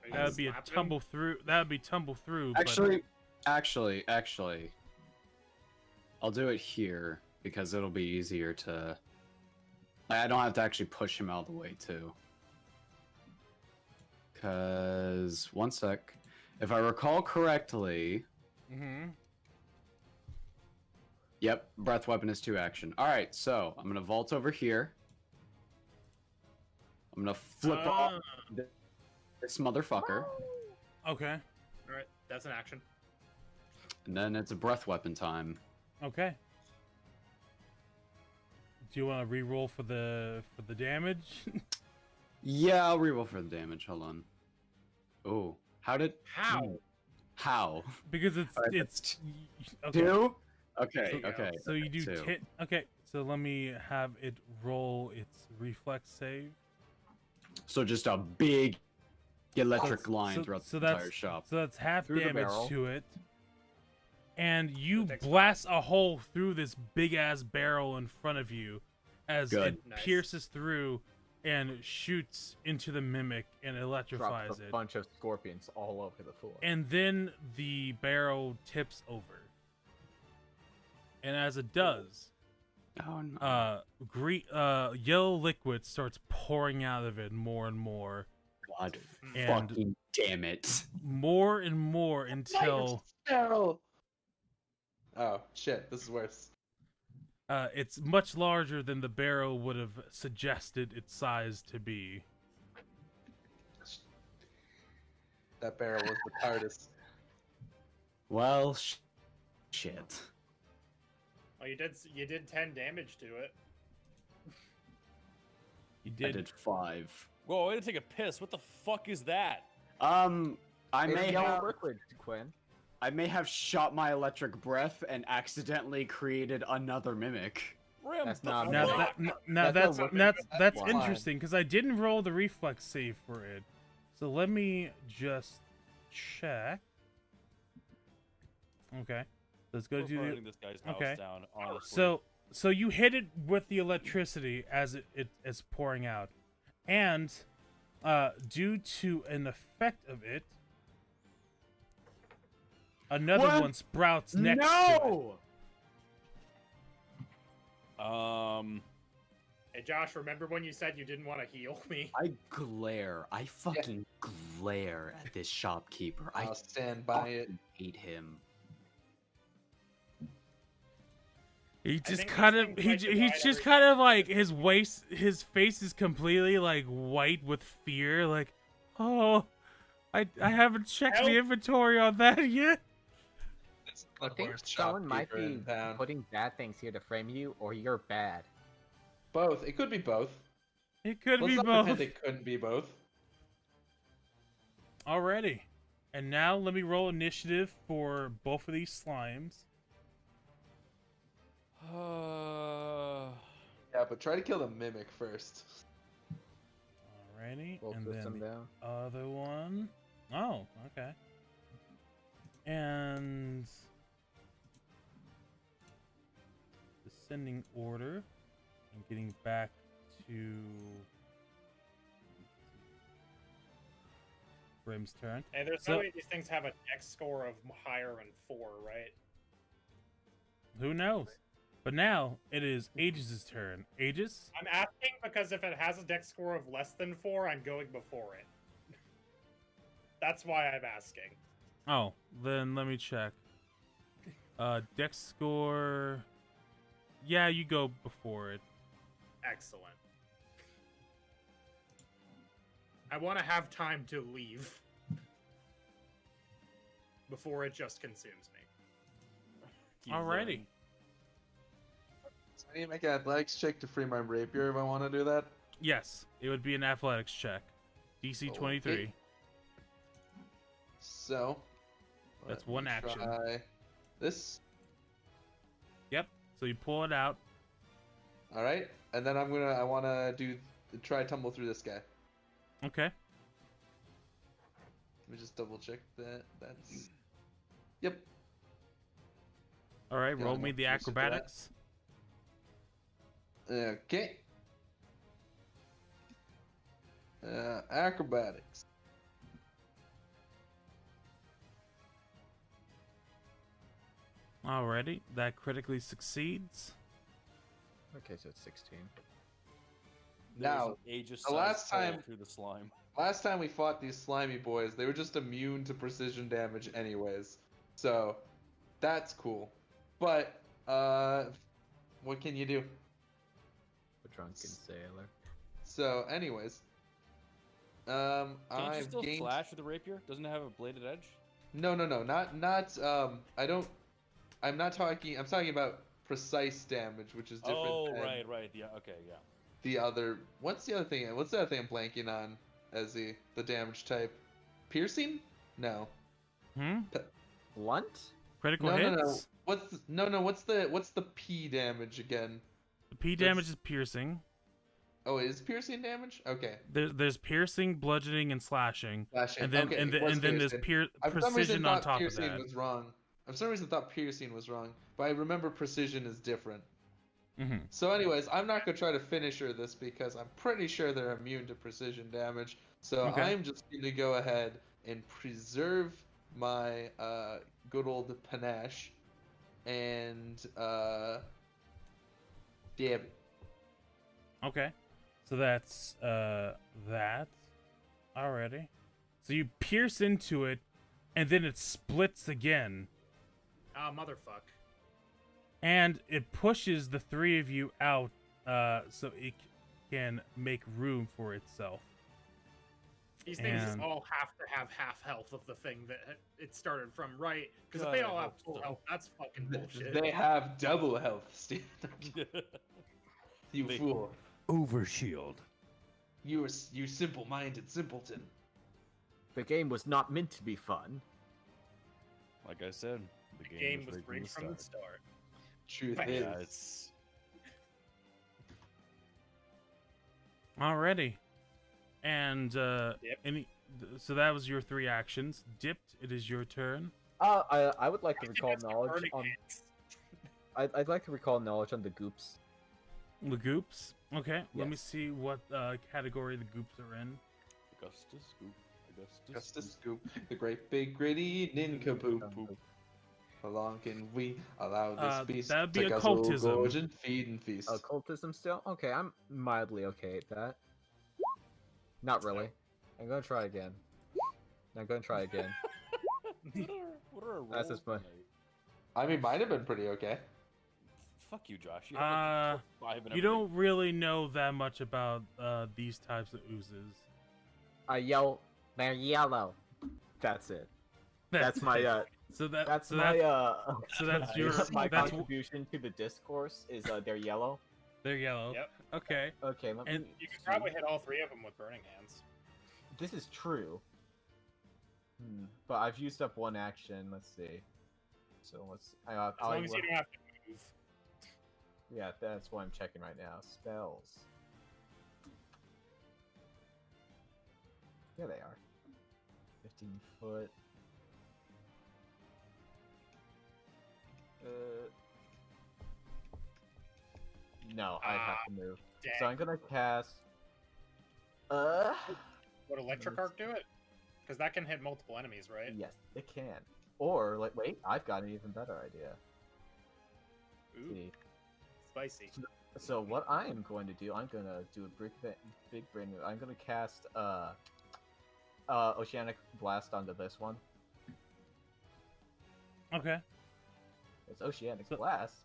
you That would be a slapping him? tumble through. That would be tumble through. Actually, I'll do it here because it'll be easier to. I don't have to actually push him out of the way too. Cause one sec, if I recall correctly, Mm-hmm. yep, breath weapon is 2 action. All right, so I'm gonna vault over here. I'm gonna flip off this motherfucker, Okay. All right, that's an action. and then it's a breath weapon time. Okay. Do you want to re-roll for the damage? Yeah, I'll reroll for the damage. Hold on. Oh, how did? How? How? Because it's Alright, it's okay. 2? Okay, So- okay. So you do 2. 10. Okay. So let me have it roll its reflex save. So just a big electric line so, throughout so the that's entire shop. so that's half Through the damage barrel. to it, and you That takes blast a hole through this big ass barrel in front of you, as Good. it Nice. pierces through and shoots into the mimic and Drops electrifies a it. bunch of scorpions all over the floor. And then the barrel tips over, and as it does, Oh no. yellow liquid starts pouring out of it more and more, God and- fucking damn it. more and more until Barrel. Oh shit! This is worse. it's much larger than the barrel would have suggested its size to be. That barrel was the TARDIS. Well, shit. Well, you did 10 damage to it. You I did. did 5. Whoa, I had to take a piss. What the fuck is that? I It's may yellow have liquid, Quinn. I may have shot my electric breath and accidentally created another mimic. Rim, That's the not fuck? Now That's that's fine. interesting because I didn't roll the reflex save for it. So let me just check. Okay, let's go We're to burning this guy's house okay. down, honestly. So you hit it with the electricity as it's pouring out, and due to an effect of it, another What? one sprouts next to it. Hey, Josh, remember when you said you didn't want to heal me? I fucking glare at this shopkeeper. I'll stand by it. hate him. He just think kind these of things like he's divide just everything. kind of like his face is completely like white with fear, like, oh, I haven't checked the Help. inventory on that yet. I think someone might be putting bad things here to frame you, or you're bad. Both. It could be both. It could Let's be not both. pretend it couldn't be both. Alrighty, and now let me roll initiative for both of these slimes. Yeah, but try to kill the mimic first. Alrighty, We'll and twist then them down. the other one. Oh, okay. And descending order and getting back to Brim's turn. Hey, there's no way these things have a dex score of higher than 4, right? Who knows? But now it is Aegis' turn. Aegis? I'm asking because if it has a dex score of less than 4, I'm going before it. That's why I'm asking. Oh, then let me check. Dex score. Yeah, you go before it. Excellent. I want to have time to leave before it just consumes me. Alrighty. So I need to make an athletics check to free my rapier if I want to do that. Yes, it would be an athletics check. DC 23. Okay. So That's let me one action. Try this. Yep. So you pull it out. All right, and then I want to try tumble through this guy. Okay. Let me just double check that. That's. Yep. All right. Yeah, Roll I'm me the gonna switch to that. acrobatics. Okay. Acrobatics. Alrighty. That critically succeeds. Okay, so it's 16. Now, Aegis the last time through the slime. Last time we fought these slimy boys, they were just immune to precision damage anyways. So, that's cool. But, what can you do? The drunken sailor. So, anyways. Can't you I've still gained... slash with a rapier? Doesn't it have a bladed edge? No, I'm talking about precise damage, which is different than right. Yeah, okay, yeah. the other... What's the other thing I'm blanking on as the damage type? Piercing? No. Blunt? Critical hits? No. What's the P damage again? The P damage is piercing. Oh, it is piercing damage? Okay. There's piercing, bludgeoning, and slashing. Slashing. And then okay, and then there's precision on top of that. Was wrong. For some reason, I thought piercing was wrong, but I remember precision is different. Mm-hmm. So, anyways, I'm not gonna try to finish her this because I'm pretty sure they're immune to precision damage. So Okay. I'm just gonna go ahead and preserve my good old panache and dab it. Okay. So that's that already. So you pierce into it, and then it splits again. Ah, motherfuck. And it pushes the three of you out, so it can make room for itself. These things And- all have to have half health of the thing that it started from, right? Because if they God, I all have hope full so. health, that's fucking bullshit. They have double health, Steve. You They- fool. Overshield. You simple-minded simpleton. The game was not meant to be fun. Like I said, the The game was rigged rigged from the start. start. Truth Right. is. Yeah, it's Alrighty. And so that was your 3 actions. Dipped, it is your turn. I would like to recall That's knowledge burning on. hands. I'd like to recall knowledge on the goops. The goops. Okay, let me Yes. see what category the goops are in. Augustus Goop. Justice Scoop, the great big gritty nincompoop. How long can we allow this beast that'd be to guzzle, occultism. gorge, and feed and feast? Occultism still? Okay, I'm mildly okay at that. Not really. I'm gonna try again. I'm gonna try again. What are our That's rolls just my- tonight? I mean, might have been pretty okay. Fuck you, Josh. You, have like 5 and You don't really know that much about these types of oozes. I yell, they're yellow. That's it. That's my so that that's so my that's so that's your my that's contribution to the discourse is they're yellow. they're yellow. Yep. Okay. Okay, let And- me You could see. probably hit all 3 of them with burning hands. This is true. But I've used up 1 action. Let's see. So let's. As long as you don't have to move. Yeah, that's what I'm checking right now. Spells. There they are. 15 foot. No, I have to move. Dang. So I'm gonna cast. Would Electric Arc do it? Because that can hit multiple enemies, right? Yes, it can. Or like, wait, I've got an even better idea. Ooh, See. spicy. So what I am going to do, I'm gonna do a big brain move. I'm gonna cast Oceanic Blast onto this one. Okay. It's Oceanic So- Blast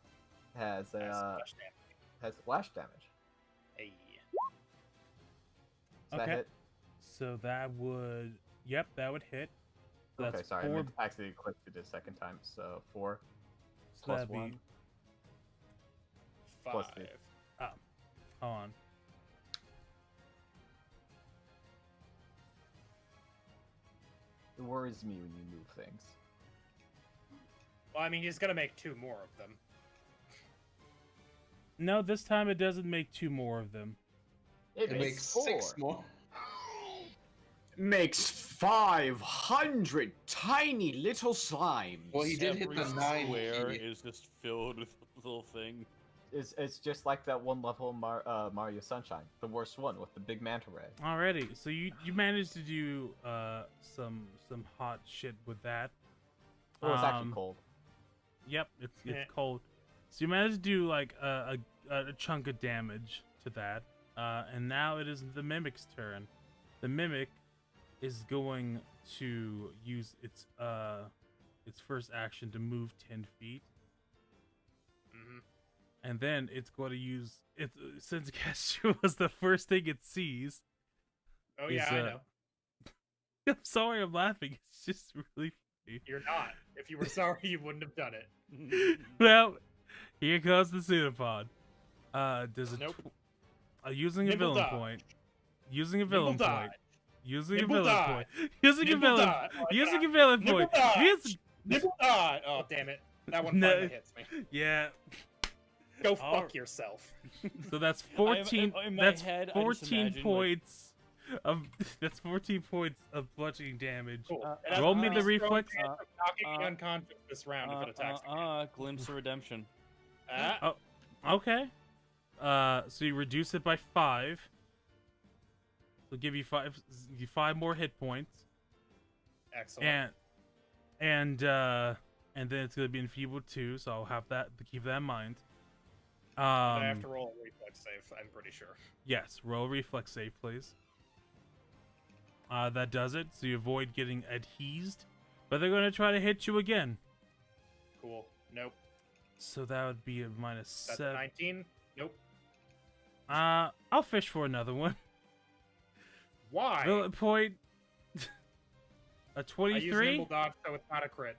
has Nice a splash damage. has splash damage. Hey. Does Okay. that hit? So that would that would hit. So Okay, that's sorry, I 4. meant to actually clicked it a second time. So 4 So plus that'd be 1. 5. Plus 2. hold on. It worries me when you move things. Well, I mean, he's gonna make 2 more of them. No, this time it doesn't make 2 more of them. It, It makes 6 more. Makes 500 tiny little slimes. Well, he did hit Every the 9 square feet. is just filled with little thing. It's just like that one level Mario Sunshine, the worst one with the big manta ray. Alrighty, so you managed to do some hot shit with that. Oh, it's actually cold. Yep, it's cold. So you managed to do like a chunk of damage to that, and now it is the Mimic's turn. The Mimic is going to use its first action to move 10 feet, Mm-hmm. and then it's going to use it since Castro was the first thing it sees. Oh yeah, Is, I know. I'm sorry, I'm laughing. It's just really funny. You're not. If you were sorry, you wouldn't have done it. Well, here comes the pseudopod. Does it Nope. using a Nibble villain dodge. point. Using a Nibble villain dodge. point. Using a Nibble villain dodge. point. Using a Nibble villain. dodge. Oh, Using God. a villain Nibble point. dodge. Use- Nibble dodge. Oh damn it! That one No. finally hits me. Yeah. Go All- fuck yourself. So that's 14. in my That's head, I just 14 imagine, like- points of. That's 14 points of bludgeoning damage. Cool. Uh, It has roll the me the strong reflex. chance of knocking me unconscious this round if it attacks me. Glimpse of redemption. Ah, Okay. So you reduce it by 5. So give you 5 more hit points. excellent. And then it's gonna be enfeebled too, so I'll have that to keep that in mind. I have to roll a reflex save, I'm pretty sure. Yes, roll a reflex save, please. That does it, so you avoid getting adhesed, but they're gonna try to hit you again. Cool. Nope. So that would be a minus That's 7. 19. Nope. I'll fish for another one. Why? Villain point. A I use 23? nimble dodge, so it's not a crit.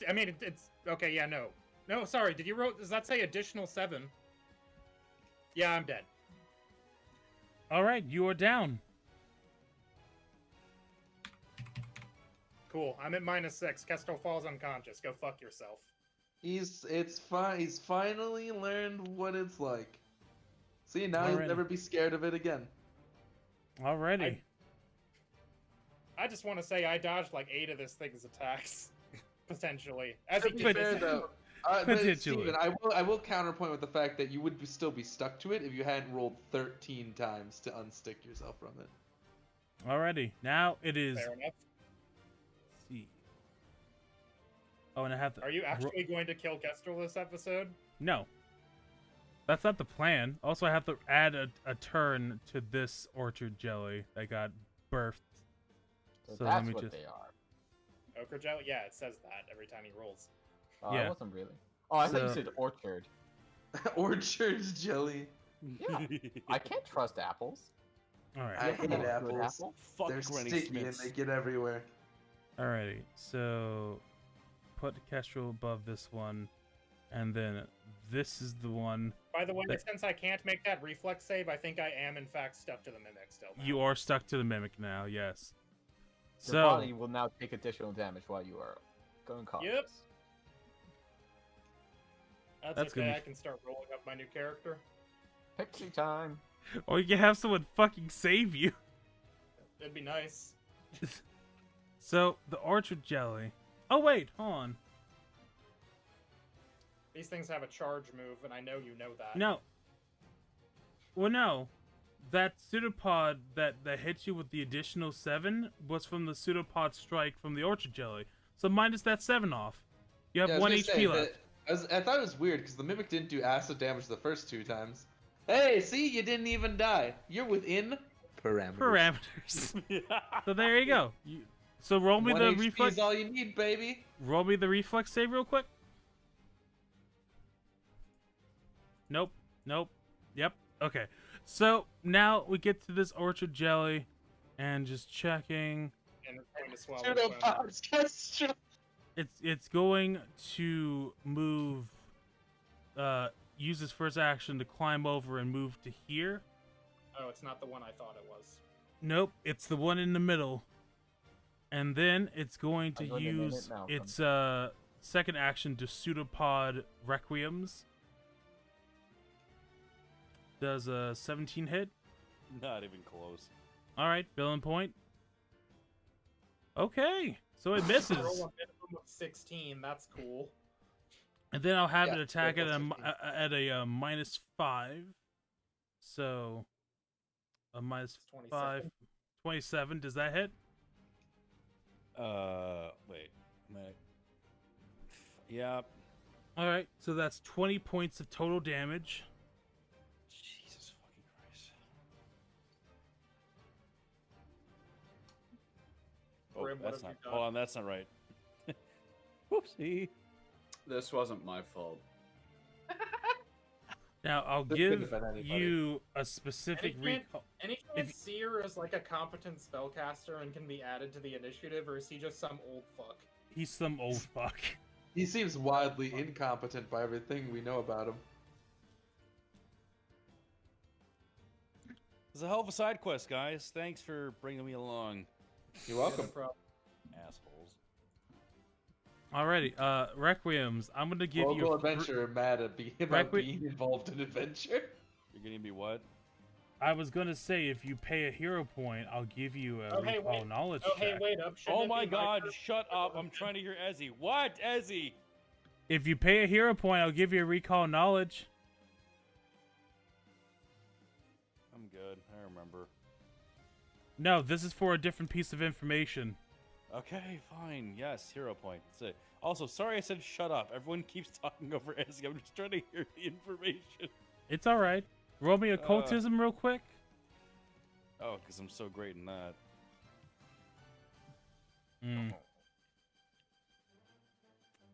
I mean, it's okay. Yeah, no. No, sorry. Did you roll? Does that say additional 7? Yeah, I'm dead. All right, you are down. Cool. I'm at -6. Kestrel falls unconscious. Go fuck yourself. It's fine. He's finally learned what it's like. See, now he'll Alrighty. never be scared of it again. Alrighty. I just want to say I dodged like 8 of this thing's attacks, potentially. As To he be did fair, this. though, but Potentially. Steven, I will counterpoint with the fact that you would still be stuck to it if you hadn't rolled 13 times to unstick yourself from it. Alrighty. Now it is. Fair enough. Let's see. Oh, and I have to. Are you actually going to kill Kestrel this episode? No. That's not the plan. Also, I have to add a turn to this orchard jelly that got birthed. So let that's me what just. they are. Ochre jelly? Yeah, it says that every time he rolls. Yeah. It wasn't really. Oh, I thought you So- said orchard. Orchard jelly. Yeah. I can't trust apples. Alright. I hate Good apples. apple. Fuck They're Granny sticky and Smiths. they get everywhere. Alrighty. So put Kestrel above this one, and then this is the one. By the way, That- since I can't make that reflex save, I think I am in fact stuck to the mimic still. Now. You are stuck to the mimic now. Yes. Your So body will now take additional damage while you are going cautious. Yep. That's gonna okay. be- I can start rolling up my new character. Pixie time. or you can have someone fucking save you. It'd be nice. So the orchard jelly. Oh wait, hold on. These things have a charge move, and I know you know that. No. Well, no. That pseudopod that hit you with the additional 7 was from the pseudopod strike from the orchard jelly. So minus that 7 off. You have Yeah, I was 1 gonna HP say left. I thought it was weird because the mimic didn't do acid damage the first 2 times. Hey, see, you didn't even die. You're within parameters. Parameters. So there you go. So roll me 1 the HP reflex. is all you need, baby. Roll me the reflex save real quick. Nope. Nope. Yep. Okay. So now we get to this orchard jelly, and just checking. And it's going to swallow. Pseudopods, Kestrel. It's going to move. Use its first action to climb over and move to here. Oh, it's not the one I thought it was. Nope, it's the one in the middle. And then it's going to I'm going to name use it Malcolm. its second action to pseudopod requiems. Does a 17 hit? Not even close. All right, billing point. Okay, so it misses. Roll a minimum of 16. That's cool. And then I'll have Yeah, it attack at roll at a -5. So a minus 5, 27. Does that hit? Wait. Yeah. All right, so that's 20 points of total damage. Jesus fucking Christ. Oh, Grim, what that's have not. you done? Hold on, that's not right. Whoopsie. This wasn't my fault. Now I'll This give couldn't have been anybody. you a specific recall. Any If- chance Seer is like a competent spellcaster and can be added to the initiative, or is he just some old fuck? He's some old fuck. He seems wildly incompetent by everything we know about him. It's a hell of a side quest, guys. Thanks for bringing me along, You're welcome. No problem. assholes. Alrighty, Requiems. I'm gonna give you. Local a fr- adventurer mad at about Requi- being involved in adventure. You're gonna be what? I was gonna say if you pay a hero point, I'll give you a Oh, hey, recall wait. knowledge Oh, hey, check. wait up. Shouldn't Oh it my be god, turn? shut up. I'm trying to hear Ezzy. What? Ezzy? If you pay a hero point, I'll give you a recall knowledge. I'm good. I remember. No, this is for a different piece of information. Okay, fine. Yes, hero point. That's it. Also, sorry I said shut up. Everyone keeps talking over Ezzy. I'm just trying to hear the information. It's alright. Roll me occultism real quick. Oh, because I'm so great in that. Mm.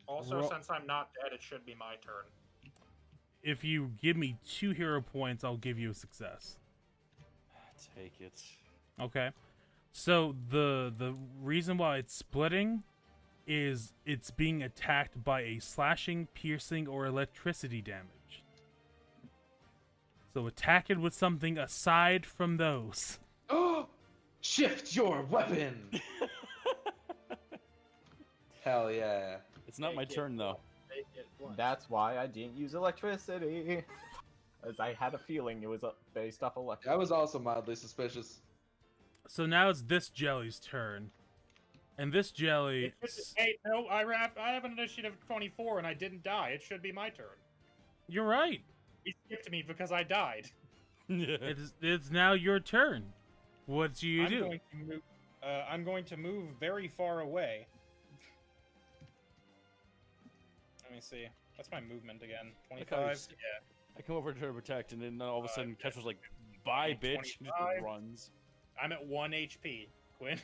Also, Ro- since I'm not dead, it should be my turn. If you give me 2 hero points, I'll give you a success. Take it. Okay. So the reason why it's splitting is it's being attacked by a slashing, piercing, or electricity damage. So attack it with something aside from those. Oh! Shift your weapon! Hell yeah. It's not my turn though. Make it blunt. That's why I didn't use electricity. As I had a feeling it was based off electricity. I was also mildly suspicious. So now it's this jelly's turn. And this jelly... Hey, no, I have an initiative of 24 and I didn't die. It should be my turn. You're right. He skipped me because I died. It's now your turn. What do you do? I'm going to move very far away. Let me see. What's my movement again? 25? Yeah. I come over to try to protect, and then all of a sudden, Kestrel's like, "Bye, bitch!" and just 25. runs. I'm at 1 HP, Quinn.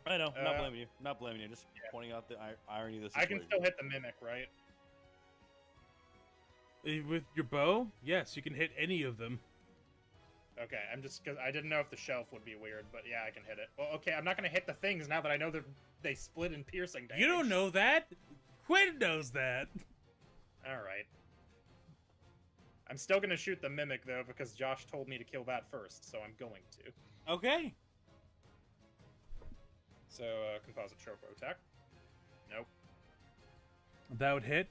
I know. Not blaming you. Not blaming you. Just pointing out the irony of this. I can still hit the mimic, right? With your bow? Yes, you can hit any of them. Okay, I'm just because I didn't know if the shelf would be weird, but yeah, I can hit it. Well, okay, I'm not gonna hit the things now that I know they split in piercing damage. You don't know that. Quinn knows that. All right. I'm still gonna shoot the mimic though because Josh told me to kill that first, so I'm going to. Okay. So composite tropo attack. Nope. That would hit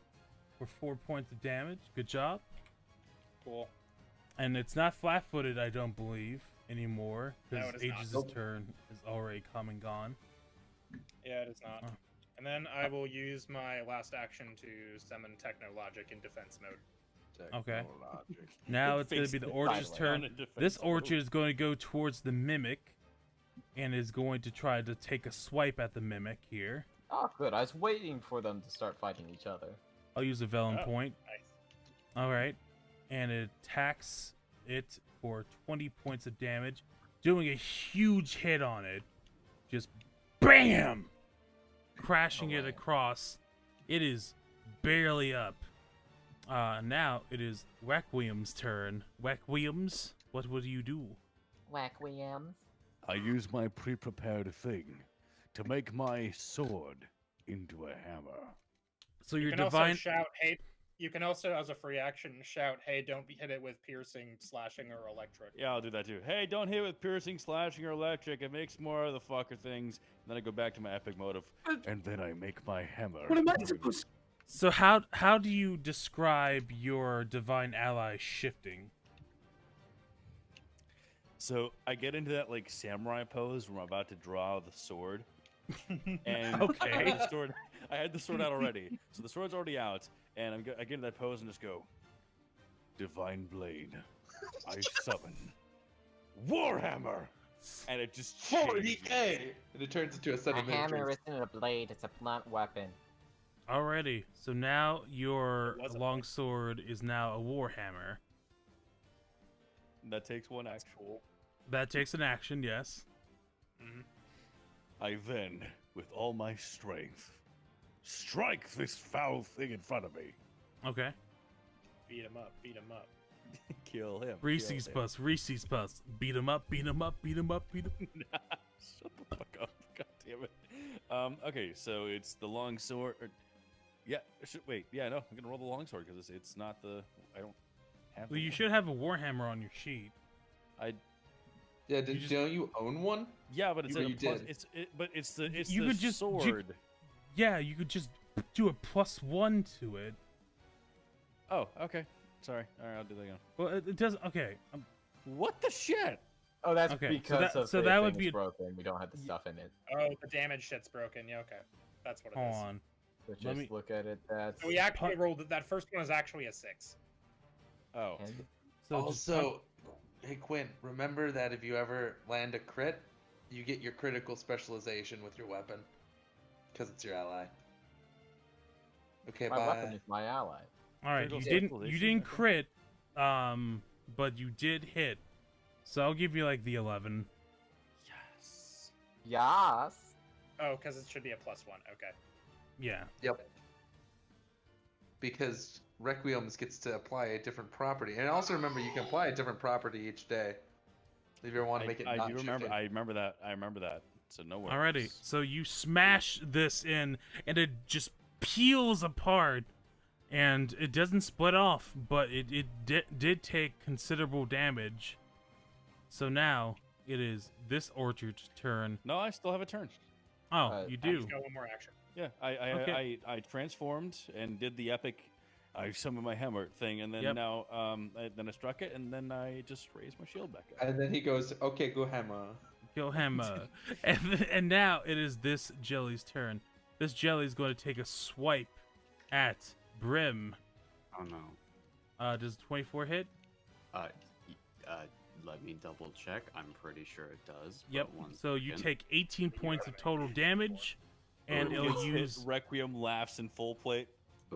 for 4 points of damage. Good job. Cool. And it's not flat-footed, I don't believe, anymore, No, because it is not. Aegis' turn is already come and gone. Yeah, it is not. Oh. And then I will use my last action to summon Technologic in defense mode. Okay. Now it's going to be the Orchard's turn. This Orchard is going to go towards the Mimic, and is going to try to take a swipe at the Mimic here. Oh, good. I was waiting for them to start fighting each other. I'll use a Velen point. Nice. Alright. And it attacks it for 20 points of damage, doing a huge hit on it. Just BAM! Crashing it across. It is barely up. Now it is Requiem's turn. Requiems, what would you do? Requiems. I use my pre-prepared thing to make my sword into a hammer. So You your can divine... also shout, hey. You can also, as a free action, shout, hey, don't hit it with piercing, slashing, or electric. Yeah, I'll do that too. Hey, don't hit with piercing, slashing, or electric. It makes more of the fucker things. And then I go back to my epic motive. And then I make my hammer. What am I supposed to... So how do you describe your divine ally shifting? So I get into that like samurai pose where I'm about to draw the sword. And Okay. I had the sword out already. So the sword's already out. And I get in that pose and just go, Divine Blade, I summon Warhammer! And it just 40k! And it turns into a set A of hammer miniatures. isn't a blade, it's a blunt weapon. Alrighty, so now your It was a longsword is now a warhammer. That takes one action. Cool. That takes an action, yes. Mm-hmm. I then, with all my strength, strike this foul thing in front of me. Okay. Beat him up, beat him up. Kill him. Reese's kill him. Puffs, Reese's Puffs. Beat him up, beat him up, beat him up, beat him up. Shut the fuck up. God damn it. Okay, so it's the long sword. Yeah, wait. Yeah, no, I'm gonna roll the long sword because it's not the. I don't have. Well, the you one. should have a warhammer on your sheet. Yeah, just- don't you own one? Yeah, but it's You- a you plus, did. it's the You the could just- you- sword. Yeah, you could just do a +1 to it. Oh, okay. Sorry. All right, I'll do that again. Well, it does. Okay. What the shit? Oh, that's Okay, because so the that would thing be is broken. We don't have the stuff in it. Oh, the damage shit's broken. Yeah, okay. That's what it Hold is. on. So Let just me- look at it. That's So we actually rolled it. That first one is actually a 6. Oh. and So just Also, hey Quinn, remember that if you ever land a crit, you get your critical specialization with your weapon. Because it's your ally. Okay, my bye. weapon is my ally. all right. You Critical didn't. You specialization, didn't okay. crit. But you did hit. So I'll give you like the 11. Yes. Yes. Oh, because it should be a +1. Okay. Yeah. Yep. Because Requiems gets to apply a different property. And also remember, you can apply a different property each day. If you ever want to make it I not do remember. chicken. I remember that. I remember that. So no worries. Alrighty, so you smash this in, and it just peels apart, and it doesn't split off, but it did take considerable damage. So now it is this orchard's turn. No, I still have a turn. Oh, you I do. just got one more action. Yeah, I transformed and did the epic. I summoned my hammer thing, and then now then I struck it, and then I just raised my shield back up. And then he goes, "Okay, go hammer." Go hammer. And now it is this jelly's turn. This jelly is going to take a swipe at Brim. Oh no. Does 24 hit? Let me double check. I'm pretty sure it does. Yep. So you take 18 points of total damage, and it'll use Requiem laughs in full plate.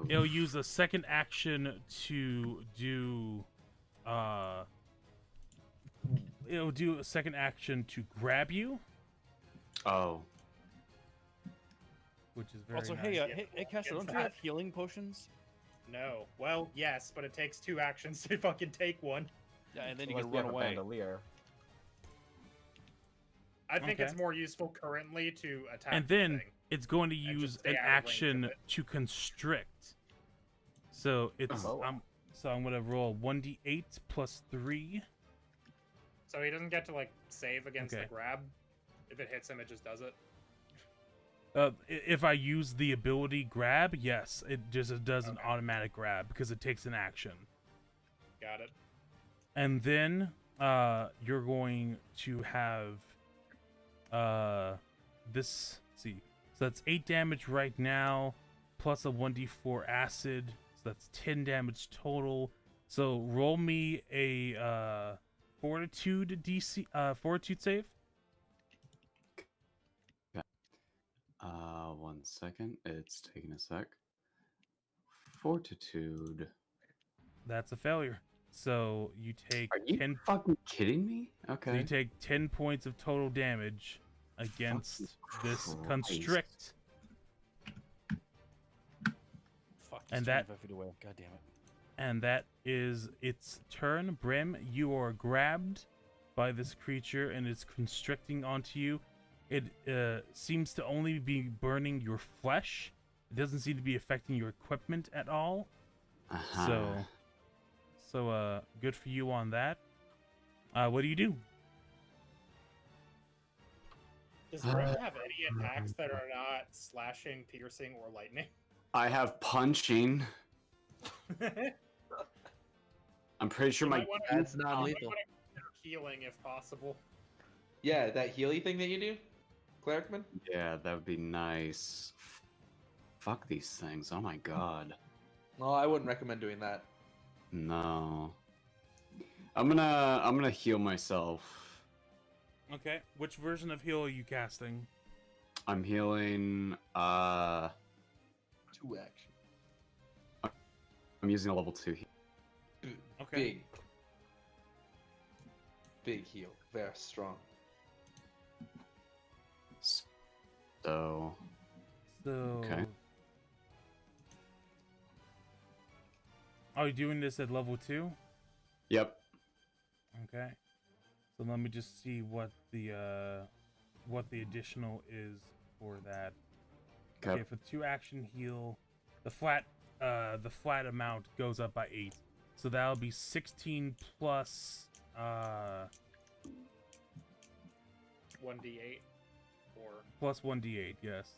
It'll use a second action to do. It'll do a second action to grab you. Oh. Which is very Also, nice. hey, Castro, don't you have healing potions? No. Well, yes, but it takes 2 actions to fucking take one. Yeah, and then you Unless can run have a away. bandolier. I think Okay. it's more useful currently to attack. And the then thing. it's going to And use just stay an out of range of action it. to constrict. So it's Oh. I'm gonna roll 1d8 plus 3. So he doesn't get to like save against Okay. the grab. If it hits him, it just does it. If I use the ability grab, yes, it just does an automatic grab because it takes an action. Got it. And then you're going to have this. Let's see, so that's 8 damage right now, plus a 1d4 acid. So that's 10 damage total. So roll me a fortitude fortitude save. 1 second. It's taking a sec. Fortitude. That's a failure. So you take Are you 10. fucking kidding me? Okay. So you take 10 points of total damage against this Christ. constrict. Fuck, And it's that- 25 feet away. God damn it. And that is its turn. Brim, you are grabbed by this creature and it's constricting onto you. It seems to only be burning your flesh. It doesn't seem to be affecting your equipment at all. Uh-huh. So good for you on that. What do you do? Does Brim have any attacks that are not slashing, piercing, or lightning? I have punching. I'm pretty sure You my might wanna- That's you might non-lethal. wanna consider healing if possible. Yeah, that Healy thing that you do, Clericman. Yeah, that would be nice. Fuck these things. Oh my god. Well, I wouldn't recommend doing that. No. I'm gonna heal myself. Okay. Which version of heal are you casting? I'm healing 2 action. I'm using a level 2 heal. Okay. Big heal. Very strong. So okay. Are you doing this at level 2? Yep. Okay. So let me just see what the additional is for that. Okay, for 2 action heal, the flat amount goes up by 8. So that'll be 16 plus 1d8 or plus 1d8, yes.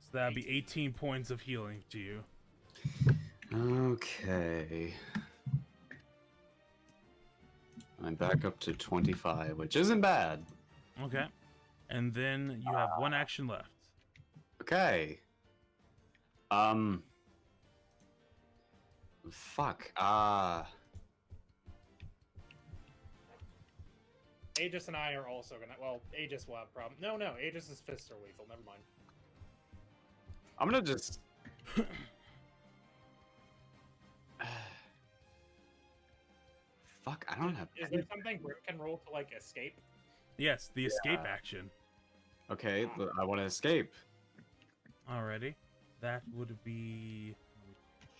So that'll be 18 points of healing to you. Okay. I'm back up to 25, which isn't bad. Okay. And then you have 1 action left. Okay. Fuck. Aegis and I are also gonna. Well, Aegis will have a problem. No, Aegis's fists are lethal. Never mind. I'm gonna just. Fuck, I don't have. Is there something Brim can roll to like escape? Yes, the escape action. Okay, I want to escape. Alrighty. That would be. Let me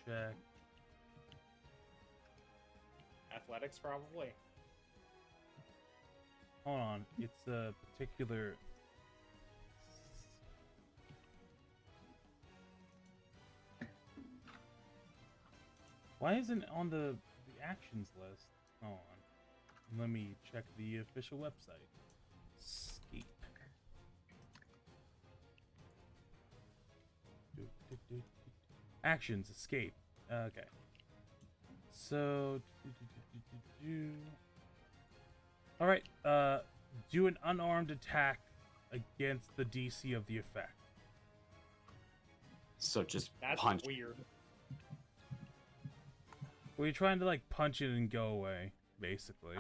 check. athletics, probably. Hold on. It's a particular. Why isn't it on the actions list? Hold on. Let me check the official website. Escape. Actions, escape. Okay. So. Alright, do an unarmed attack against the DC of the effect. So just That's punch. weird. Well, you're trying to, like, punch it and go away, basically.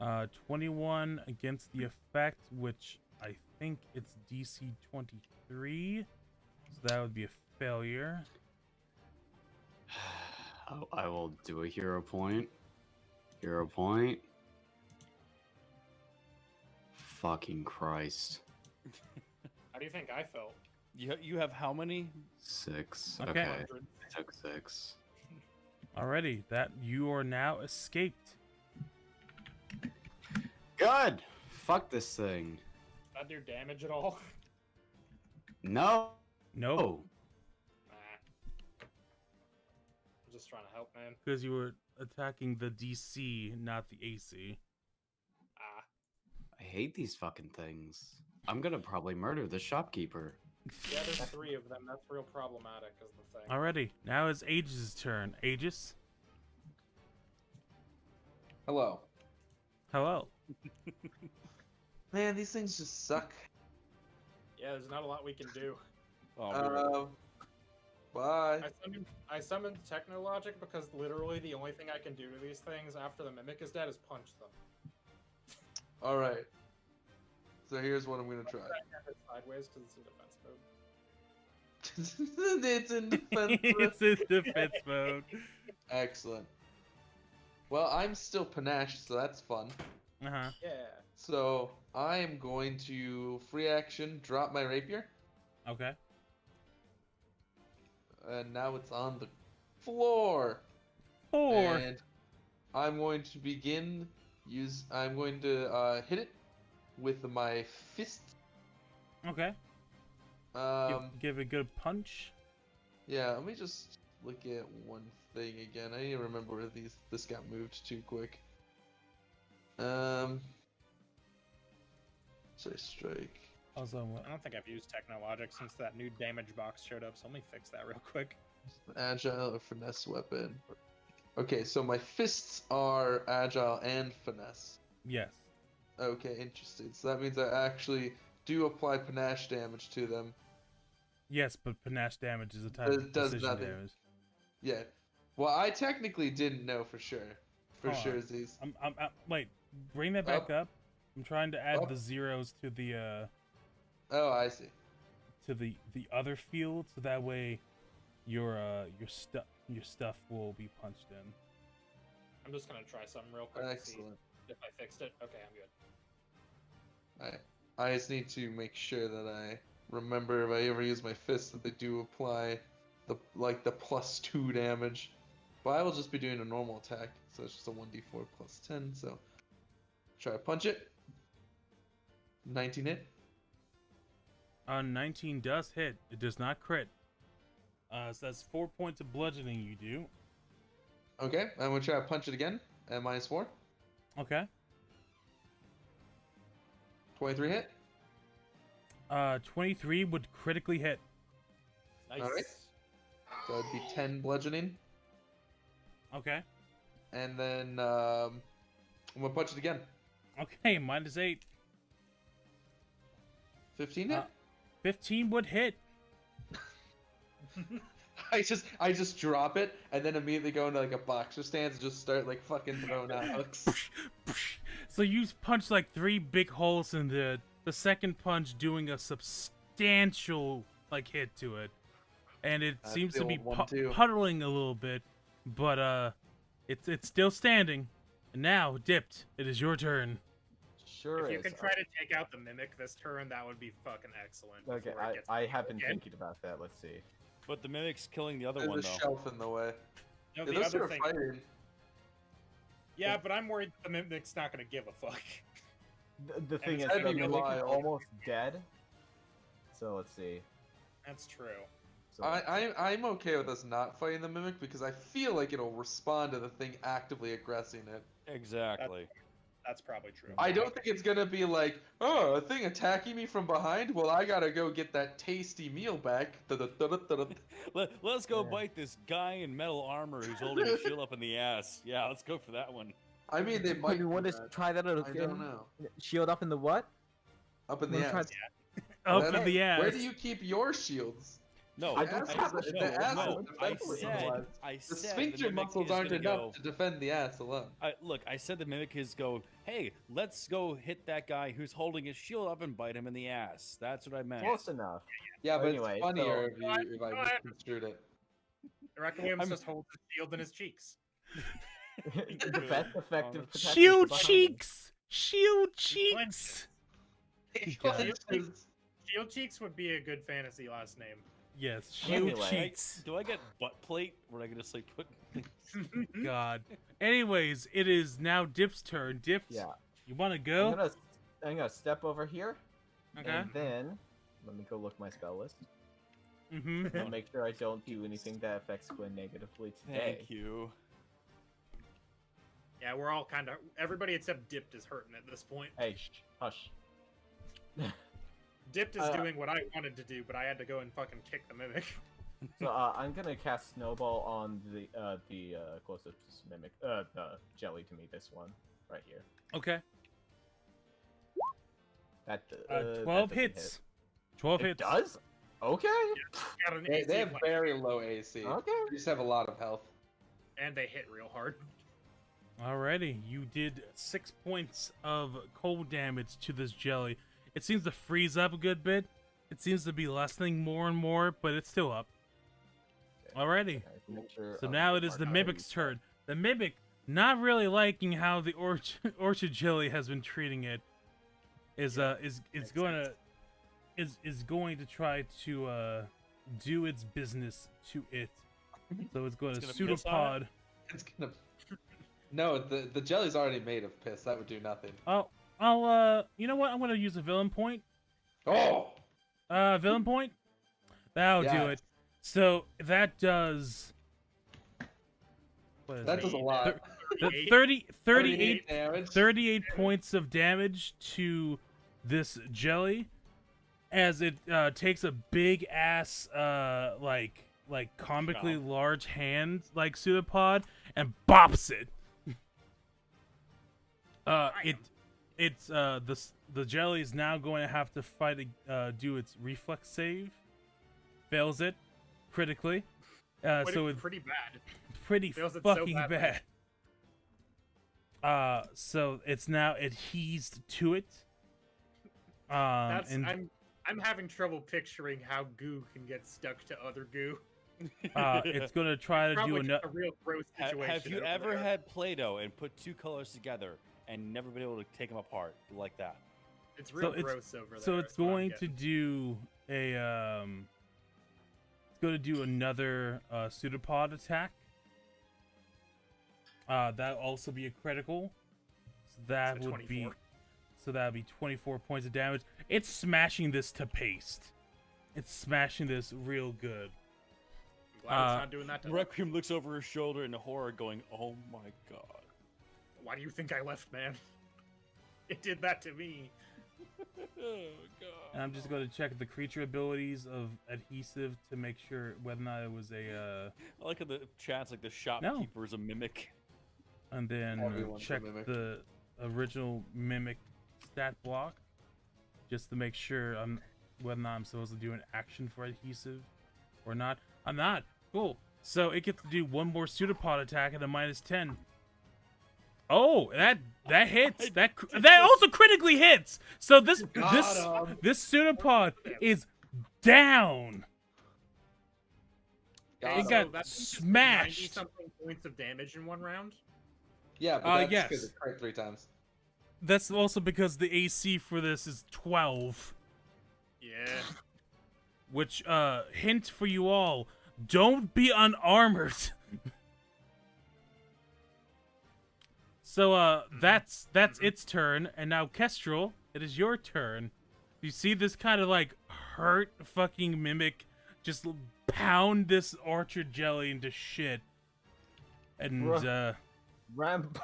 Okay. 21 against the effect, which I think it's DC 23. So that would be a failure. I will do a hero point. Hero point. Fucking Christ. How do you think I felt? You have how many? 6. Okay. Okay. I took 6. Alrighty, that you are now escaped. Good. Fuck this thing. Did that do damage at all? No. Nope. Nah. I'm just trying to help, man. Because you were attacking the DC, not the AC. Ah. I hate these fucking things. I'm gonna probably murder the shopkeeper. Yeah, there's 3 of them. That's real problematic, is the thing. Alrighty, now it's Aegis' turn. Aegis? Hello. Hello. Man, these things just suck. Yeah, there's not a lot we can do. Bye. I summoned Technologic because literally the only thing I can do to these things after the Mimic is dead is punch them. Alright. So here's what I'm gonna try. Sideways because it's in defense mode. It's in defense mode. It's in defense mode. Excellent. Well, I'm still panache, so that's fun. Uh-huh. Yeah. So I am going to free action, drop my rapier, Okay. and now it's on the floor. 4. And I'm going to begin I'm going to hit it with my fist. Okay. Give it a good punch. Yeah, let me just look at one thing again. I need to remember where this got moved too quick. Say strike. Also, I don't think I've used Technologic since that new damage box showed up, so let me fix that real quick. Agile or finesse weapon. Okay, so my fists are agile and finesse. yes. Okay, interesting. So that means I actually do apply panache damage to them. Yes, but panache damage is a type It of does precision nothing. damage. Yeah. Well, I technically didn't know for sure. For Hold sure, on. Z's. Wait, bring that back up. I'm trying to add Up. the zeros to the Oh, I see. to the other field, so that way your stuff will be punched in. I'm just gonna try something real quick to see Excellent. if I fixed it. Okay, I'm good. I just need to make sure that I remember if I ever use my fists that they do apply the +2 damage. But I will just be doing a normal attack, so it's just a 1d4 plus 10. So try to punch it. 19 hit. 19 does hit. It does not crit. So that's 4 points of bludgeoning you do. Okay, I'm gonna try to punch it again at -4. Okay. 23 hit. 23 would critically hit. Nice. Alright. So it'd be 10 bludgeoning. Okay. And then I'm gonna punch it again. Okay, -8. 15 hit. 15 would hit. I just drop it and then immediately go into like a boxer stance and just start like fucking throwing out hooks. So you punch like 3 big holes in the second punch, doing a substantial like hit to it, and it That's seems the to be old one, too. puddling a little bit, but it's still standing. And now, Dipped, it is your turn. Sure If you is. can try to take out the Mimic this turn, that would be fucking excellent. Okay, before it gets I taken have been again. thinking about that. Let's see. But the mimic's killing the other There's one a though. shelf in the way. No, Yeah, the those other two are thing. fighting. Yeah, but I'm worried the Mimic's not gonna give a fuck. The thing it's is, gotta the be Mimic is wild. almost dead. So let's see. That's true. So I'm okay with us not fighting the Mimic because I feel like it'll respond to the thing actively aggressing it. Exactly. That's probably true. I don't think it's gonna be like, oh, a thing attacking me from behind? Well, I gotta go get that tasty meal back. Let's go bite this guy in metal armor who's holding a shield up in the ass. Yeah, let's go for that one. I mean, they might You want do to that. try that out I again? don't know. Shield up in the what? Up in the Wanna try- ass. Up That- in the ass. Where do you keep your shields? No, The ass is- the ass is I defenseless said, otherwise. I The said sphincter Mimic muscles is aren't gonna enough go- to defend the ass alone. Look, I said the Mimic is go, hey, let's go hit that guy who's holding his shield up and bite him in the ass. That's what I meant. close enough. Yeah, but Anyway, it's funnier so- if I misconstrued it. Requiem just holds his shield in his cheeks. The best effective protection Shield behind him. cheeks! Shield cheeks! Shield Cheeks would be a good fantasy last name. Yes, shield Anyway. cheeks. Do I get butt plate? Where I can just like put. God. Anyways, it is now Dip's turn. Dip, Yeah. you want to I'm go? gonna step over here, Okay. and then let me go look my spell list. Mm-hmm. And make sure I don't do anything that affects Quinn negatively today. Thank you. Yeah, we're all kind of everybody except Dipped is hurting at this point. Hey, hush. Dipped is doing what I wanted to do, but I had to go and fucking kick the Mimic. So I'm gonna cast Snowball on the closest Mimic, the jelly to me. This one right here. Okay. That 12 doesn't hits. hit. 12 It hits. does? Okay. Got an They AC have of, like, very low AC. Okay. They just have a lot of health. and they hit real hard. Alrighty, you did 6 points of cold damage to this jelly. It seems to freeze up a good bit. It seems to be lessening more and more, but it's still up. Alrighty. Make sure So I'm now it is the marked Mimic's already. turn. The Mimic, not really liking how the orchard jelly has been treating it, is going to try to do its business to it. So it's going to It's gonna piss on pseudopod. It's gonna. No, the jelly's already made of piss. That would do nothing. You know what? I'm going to use a villain point. Oh. Villain point. That'll do Yes. it. So that does. What is That does a lot. The 38 damage. 38 points of damage to this jelly as it takes a big ass like comically large hand like pseudopod and bops it. The jelly is now going to have to fight do its reflex save. Fails it critically. So it's pretty bad. pretty Fails it so fucking badly. bad. So it's now adhesed to it. That's and I'm having trouble picturing how goo can get stuck to other goo. it's gonna try to do Probably just another. a real gross situation. Have you over ever there. had Play-Doh and put two colors together and never been able to take them apart like that? It's real it's- gross over there. So it's is what I'm going to getting. do a It's going to do another pseudopod attack. That also be a critical. So that So would be 24. so that would be 24 points of damage. It's smashing this to paste. It's smashing this real good. I'm glad it's not doing that to Requiem looks over her shoulder in horror, going, "Oh my god!" Why do you think I left, man? It did that to me. Oh god! And I'm just going to check the creature abilities of adhesive to make sure whether or not it was a. I like how the chat's like the shopkeeper is a mimic. And then Everyone's a check mimic. the original mimic stat block, just to make sure whether or not I'm supposed to do an action for adhesive or not. I'm not. Cool. So it gets to do one more pseudopod attack at a -10. Oh, that hits. That also critically hits. So this pseudopod is down. Okay, It so got that's smashed. 90-something points of damage in one round. Yeah, but that's yes. because it cried 3 times. That's also because the AC for this is 12. Yeah. Which, hint for you all, don't be unarmored. So that's its turn, and now Kestrel, it is your turn. You see this kind of like hurt fucking mimic just pound this orchard jelly into shit, and Rambo.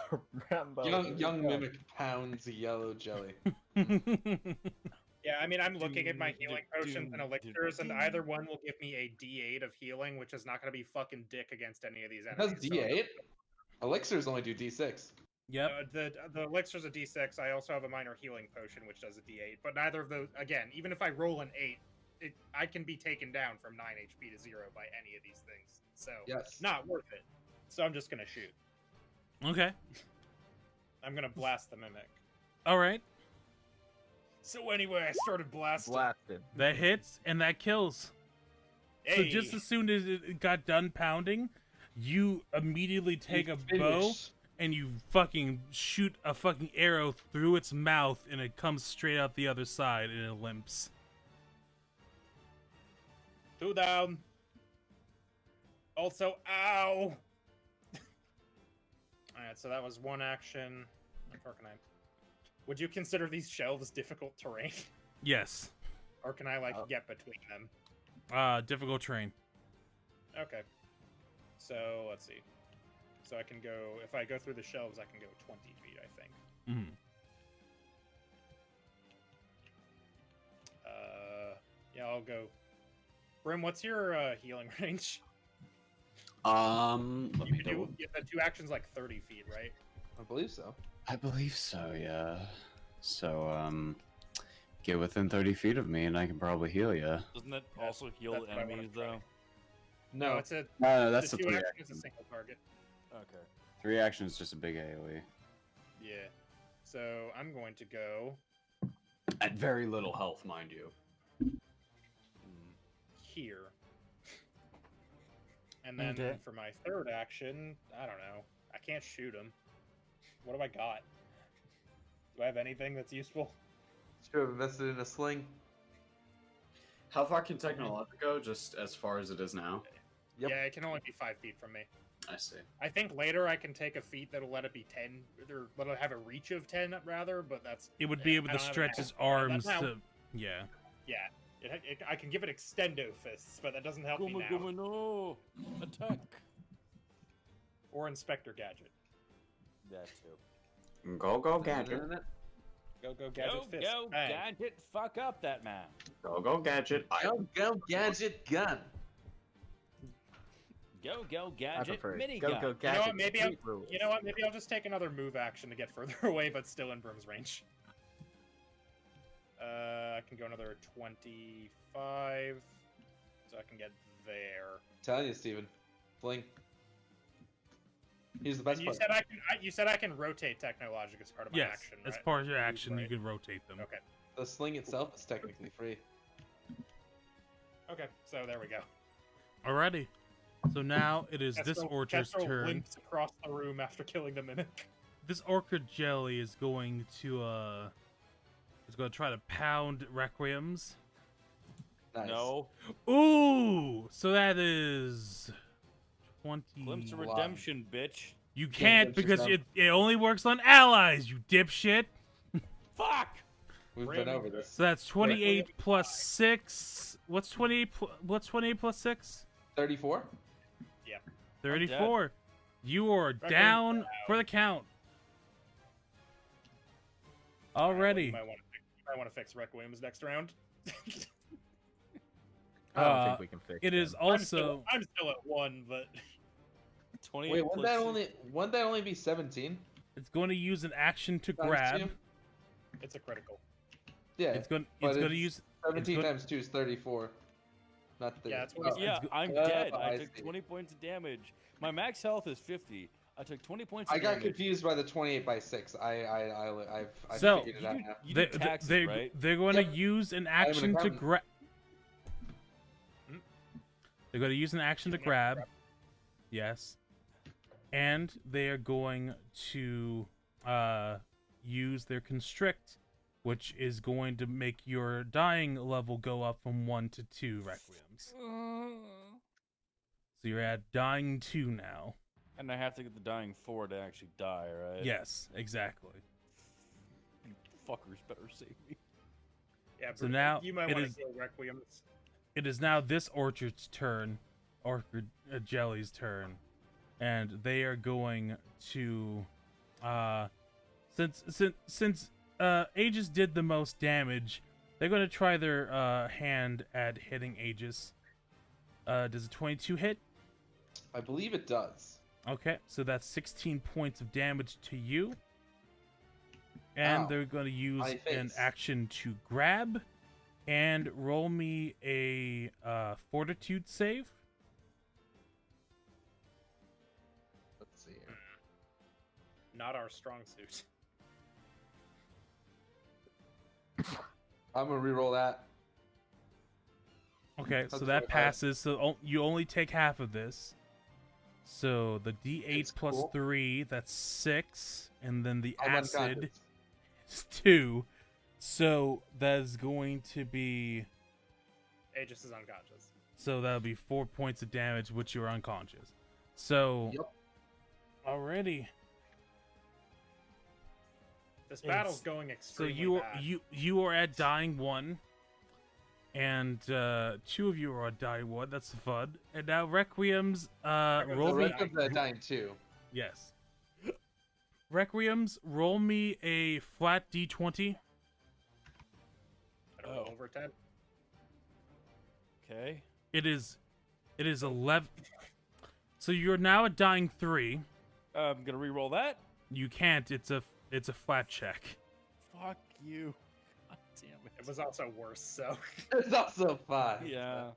Young mimic pounds yellow jelly. Yeah, I mean, I'm looking at my healing potions and elixirs, and either one will give me a D8 of healing, which is not going to be fucking dick against any of these It has enemies. D8. Elixirs only do D6. Yep. The elixir's a D6. I also have a minor healing potion, which does a D8. But neither of those, again, even if I roll an 8, I can be taken down from 9 HP to 0 by any of these things. So, yes, not worth it. So I'm just going to shoot. Okay. I'm going to blast the mimic. All right. So anyway, I started blasting. Blasted. That hits and that kills. Hey. So just as soon as it got done pounding, you immediately take a bow and you fucking shoot a fucking arrow through its mouth, and it comes straight out the other side and it limps. 2 down. Also, ow. Alright, so that was 1 action. Or can I? Would you consider these shelves difficult terrain? Yes. Or can I, get between them? Difficult terrain. Okay. So, let's see. So I can go, if I go through the shelves, I can go 20 feet, I think. Mm-hmm. Yeah, I'll go. Brim, what's your healing range? Let me do the 2 actions like 30 feet, right? I believe so. I believe so, yeah. So, get within 30 feet of me and I can probably heal you. Doesn't that also heal enemies, though? No, it's a. No, that's the 2 3 action actions. is a single target. Okay. 3 actions, just a big AoE. Yeah. So I'm going to go At very little health, mind you. here. And then Okay. for my 3rd action, I don't know. I can't shoot him. What have I got? Do I have anything that's useful? Should have invested in a sling. How far can technology go? Just as far as it is now? Yep. Yeah, it can only be 5 feet from me. I see. I think later I can take a feat that'll let it be 10, or let it have a reach of 10 rather, but that's... It would be able I to don't have stretch an its action for arms that now. to... Yeah. Yeah. I can give it extendo fists, but that doesn't help me now. No! Attack! Or Inspector Gadget. That too. Go, Gadget. Go, Gadget fist. Go, Bang. Gadget, fuck up that man. Go, Gadget. Go, Gadget gun. Go, I Gadget, prefer minigun. go, You know gadget. what? Maybe Sweet rules. you know what? Maybe I'll just take another move action to get further away, but still in Brim's range. I can go another 25, so I can get there. Telling you, Steven. Fling. He's the best And you part. said you said I can rotate Technologic as part of my Yes. action, As right? part of your action, you Right. can rotate them. Okay. The sling itself is technically free. Okay, so there we go. Alrighty. So now it is this orchard's Kestrel turn. limps across the room after killing the mimic. This orchard jelly is going to try to pound Requiem's. Nice. No. Ooh! So that is 20. Glimpse of redemption, bitch. You can't glimpse because yourself. it only works on allies, you dipshit. Fuck! We've been over this. So that's 28 plus 6. What's 28 plus 6? 34? 34. You are down for the count. Already. You might want to fix Requiem's next round. I don't think we can fix It is them. also I'm still at 1, but 28 Wait, plus wouldn't that only be 17? it's going to use an action to Times grab. 2? it's a critical. Yeah. It's going but to it's use 17 gonna- times 2 is 34. Not 30. Yeah, that's what Oh, Yeah, I'm Oh, dead. I I took see. 20 points of damage. My max health is 50. I took 20 points I of got damage. confused by the 28 by 6. I've So, figured it out now. You do taxes, right? They're going Yep. to use an an action to accountant. grab. They're going to use an action to grab. Yes. And they are going to use their constrict, which is going to make your dying level go up from 1 to 2 Requiems. So you're at dying 2 now. And I have to get the dying 4 to actually die, right? Yes, exactly. You fuckers better save me. Yeah, So now you might it want is- to kill Requiem's. It is now this orchard's turn, Orchard Jelly's turn, and they are going to, since Aegis did the most damage, they're going to try their hand at hitting Aegis. Does a 22 hit? I believe it does. Okay, so that's 16 points of damage to you. And Ow. they're going to use My an face. action to grab and roll me a fortitude save. Let's see here. Not our strong suit. I'm gonna re-roll that. Okay, That's so that 25. passes. So you only take half of this. So the D8 It's plus cool. 3, that's 6, and then the I'm acid unconscious. is 2. So that's going to be. Aegis is unconscious. So that'll be 4 points of damage, which you're unconscious. So. Yep. Already. This battle's It's- going So extremely bad. you are at dying 1. And 2 of you are at dying 1. That's fun. And now Requiem's roll The me. rest of the dying 2. Yes. Requiem's roll me a flat D20. I don't know, over 10. Okay. It is 11. So you're now at dying 3. I'm gonna re-roll that. You can't. It's a flat check. Fuck you. God damn it. It was also worse, so. It's also 5. Yeah.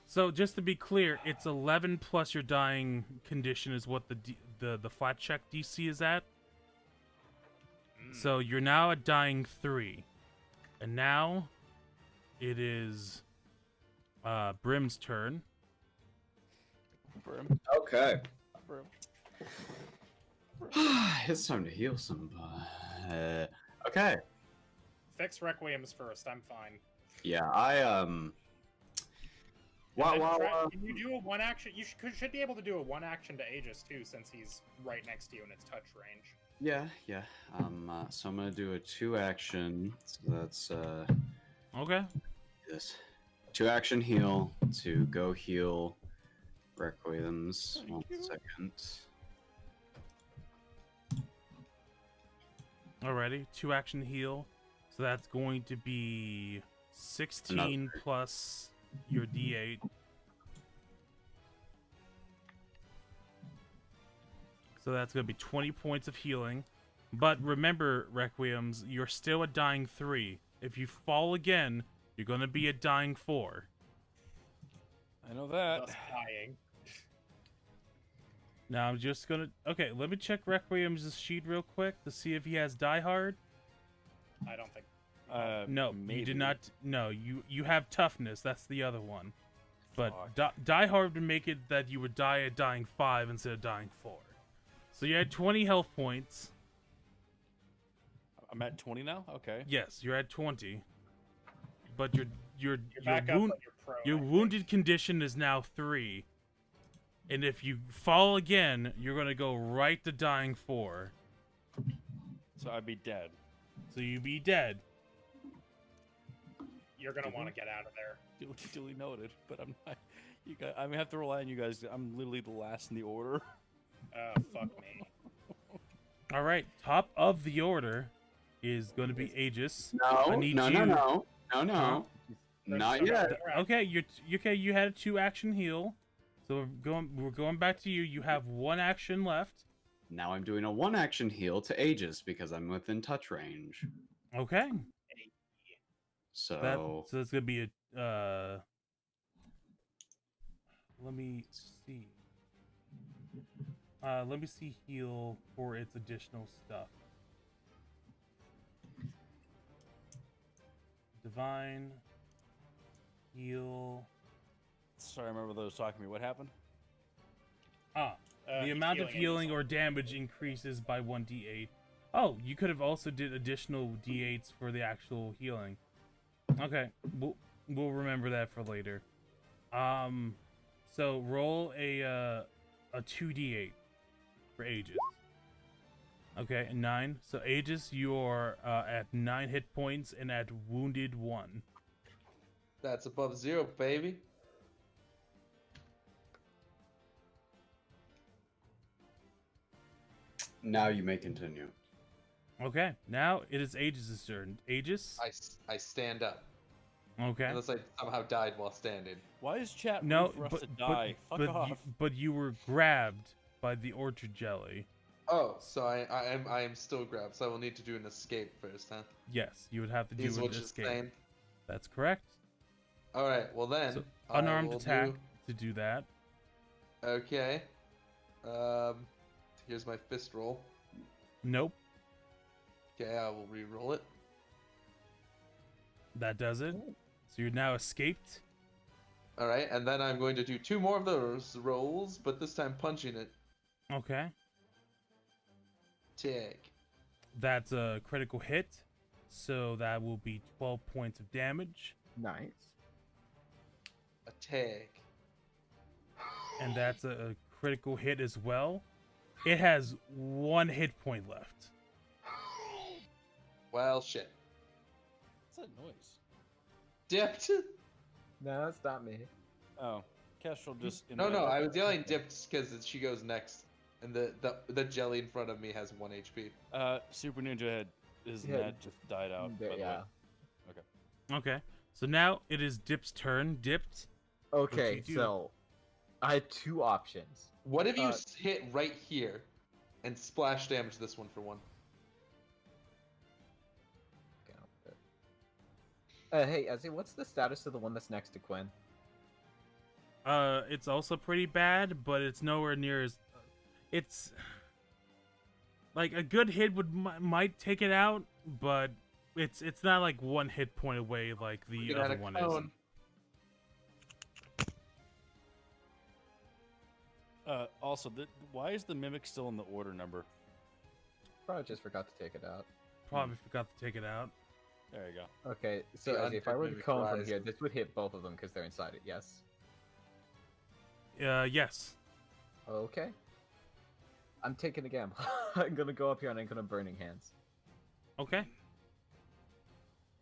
So just to be clear, it's 11 plus your dying condition is what the flat check DC is at. So you're now at dying 3. And now it is Brim's turn. Brim. Okay. Brim. It's time to heal somebody. Okay. Fix Requiem's first, I'm fine. Yeah, I Wow, And wow, try- Can you do a one action? You should be able to do a one action to Aegis too, since he's right next to you in its touch range. Yeah. So I'm gonna do a 2 action. So that's Okay. this 2 action heal to go heal Requiems. 1 second. Alrighty. 2 action heal. So that's going to be 16 plus your D8. So that's going to be 20 points of healing. But remember, Requiems, you're still at dying 3. If you fall again, you're going to be at dying 4. I know that. Thus dying. Now I'm just going to... Okay, let me check Requiem's sheet real quick to see if he has Die Hard. I don't think. No, maybe. you did not. No, you have Toughness. That's the other one. But Fuck. Die Hard would make it that you would die at dying 5 instead of dying 4. So you had 20 health points. I'm at 20 now. Okay. Yes, you're at 20. But your You're back up, but you're prone. your I think. wounded condition is now 3. And if you fall again, you're gonna go right to dying 4. So I'd be dead. So you'd be dead. You're gonna want to get out of there. Duly noted. But I'm not. You guys, I'm gonna have to rely on you guys. I'm literally the last in the order. Fuck me. All right, top of the order is going to be Aegis. No, I need no, you- no. Huh? Not There's yet. some- Okay, you okay. You had a 2 action heal, so we're going back to you. You have 1 action left. Now I'm doing a 1 action heal to Aegis because I'm within touch range. Okay, So so it's gonna be a. Let me see. Let me see heal for its additional stuff. Divine heal. Sorry, I remember those talking to me. What happened? The he's amount of Aegis healing on- or damage increases by 1d8. Oh, you could have also did additional d8s for the actual healing. Okay, we'll remember that for later. So roll a 2d8. for Aegis. Okay, 9. So Aegis, you're at 9 hit points and at wounded 1. That's above 0, baby. Now you may continue. Okay, now it is Aegis' turn. Aegis? I stand up. Okay. Unless I somehow died while standing. Why is chat No, rude for us but, to die? Fuck but, off. but you were grabbed by the orchard jelly. Oh, so I am still grabbed, so I will need to do an escape first, huh? Yes, you would have to do Is an what you're escape. saying? That's correct. Alright, well then. So, I unarmed will attack to do that. Okay. Here's my fist roll. Nope. Okay, I will re-roll it. That does it. So you're now escaped. Alright, and then I'm going to do 2 more of those rolls, but this time punching it. Okay. Take. That's a critical hit. So that will be 12 points of damage. Nice. Attack. And that's a critical hit as well. It has 1 hit point left. Well, shit. What's that noise? Dipped. No, it's not me. Oh, Kestrel just. No, I was yelling dipped because she goes next. And the jelly in front of me has 1 HP. Super Ninja Head his Yeah, net just died out. By the yeah. way. Okay. Okay. So now it is Dip's turn. Dipped. Okay, you do? so I had 2 options. What if you hit right here and splash damage this one for 1? Hey, Ezzy, what's the status of the one that's next to Quinn? It's also pretty bad, but it's nowhere near as. It's like a good hit might take it out, but it's not like 1 hit point away like the other one is. Also, why is the mimic still in the order number? Probably just forgot to take it out. Probably forgot to take it out. There you go. Okay, so The Ezzy, if I were to undead cone from mimic here, this would hit both of them because they're inside it, yes? Yes. Okay. I'm taking a gamble. I'm gonna go up here and I'm gonna Burning Hands. Okay.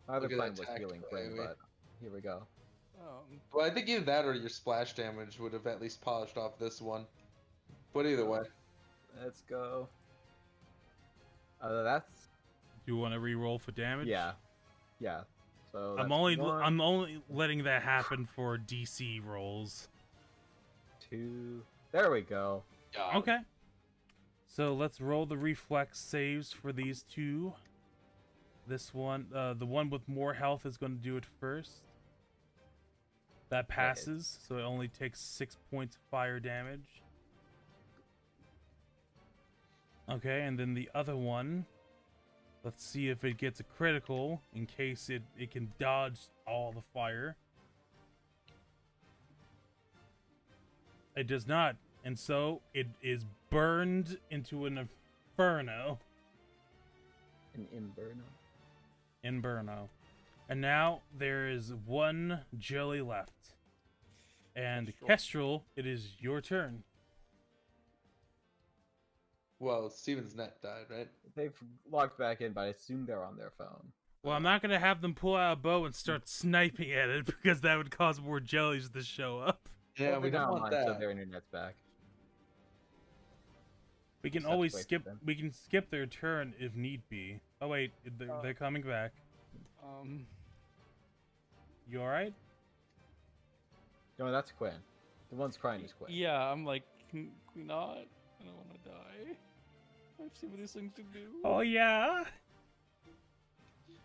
My other Look at plan that was tact, Healing by Flame, the way. but here we go. Well, I think either that or your splash damage would have at least polished off this one. But either way. Let's go. That's... Do you want to re-roll for damage? Yeah. Yeah. So I'm only letting that happen for DC rolls. 2. There we go. Okay. So let's roll the reflex saves for these 2. This one, the one with more health is going to do it first. That passes, so it only takes 6 points of fire damage. Okay, and then the other one, let's see if it gets a critical in case it can dodge all the fire. It does not, and so it is burned into an inferno. An Inferno. Inferno. And now there is 1 jelly left. And Kestrel, it is your turn. Well, Steven's net died, right? They've logged back in, but I assume they're on their phone. Well, I'm not going to have them pull out a bow and start sniping at it because that would cause more jellies to show up. Yeah, Well, we they're don't not want online, so that. their internet's back. We can Just have to always wait for skip. them. We can skip their turn if need be. Oh wait, they're coming back. You all right? No, that's Quinn. The one's crying is Quinn. Yeah, I'm like, can we not? I don't want to die. I've seen what these things can do. Oh yeah.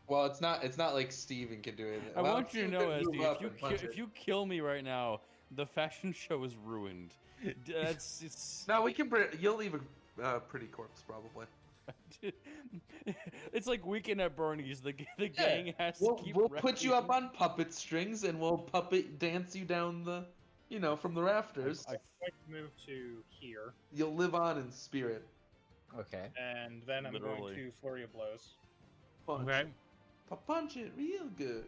Well, it's not like Steven can do it. I Well, want you to Steven know, could move SD, up and punch if it. you kill me right now, the fashion show is ruined. It's No, we can. You'll leave a pretty corpse probably. it's like Weekend at Bernie's. The gang has to keep. We'll put you up wrecking. on puppet strings and we'll puppet dance you down the, from the rafters. I'd like to move to here, You'll live on in spirit. Okay. and then I'm going Literally. to Flurry of Blows. Punch Okay. it. Punch it real good.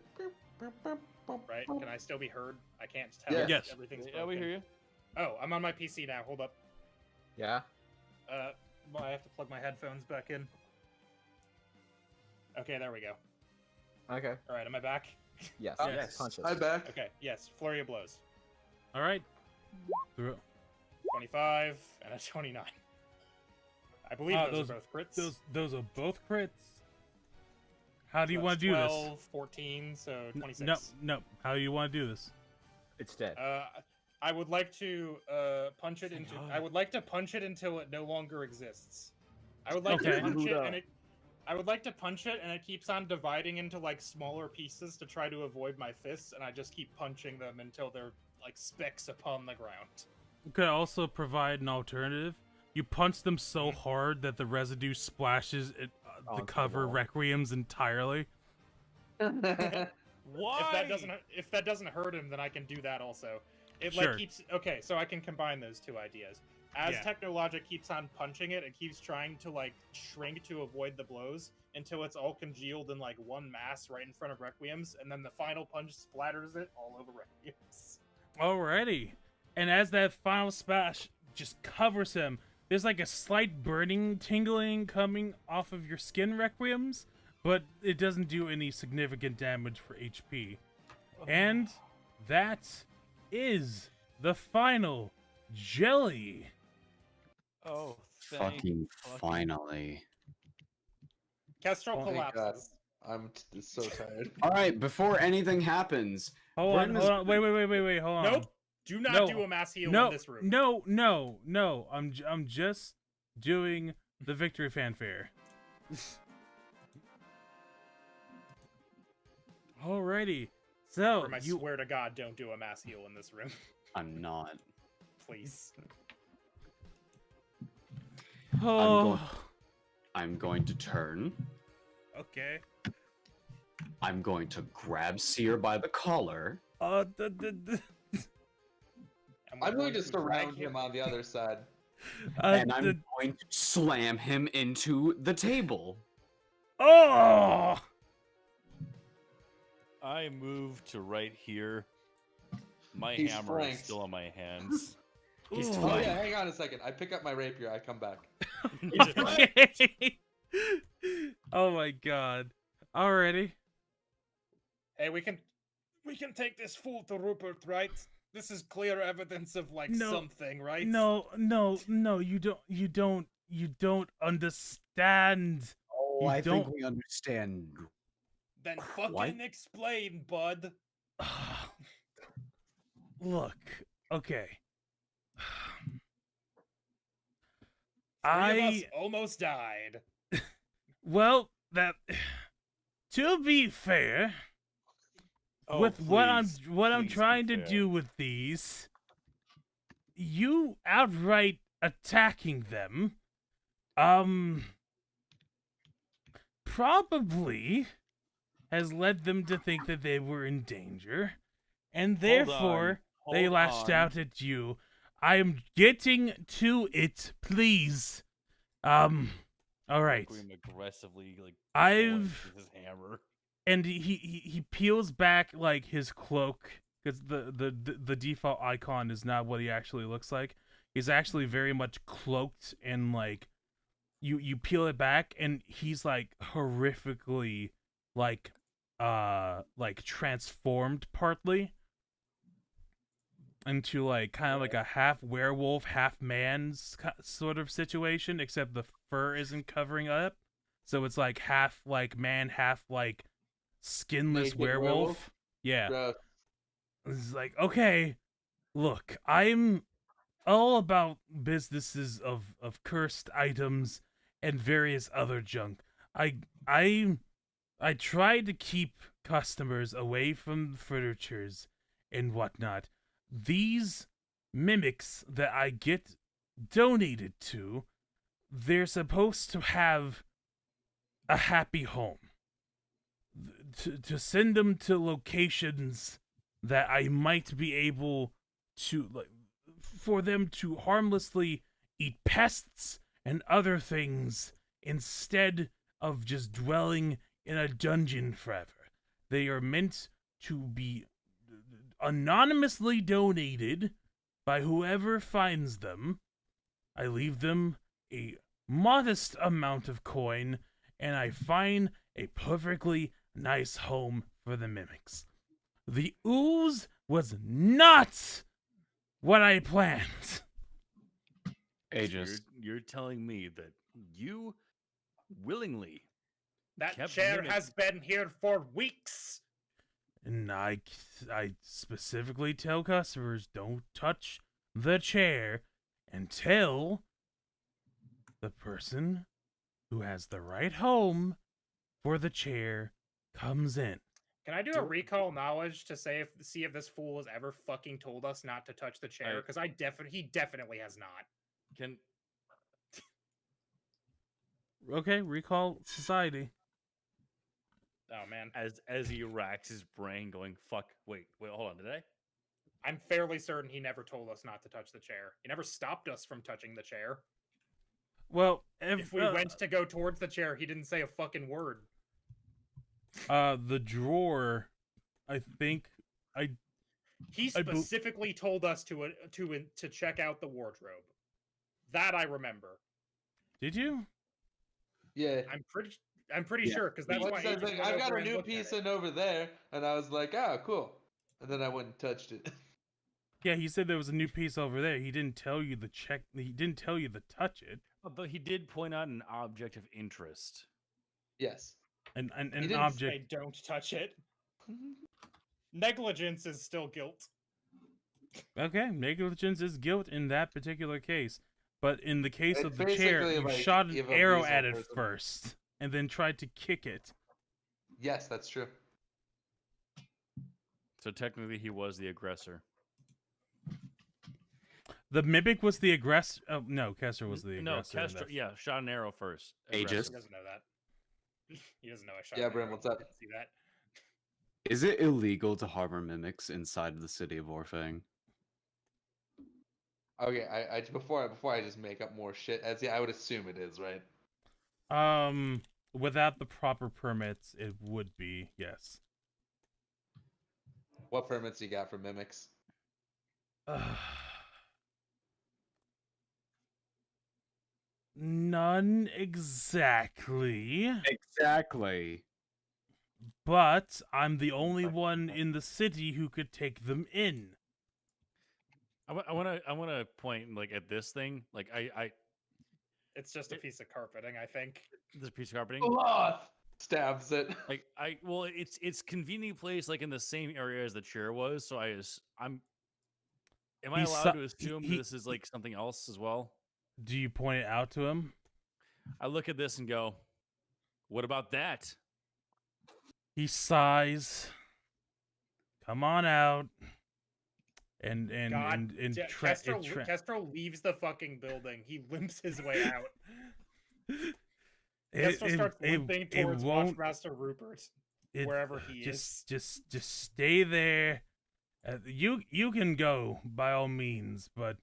Right? Can I still be heard? I can't tell. Yeah. if Yes. Everything's Yeah, we broken. hear you. Oh, I'm on my PC now. Hold up. Yeah? Well, I have to plug my headphones back in. Okay, there we go. Okay. All right, am I back? Yes. Yes. Punch it. I'm back. Okay, yes. Flurry of blows. All right. Through. 25 and a 29. I believe those are both crits. Those are both crits. How do you So want to that's do this? 12, 14, so 26. No. How do you want to do this? It's dead. I would like to punch it into. I would like to punch it until it no longer exists. I would like to Okay. punch it and it. I would like to punch it and it keeps on dividing into like smaller pieces to try to avoid my fists, and I just keep punching them until they're like specks upon the ground. You could also provide an alternative. You punch them so hard that the residue splashes the cover requiems entirely. Why? If that doesn't hurt him, then I can do that also. It Sure. like keeps okay, so I can combine those two ideas. As Technologic keeps on punching it, it keeps trying to like shrink to avoid the blows until it's all congealed in like one mass right in front of Requiem's, and then the final punch splatters it all over Requiem's. Alrighty. And as that final splash just covers him, there's like a slight burning tingling coming off of your skin, Requiems, but it doesn't do any significant damage for HP. And that is the final jelly. Oh, Fucking finally. Kestrel Thank God. collapses. I'm so tired. All right, before anything happens, Hold on. Wait, hold on. Nope. Do not do a mass heal in this room. No. I'm just doing the victory fanfare. Alrighty. So I swear to God, don't do a mass heal in this room. I'm not. Please. Oh. I'm going to turn. Okay. I'm going to grab Seer by the collar. I'm going to surround him on the other side. And I'm going to slam him into the table. Oh! I move to right here. My He's hammer flanked. is still on my hands. He's Oh fine. yeah, hang on a second. I pick up my rapier. I come back. Okay. Oh my God. Alrighty. Hey, we can take this fool to Rupert, right? This is clear evidence of like something, right? No, you don't understand. Oh, I think we understand. Then fucking explain, bud. Look, okay. Three of us almost died. Well, to be fair, with what I'm trying to do with these, you outright attacking them, probably has led them to think that they were in danger, and therefore they lashed out at you. I am getting to it, please. All right. Aggressively, like his hammer. And he peels back like his cloak, because the default icon is not what he actually looks like. He's actually very much cloaked, and like you peel it back and he's like horrifically like transformed partly into like kind of like a half werewolf, half man's sort of situation, except the fur isn't covering up. So it's like half like man, half like skinless werewolf. Yeah. Gross. It's like, okay, look, I'm all about businesses of cursed items and various other junk. I try to keep customers away from furnitures and whatnot. These mimics that I get donated to, they're supposed to have a happy home. To send them to locations that I might be able to, like, for them to harmlessly eat pests and other things instead of just dwelling in a dungeon forever. They are meant to be anonymously donated by whoever finds them. I leave them a modest amount of coin, and I find a perfectly nice home for the mimics. The ooze was not what I planned. Aegis. You're telling me that you willingly That kept chair mimic- has been here for weeks. And I specifically tell customers, don't touch the chair until the person who has the right home for the chair comes in. Can I do a recall knowledge to see if this fool has ever fucking told us not to touch the chair? Because he definitely has not. Can Okay, recall society. Oh man, as he racks his brain, going, "Fuck! Wait, hold on, did I?" I'm fairly certain he never told us not to touch the chair. He never stopped us from touching the chair. Well, If we went to go towards the chair, he didn't say a fucking word. The drawer, I think He specifically told us to check out the wardrobe. That I remember. Did you? Yeah. I'm pretty sure because that's why Said, like, I've got a new piece in over there, and I was like, oh, cool. And then I went and touched it. Yeah, he said there was a new piece over there. He didn't tell you the check. He didn't tell you to touch it. But he did point out an object of interest. Yes. An he didn't object. Say, don't touch it. Negligence is still guilt. Okay, negligence is guilt in that particular case. But in the case It's of the chair, you like, shot an arrow at it person. first, and then tried to kick it. Yes, that's true. So technically, he was the aggressor. The mimic was the aggressor. Oh no, Kester was the No, aggressor. Kester. Yeah, shot an arrow first. Aegis. He doesn't know that. He doesn't know I shot. Yeah, Brim, what's up? See that? Is it illegal to harbor mimics inside of the city of Orfang? Okay, I before I just make up more shit, I would assume it is, right? Without the proper permits, it would be, yes. What permits you got for mimics? None exactly. Exactly. But I'm the only one in the city who could take them in. I want to point like at this thing. Like It's just a piece of carpeting, I think. This piece of carpeting. Cloth stabs it. Like it's conveniently placed like in the same area as the chair was. So am I allowed to assume this is like something else as well? Do you point it out to him? I look at this and go, "What about that?" He sighs. Come on out. And Kestrel leaves the fucking building. He limps his way out. Kestrel starts limping towards Watchmaster Rupert, wherever he is. Just stay there. You can go by all means, but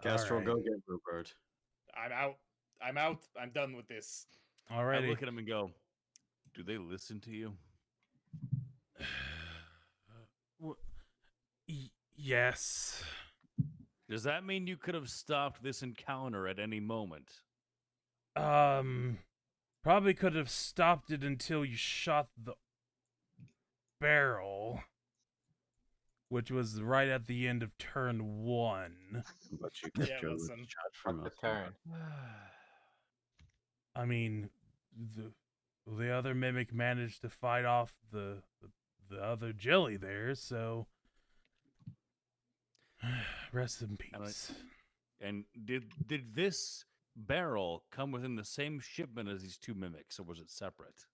Kestrel, go get Rupert. I'm out. I'm done with this. Alrighty. I look at him and go, "Do they listen to you?" Yes. Does that mean you could have stopped this encounter at any moment? Probably could have stopped it until you shot the barrel, which was right at the end of turn 1. But you Yeah, listen. from The turn. I mean, the other mimic managed to fight off the other jelly there, so rest in peace. And did this barrel come within the same shipment as these two mimics, or was it separate?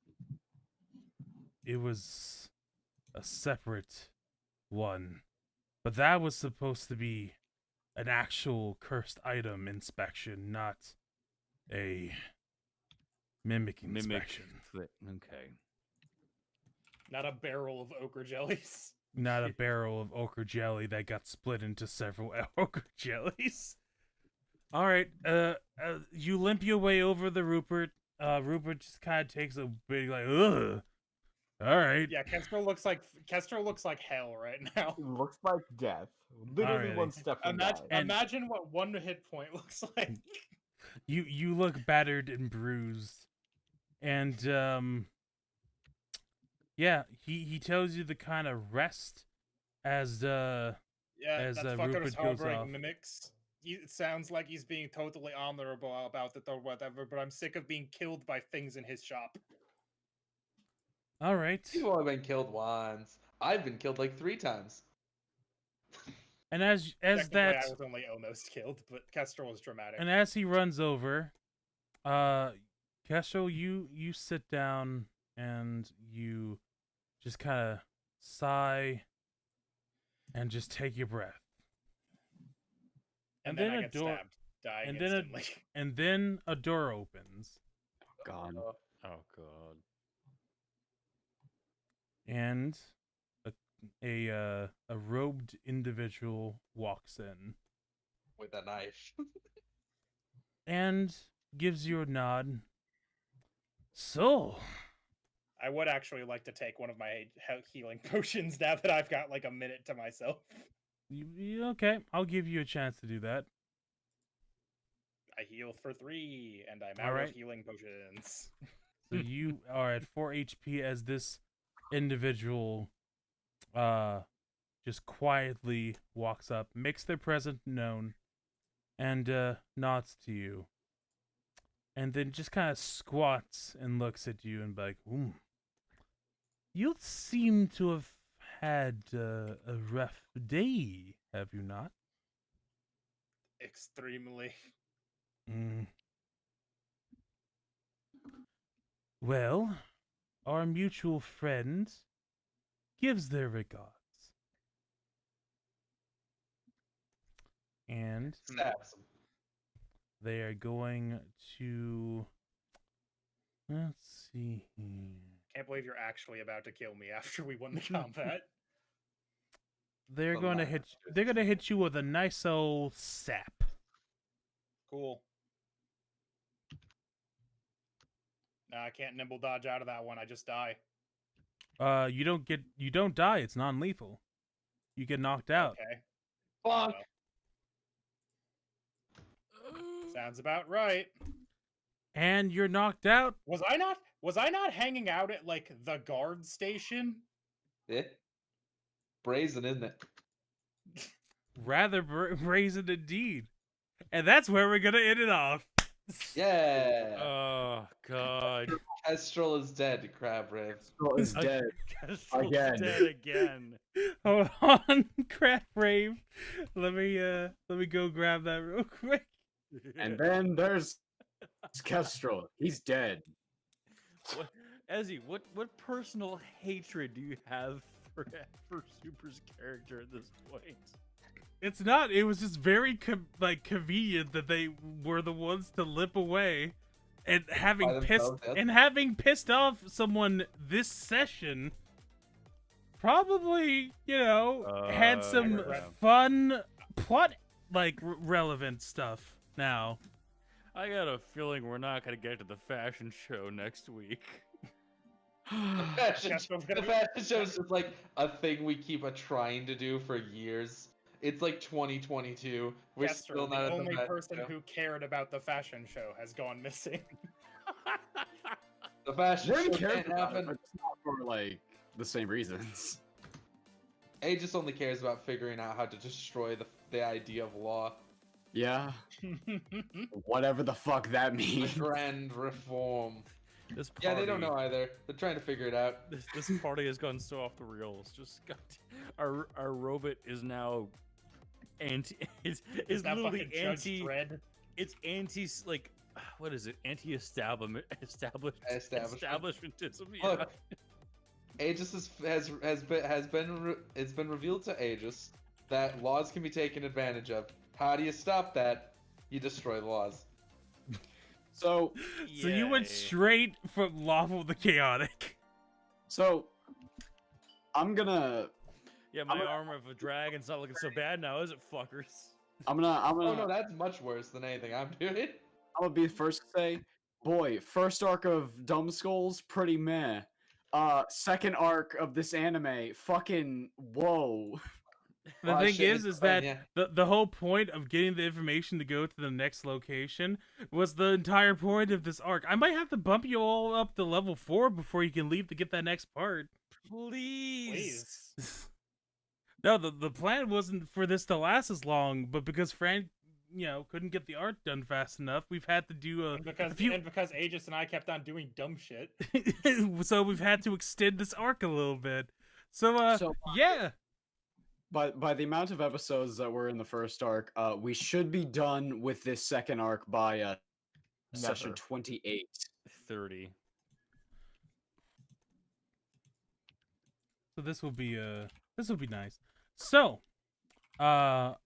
It was a separate one, but that was supposed to be an actual cursed item inspection, not a mimic inspection. Okay. Not a barrel of ochre jellies. Not a barrel of ochre jelly that got split into several ochre jellies. All right, you limp your way over the Rupert. Rupert just kind of takes a big like, ugh. All right. Yeah, Kestrel looks like hell right now. It looks like death. Literally Alrighty. one step from Imagine, dying. imagine what 1 hit point looks like. You look battered and bruised, and yeah, he tells you to kind of rest as Yeah, as that fucker Rupert is goes off. harboring mimics. It sounds like he's being totally honorable about it or whatever, but I'm sick of being killed by things in his shop. All right. You've only been killed once. I've been killed like 3 times. And as Technically, that I was only almost killed, but Kestrel was dramatic. and as he runs over, Kestrel, you sit down and you just kind of sigh and just take your breath. and then I a get door stabbed, dying and then instantly. and then a door opens God. Oh god. and a robed individual walks in With a knife. and gives you a nod. So, I would actually like to take one of my healing potions now that I've got like a minute to myself. okay, I'll give you a chance to do that. I heal for 3, and I'm All out right. of healing potions. So you are at 4 HP as this individual just quietly walks up, makes their presence known, and nods to you. And then just kind of squats and looks at you and be like, you seem to have had a rough day, have you not? Extremely. Well, our mutual friend gives their regards. And Stabs him. they are going to... Let's see here. Can't believe you're actually about to kill me after we won the combat. They're Well, going to my hit. master's They're going to hit you with a nice old sap. Cool. Nah, I can't nimble dodge out of that one. I just die. You don't die. It's non-lethal. You get knocked out. Okay. Fuck. Sounds about right. And you're knocked out. Was I not hanging out at like the guard station? Yeah. Brazen, isn't it? Rather brazen indeed. And that's where we're gonna end it off. Yeah. Oh god. Kestrel is dead, Crab Rave. Kestrel is dead. Kestrel's Again. dead again. Hold on, Crap Rave. Let me go grab that real quick. And then there's Kestrel. He's dead. What, Ezzy, what personal hatred do you have for Super's character at this point? It's not. It was just very convenient that they were the ones to lip away, and having pissed off someone this session. Probably, had some fun plot relevant stuff. Now, I got a feeling we're not gonna get to the fashion show next week. The fashion show is just like a thing we keep trying to do for years. It's like 2022. We're Kester, still not the at only the person show. who cared about the fashion show has gone missing. The fashion Really show cares can't about it, happen. but it's not for like the same reasons. A just only cares about figuring out how to destroy the idea of law. Yeah. Whatever the fuck that The means. grand reform. This Yeah, they don't know either. They're trying to figure it out. This party has gone so off the rails. Just our robot is now anti. It's Now literally fucking Judge anti. Dredd. It's anti what is it? Anti-establishment. Establishmentism. Yeah. Look, Aegis has been revealed to Aegis that laws can be taken advantage of. How do you stop that? You destroy the laws. So you went Yay. straight from Lawful to Chaotic. So I'm gonna. Yeah, my armor of a dragon's not looking so bad now, is it, fuckers? I'm gonna. Oh no, that's much worse than anything I'm doing. I'm gonna be the first to say, boy, first arc of Dumbskulls, pretty meh. second arc of this anime. Fucking whoa. The Oh, thing shit, is it's that fun, the whole point of getting the information to go to the next location was the entire point of this arc. I might have to bump you all up to level 4 before you can leave to get that next part. Please. No, the plan wasn't for this to last as long, but because Fran, couldn't get the art done fast enough, we've had to do a few. And because Aegis and I kept on doing dumb shit. So we've had to extend this arc a little bit. So yeah. By the amount of episodes that were in the first arc, we should be done with this second arc by session 28. 30. So this will be nice. So,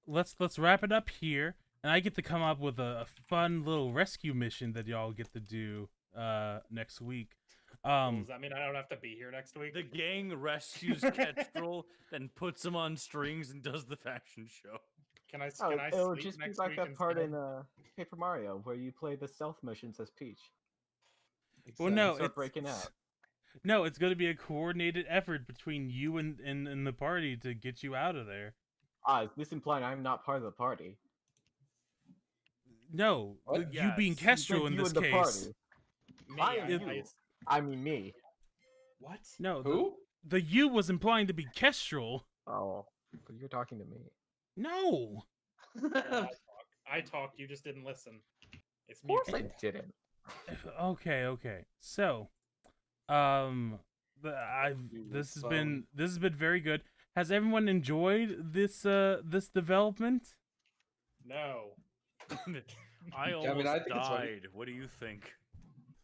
let's wrap it up here, and I get to come up with a fun little rescue mission that y'all get to do next week. Does that mean I don't have to be here next week? The gang rescues Kestrel, then puts him on strings and does the fashion show. Can I it'll sleep just be next like week that part instead? in Paper Mario where you play the stealth missions as Peach. Well, You no, start breaking out. No, it's going to be a coordinated effort between you and the party to get you out of there. Is this implying I'm not part of the party? No, you being Kestrel in this the case. Party. I mean me. What? No, Who? The you was implying to be Kestrel. Oh, but you're talking to me. No. I talked. You just didn't listen. It's Of course mutual. I didn't. Okay. So, this has been very good. Has everyone enjoyed this development? No. I I almost mean, I think it's funny. died. What do you think?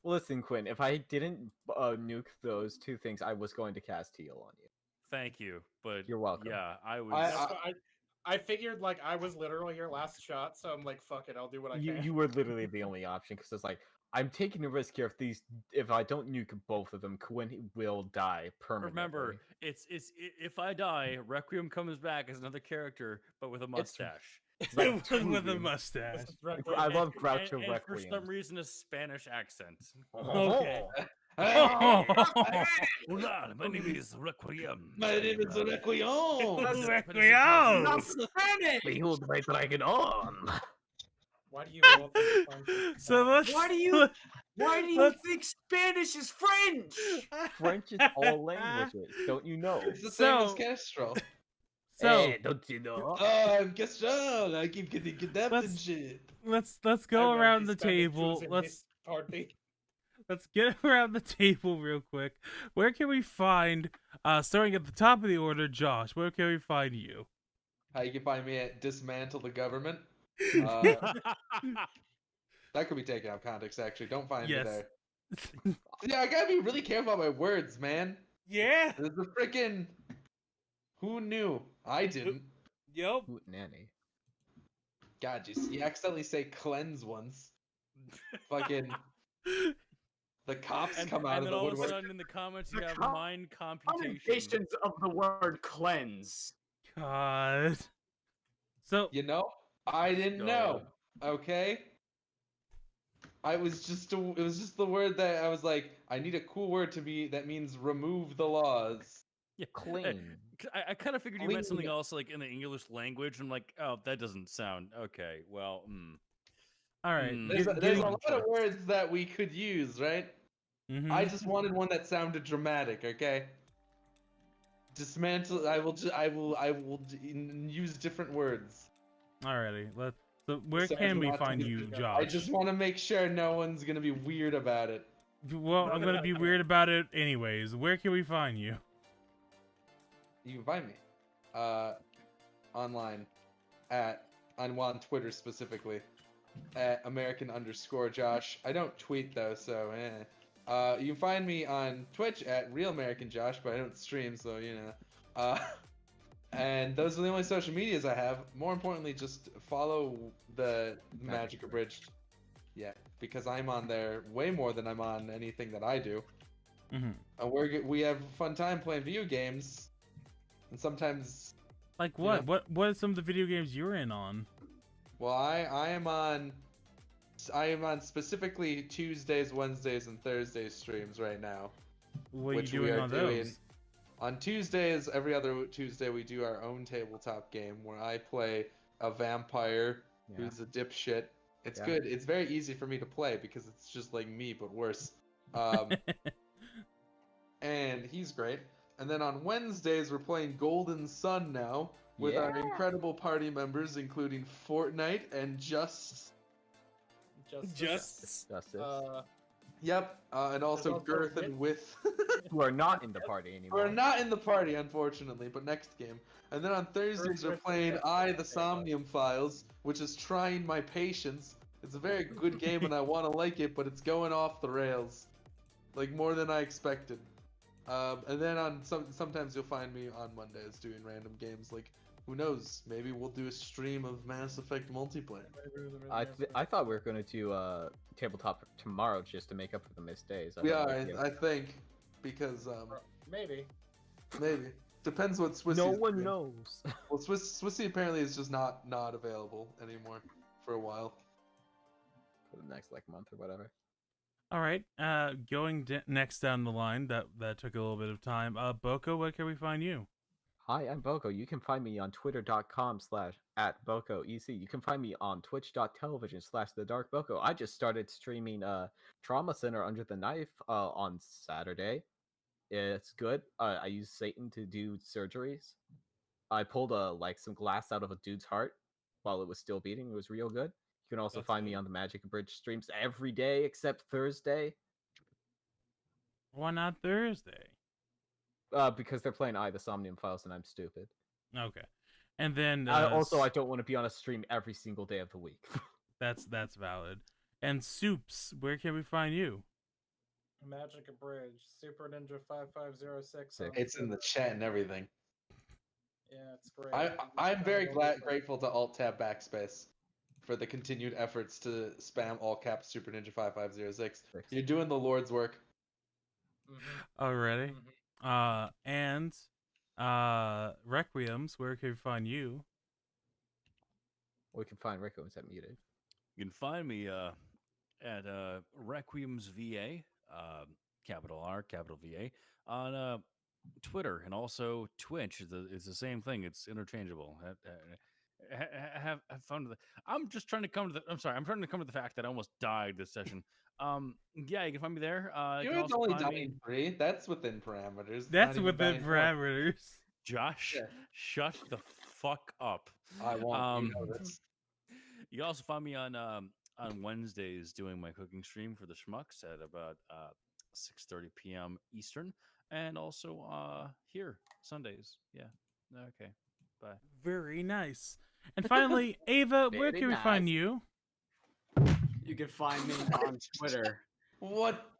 Listen, Quinn, if I didn't nuke those two things, I was going to cast heal on you. Thank you, but You're welcome. Yeah, I was. That's what I figured like I was literally your last shot, so I'm like, fuck it, I'll do what I can. You were literally the only option because it's like I'm taking a risk here. If I don't nuke both of them, Quinn will die permanently. Remember, it's if I die, Requiem comes back as another character, but with a mustache. With a mustache. I love Groucho and Requiem. for some reason, a Spanish accent. Okay. Hola, my name is Requiem. My name is Requiem. Requiem. Behold my dragon on. Why do you roll up this function? So let's. Why do you think Spanish is French? French is all languages, don't you know? It's the same as Kestrel. So Hey, don't you know? Oh, I'm Kestrel. I keep getting kidnapped and shit. let's I go read around these the Spanish table. clues in Let's this party. Let's get around the table real quick. Where can we find, starting at the top of the order, Josh, where can we find you? You can find me at Dismantle the Government. That could be taken out of context, actually. Don't find me there. Yeah, I gotta be really careful about my words, man. Yeah. There's a freaking... Who knew? I didn't. Yep. Nanny. God, you accidentally say cleanse once. Fucking... The cops come out and of then the all of a woodwork. sudden in the comments you The have com- mind computation. Connotations of the word cleanse. God. So You know, I didn't know. Okay. It was just the word that I was like, I need a cool word to be that means remove the laws. Yeah, Clean. I kind of figured you meant something Clean. else, like in the English language. I'm like, oh, that doesn't sound okay. Well, all right. There's a lot of words that we could use, right? Mhm. I just wanted one that sounded dramatic. Okay. Dismantle. I will use different words. Alrighty. So where So can as we not to find get- you, I Josh? just want to make sure no one's gonna be weird about it. Well, I'm gonna be weird about it anyways. Where can we find you? You can find me, online, on Twitter specifically, at American_Josh. I don't tweet though, so you can find me on Twitch at Real American Josh, but I don't stream, so you know. And those are the only social medias I have. More importantly, just follow the Magic Abridged. Yeah, because I'm on there way more than I'm on anything that I do. Mm-hmm. We have a fun time playing video games, and sometimes. Like what? What are some of the video games you're in on? Well, I am on specifically Tuesdays, Wednesdays, and Thursdays streams right now. What are you which we doing are on doing. those? On Tuesdays, every other Tuesday, we do our own tabletop game where I play a vampire who's a dipshit. It's good. It's very easy for me to play because it's just like me, but worse. And he's great. And then on Wednesdays, we're playing Golden Sun now with our incredible party members, including Fortnite and Justice. Yep, and also Girth and With. Who are not in the party anymore. We're not in the party, unfortunately, but next game. And then on Thursdays, we're playing the Somnium Files, which is trying my patience. It's a very good game, and I want to like it, but it's going off the rails. Like, more than I expected. And then on sometimes you'll find me on Mondays doing random games. Like, who knows? Maybe we'll do a stream of Mass Effect multiplayer. I thought we were going to do tabletop tomorrow just to make up for the missed days. I think because maybe depends what Swissy. No one knows. Well, Swissy apparently is just not available anymore for a while. For the next month or whatever. All right. Going next down the line, that took a little bit of time. Boko, where can we find you? Hi, I'm Boko. You can find me on twitter.com/@BokoEC. You can find me on twitch.tv/TheDarkBoko. I just started streaming Trauma Center Under the Knife on Saturday. It's good. I used Satan to do surgeries. I pulled some glass out of a dude's heart while it was still beating. It was real good. You can also find me on the Magic Bridge streams every day except Thursday. Why not Thursday? Because they're playing the Somnium Files and I'm stupid. Okay. And then also I don't want to be on a stream every single day of the week. That's valid. And Soups, where can we find you? Magic Bridge, Super Ninja 5506. It's in the chat and everything. Yeah, it's great. I'm very grateful to Alt Tab Backspace for the continued efforts to spam all caps Super Ninja 5506. You're doing the Lord's work. Already. And Requiems, where can we find you? We can find Requiems at Muted. You can find me at Requiems VA, capital R, capital VA, on Twitter and also Twitch. It's the same thing. It's interchangeable. Have fun with it. I'm trying to come to the fact that I almost died this session. Yeah, you can find me there. You would only die 3. That's within parameters. That's within parameters. Josh, shut the fuck up. I want you know this. You can also find me on Wednesdays doing my cooking stream for the Schmucks at about 6:30 p.m. Eastern, and also here Sundays. Yeah. Okay. Bye. Very nice. And finally, Ava, where can we find you? You can find me on Twitter. What?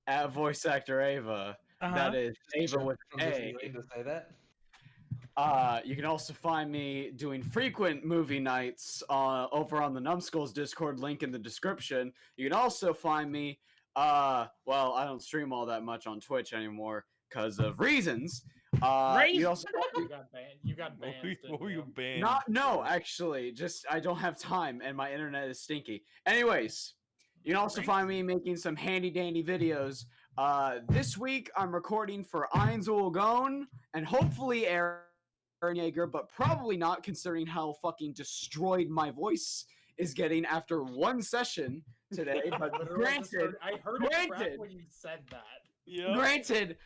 At voice actor Ava. That is Ava with A. To say that. You can also find me doing frequent movie nights over on the Dumbskulls Discord, link in the description. You can also find me, well, I don't stream all that much on Twitch anymore because of reasons. You got banned. What were you banned? No, actually, just I don't have time and my internet is stinky. Anyways, you can also find me making some handy dandy videos. This week I'm recording for Eins Ulgon and hopefully Aaron Yeager, but probably not considering how fucking destroyed my voice is getting after one session today. But granted, I heard it crack when you said that. Yep. Granted,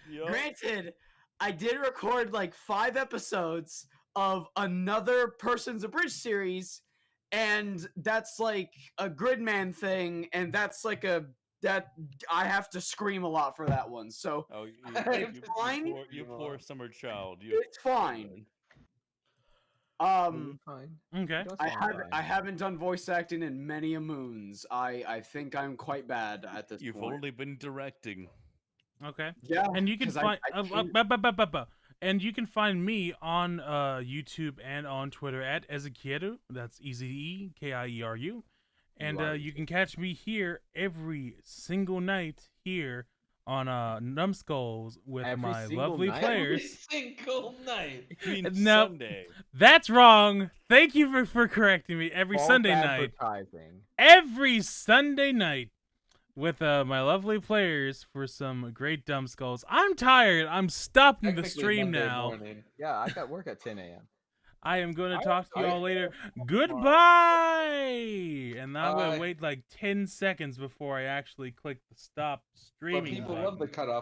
I did record like 5 episodes of another Person's Abridged series, and that's like a Gridman thing, and that's like that I have to scream a lot for that one. So it's fine. You poor summer child. It's fine. Fine. Okay. I haven't done voice acting in many a moons. I think I'm quite bad at this You've point. only been directing. Okay. Yeah. And you can find and you can find me on YouTube and on Twitter at Ezekieru. That's EZEKIERU. And you can catch me here every single night here on Numbskulls with my lovely players. Every single night. No, Sunday. That's wrong. Thank you for correcting me. Every Sunday night. Advertising. Every Sunday night with my lovely players for some great Dumbskulls. I'm tired. I'm stopping the Technically stream Monday now. morning. Yeah, I got work at 10 a.m. I am going to talk to I- y'all later. tomorrow. Goodbye. And I'm going Bye. to wait like 10 seconds before I actually click the stop But streaming people button. love the cutoff.